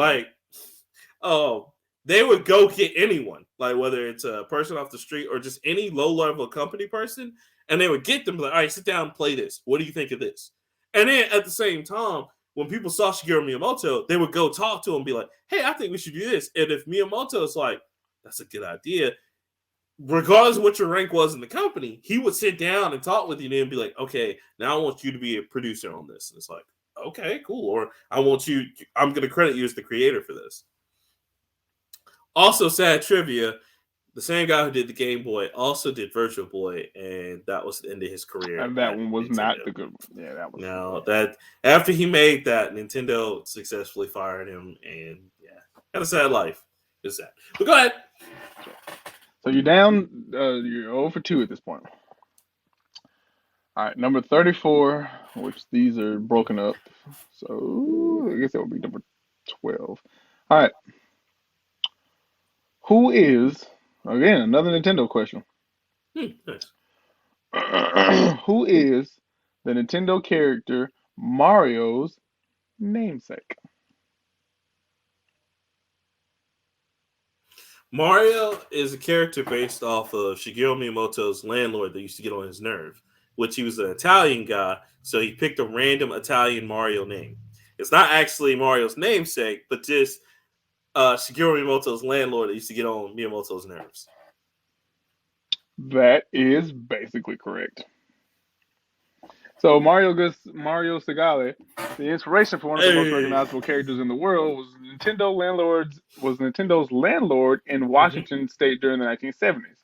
they would go get anyone, like whether it's a person off the street or just any low level company person, and they would get them like, all right, sit down and play this. What do you think of this? And then at the same time, when people saw Shigeru Miyamoto, they would go talk to him and be like, hey, I think we should do this. And if Miyamoto's like, that's a good idea, regardless of what your rank was in the company, he would sit down and talk with you and be like, okay, now I want you to be a producer on this. And it's like, okay, cool. Or I'm going to credit you as the creator for this. Also, sad trivia, the same guy who did the Game Boy also did Virtual Boy, and that was the end of his career.
And that one was Nintendo. Not the good one. Yeah, that was.
Now that after he made that, Nintendo successfully fired him, and had a sad life. It's sad. But go ahead.
So you're down. You're 0 for 2 at this point. All right, number 34, which these are broken up. So I guess that would be number 12. All right. Who is, again, another Nintendo question.
Nice.
Who is the Nintendo character Mario's namesake?
Mario is a character based off of Shigeru Miyamoto's landlord that used to get on his nerve, which he was an Italian guy, so he picked a random Italian Mario name. It's not actually Mario's namesake, but just Shigeru Miyamoto's landlord that used to get on Miyamoto's nerves.
That is basically correct. So Mario Segale, the inspiration for one of the most recognizable characters in the world, was Nintendo's landlord in Washington State during the 1970s.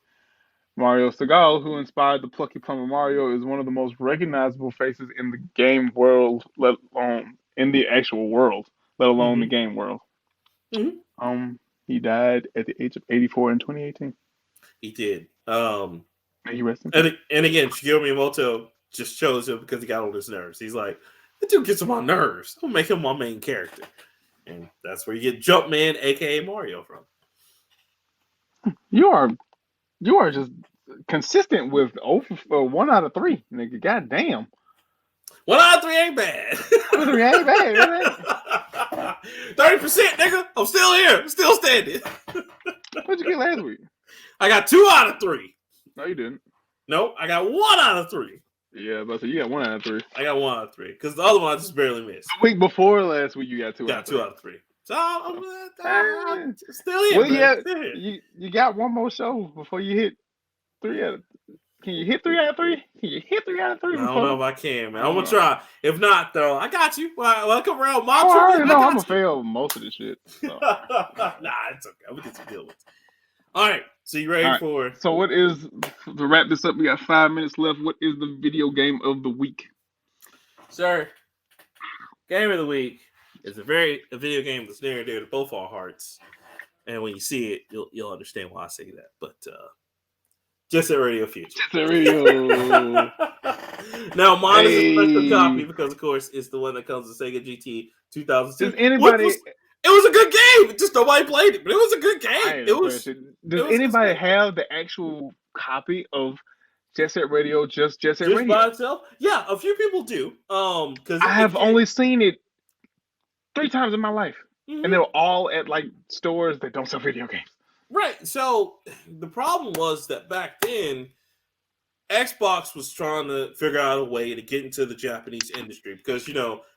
Mario Segale, who inspired the plucky plumber Mario, is one of the most recognizable faces in the game world, let alone in the actual world, let alone the game world. He died at the age of 84 in 2018.
He did.
He rested.
And again, Shigeru Miyamoto just chose him because he got on his nerves. He's like, that dude gets on my nerves. I'll make him my main character. And that's where you get Jumpman, aka Mario, from.
You are just consistent with 1 out of 3, nigga. God damn.
1 out of 3 ain't bad.
3 ain't bad.
30%, nigga. I'm still here. I'm still standing.
What'd you get last week?
I got 2 out of 3.
No, you didn't.
Nope, I got 1 out of 3.
Yeah, but so you got 1 out of 3.
I got 1 out of 3 because the other one I just barely missed.
The week before last week, you got 2 out of 3.
2 out of 3. So I'm still here.
Well, yeah, you got one more show before you hit 3 out of Can you hit 3 out of 3? Can you hit 3 out of 3
I don't know
before?
if I can, man. I'm gonna try. If not, though, I got you. Well, I come around my
Oh, I
trivia.
already
I
know I'm
got
gonna
you.
fail most of this shit. So.
Nah, it's okay. I'm gonna get some good ones. All right. So you ready
All right.
for?
So what is to wrap this up? We got 5 minutes left. What is the video game of the week?
Sir, game of the week is a video game that's near and dear to both our hearts. And when you see it, you'll understand why I say that. But Jet Set Radio Future.
Jet Set Radio.
Now mine is a special copy
Hey.
because, of course, it's the one that comes with Sega GT 2002.
Does anybody?
It was a good game. Just nobody played it, but it was a good game.
I ain't no question. Does anybody have the actual copy of Jet Set Radio? Just Jet Set
just
Radio?
by itself? Yeah, a few people do. Because
I have only seen it 3 times in my life,
mm-hmm.
and they were all at like stores that don't sell video games.
Right. So the problem was that back then, Xbox was trying to figure out a way to get into the Japanese industry because,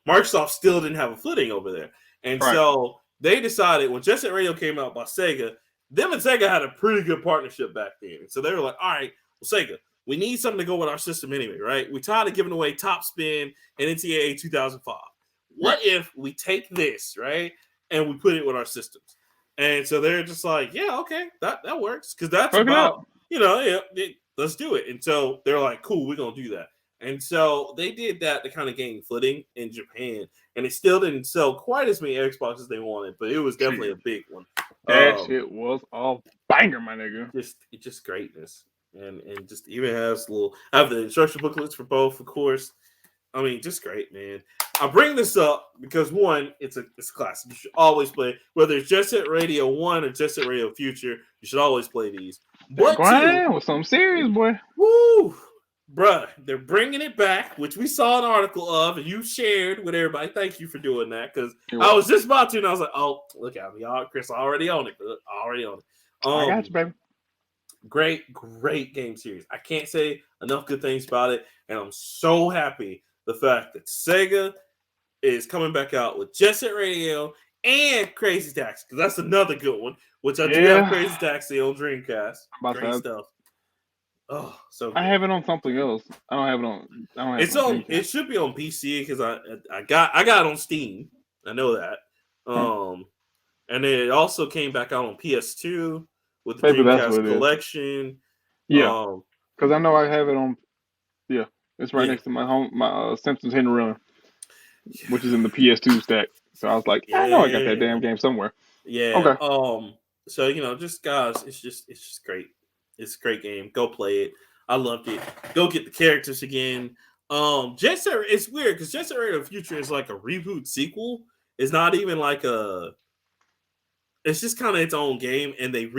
Microsoft still didn't have a footing over there. And so they decided when Jet Set Radio came out by Sega, them and Sega had a pretty good partnership back then. So they were like, all right, well, Sega, we need something to go with our system anyway, right? We tired of giving away Top Spin and NCAA 2005. What if we take this, right, and we put it with our systems? And so they're just like, yeah, okay, that works. Because that's about, let's do it. And so they're like, cool, we're going to do that. And so they did that to kind of gain footing in Japan. And it still didn't sell quite as many Xboxes as they wanted, but it was definitely a big one.
That shit was a banger, my nigga.
Just greatness. And just even has I have the instruction booklets for both, of course. I mean, just great, man. I bring this up because, one, it's a classic. You should always play, whether it's Jet Set Radio 1 or Jet Set Radio Future, you should always play these.
But grind with something serious, boy.
Woo! Bruh, they're bringing it back, which we saw an article of, and you shared with everybody. Thank you for doing that, because I was just about to, and I was like, oh, look at me. Y'all, Chris, already on it. Already on it.
I got you, baby.
Great game series. I can't say enough good things about it, and I'm so happy the fact that Sega is coming back out with Jet Set Radio and Crazy Taxi, because that's another good one, which I do have Crazy Taxi on Dreamcast. Great stuff. Oh, so good.
I have it on something else. I don't have it on. I don't have
it's on. It should be on PC because I got it on Steam. I know that. And then it also came back out on PS2 with the Dreamcast collection.
Yeah, because I know I have it on. Yeah, it's right next to my Simpsons Hidden Run, which is in the PS2 stack. So I was like, I know I got that damn game somewhere.
Yeah. Okay. So just guys, it's just great. It's a great game. Go play it. I loved it. Go get the characters again. Jet Set. It's weird because Jet Set Radio Future is like a reboot sequel. It's not even like a. It's just kind of its own game, and they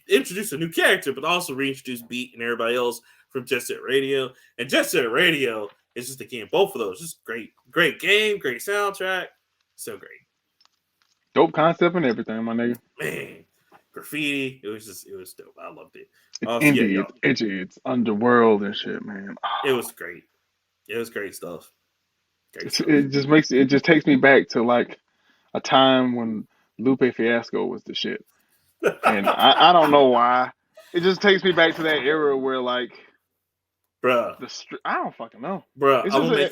introduced a new character, but also reintroduced Beat and everybody else from Jet Set Radio. And Jet Set Radio is just again both of those. Just great game, great soundtrack, so great.
Dope concept and everything, my nigga.
Man, graffiti. It was dope. I loved it.
It's indie, it's edgy, it's underworld and shit, man.
It was great. It was great stuff.
It just takes me back to like a time when Lupe Fiasco was the shit. And I don't know why. It just takes me back to that era where like
bruh.
I don't fucking know.
Bruh.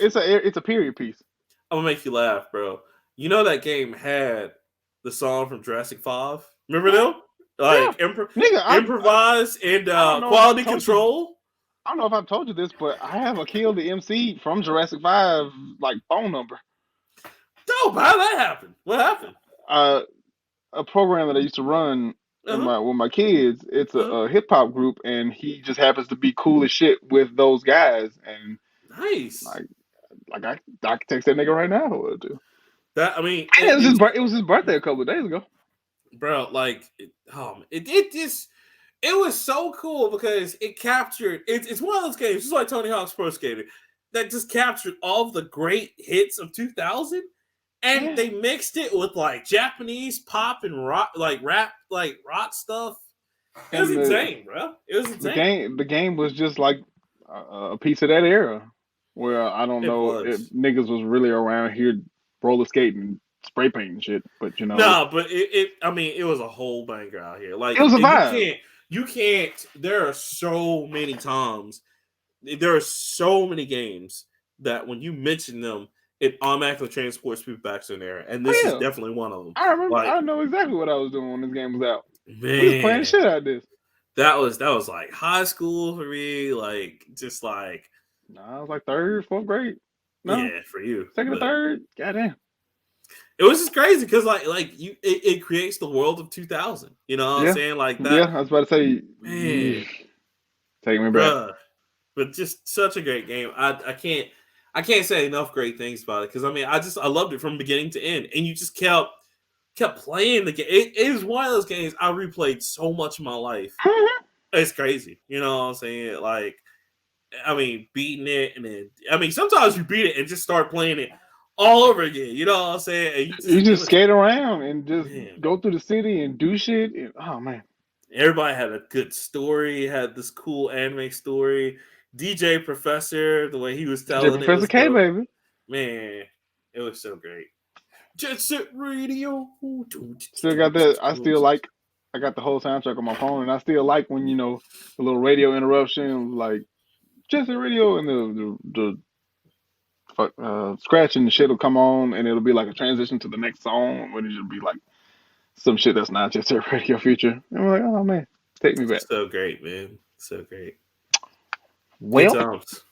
It's a period piece.
I'm gonna make you laugh, bro. You know that game had the song from Jurassic 5? Remember them? Like improvise and quality control.
I don't know if I've told you this, but I have a Kill the MC from Jurassic 5 like phone number.
Dope. How that happened? What happened?
A program that I used to run with my kids. It's a hip hop group, and he just happens to be cool as shit with those guys. And
nice.
Like I can text that nigga right now if I wanted to.
That I mean,
it was his birthday a couple of days ago.
Bro, like, it was so cool because it captured. It's one of those games, just like Tony Hawk's Pro Skater, that just captured all of the great hits of 2000, and they mixed it with like Japanese pop and rock, like rap, like rock stuff. It was insane, bro. It was insane.
The game was just like a piece of that era, where I don't know if niggas was really around here roller skating, spray painting shit, but
No, but it was a whole banger out here. Like
it was a vibe.
you can't. There are so many times. There are so many games that when you mention them, it automatically transports people back to an era, and this
Oh
is
yeah,
definitely one of them.
I remember.
Like,
I know exactly what I was doing when this game was out. We was playing the
man,
shit out of this.
that was like high school for me. Like, just like,
Nah, I was like third, fourth grade. No,
yeah, for you,
second or
but
third. Goddamn.
it was just crazy because like you, it creates the world of 2000. You know what I'm
Yeah,
saying? Like
yeah.
that,
I was about to say,
man,
take me back.
bruh. But just such a great game. I can't say enough great things about it because I mean I loved it from beginning to end, and you just kept playing the game. It is one of those games I replayed so much in my life. It's crazy, you know what I'm saying? Like, I mean, beating it, and then I mean sometimes you beat it and just start playing it all over again. You know what I'm saying? And
You
it
just
was,
skate around and just
man.
go through the city and do shit. And, oh man,
Everybody had a good story. Had this cool anime story. DJ Professor, the way he was
DJ
telling it
Professor
was
K,
dope.
baby.
Man, it was so great. Jet Set Radio.
Still got that. I still like. I got the whole soundtrack on my phone, and I still like when the little radio interruption, like just the radio, and the scratching the shit will come on, and it'll be like a transition to the next song, when it'll be like some shit that's not just a radio feature. And I'm like, oh man, take me back.
So great, man. So great. Good
Well,
times.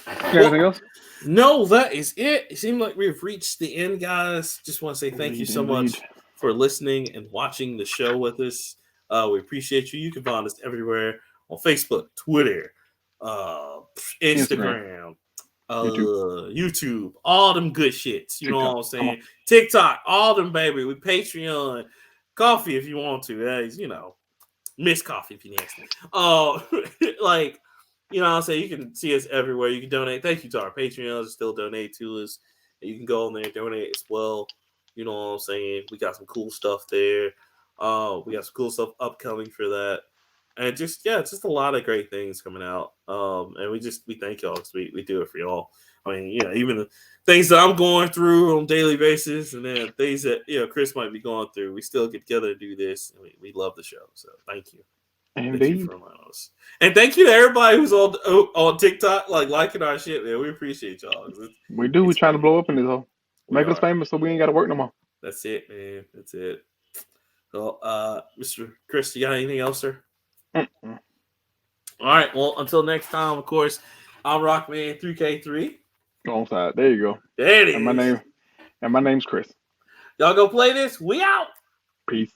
got anything else?
No, that is it. It seemed like we've reached the end, guys. Just want to say thank you so much for listening and watching the show with us. We appreciate you. You can find us everywhere on Facebook, Twitter, Instagram, YouTube, all them good shits. You know what I'm saying? TikTok, all them, baby. We Patreon, coffee if you want to. Miss Coffee if you nasty. Like, you know what I'm saying? You can see us everywhere. You can donate. Thank you to our Patreons. Still donate to us. And you can go on there and donate as well. You know what I'm saying? We got some cool stuff there. We got some cool stuff upcoming for that. And just a lot of great things coming out. And we thank y'all because we do it for y'all. I mean, even the things that I'm going through on a daily basis, and then things that Chris might be going through, we still get together to do this. And we love the show. So thank you.
Indeed.
Thank you for allowing us. And thank you to everybody who's on TikTok, like liking our shit, man. We appreciate y'all.
We do. We're trying to blow up in this hole. Make us famous so we ain't got to work no more.
That's it, man. That's it. So, Mr. Chris, you got anything else, sir?
Mm-mm.
All right. Well, until next time, of course, I'm Rockman 3K3.
Wrong side. There you go.
There it is.
And my name's Chris.
Y'all go play this. We out.
Peace.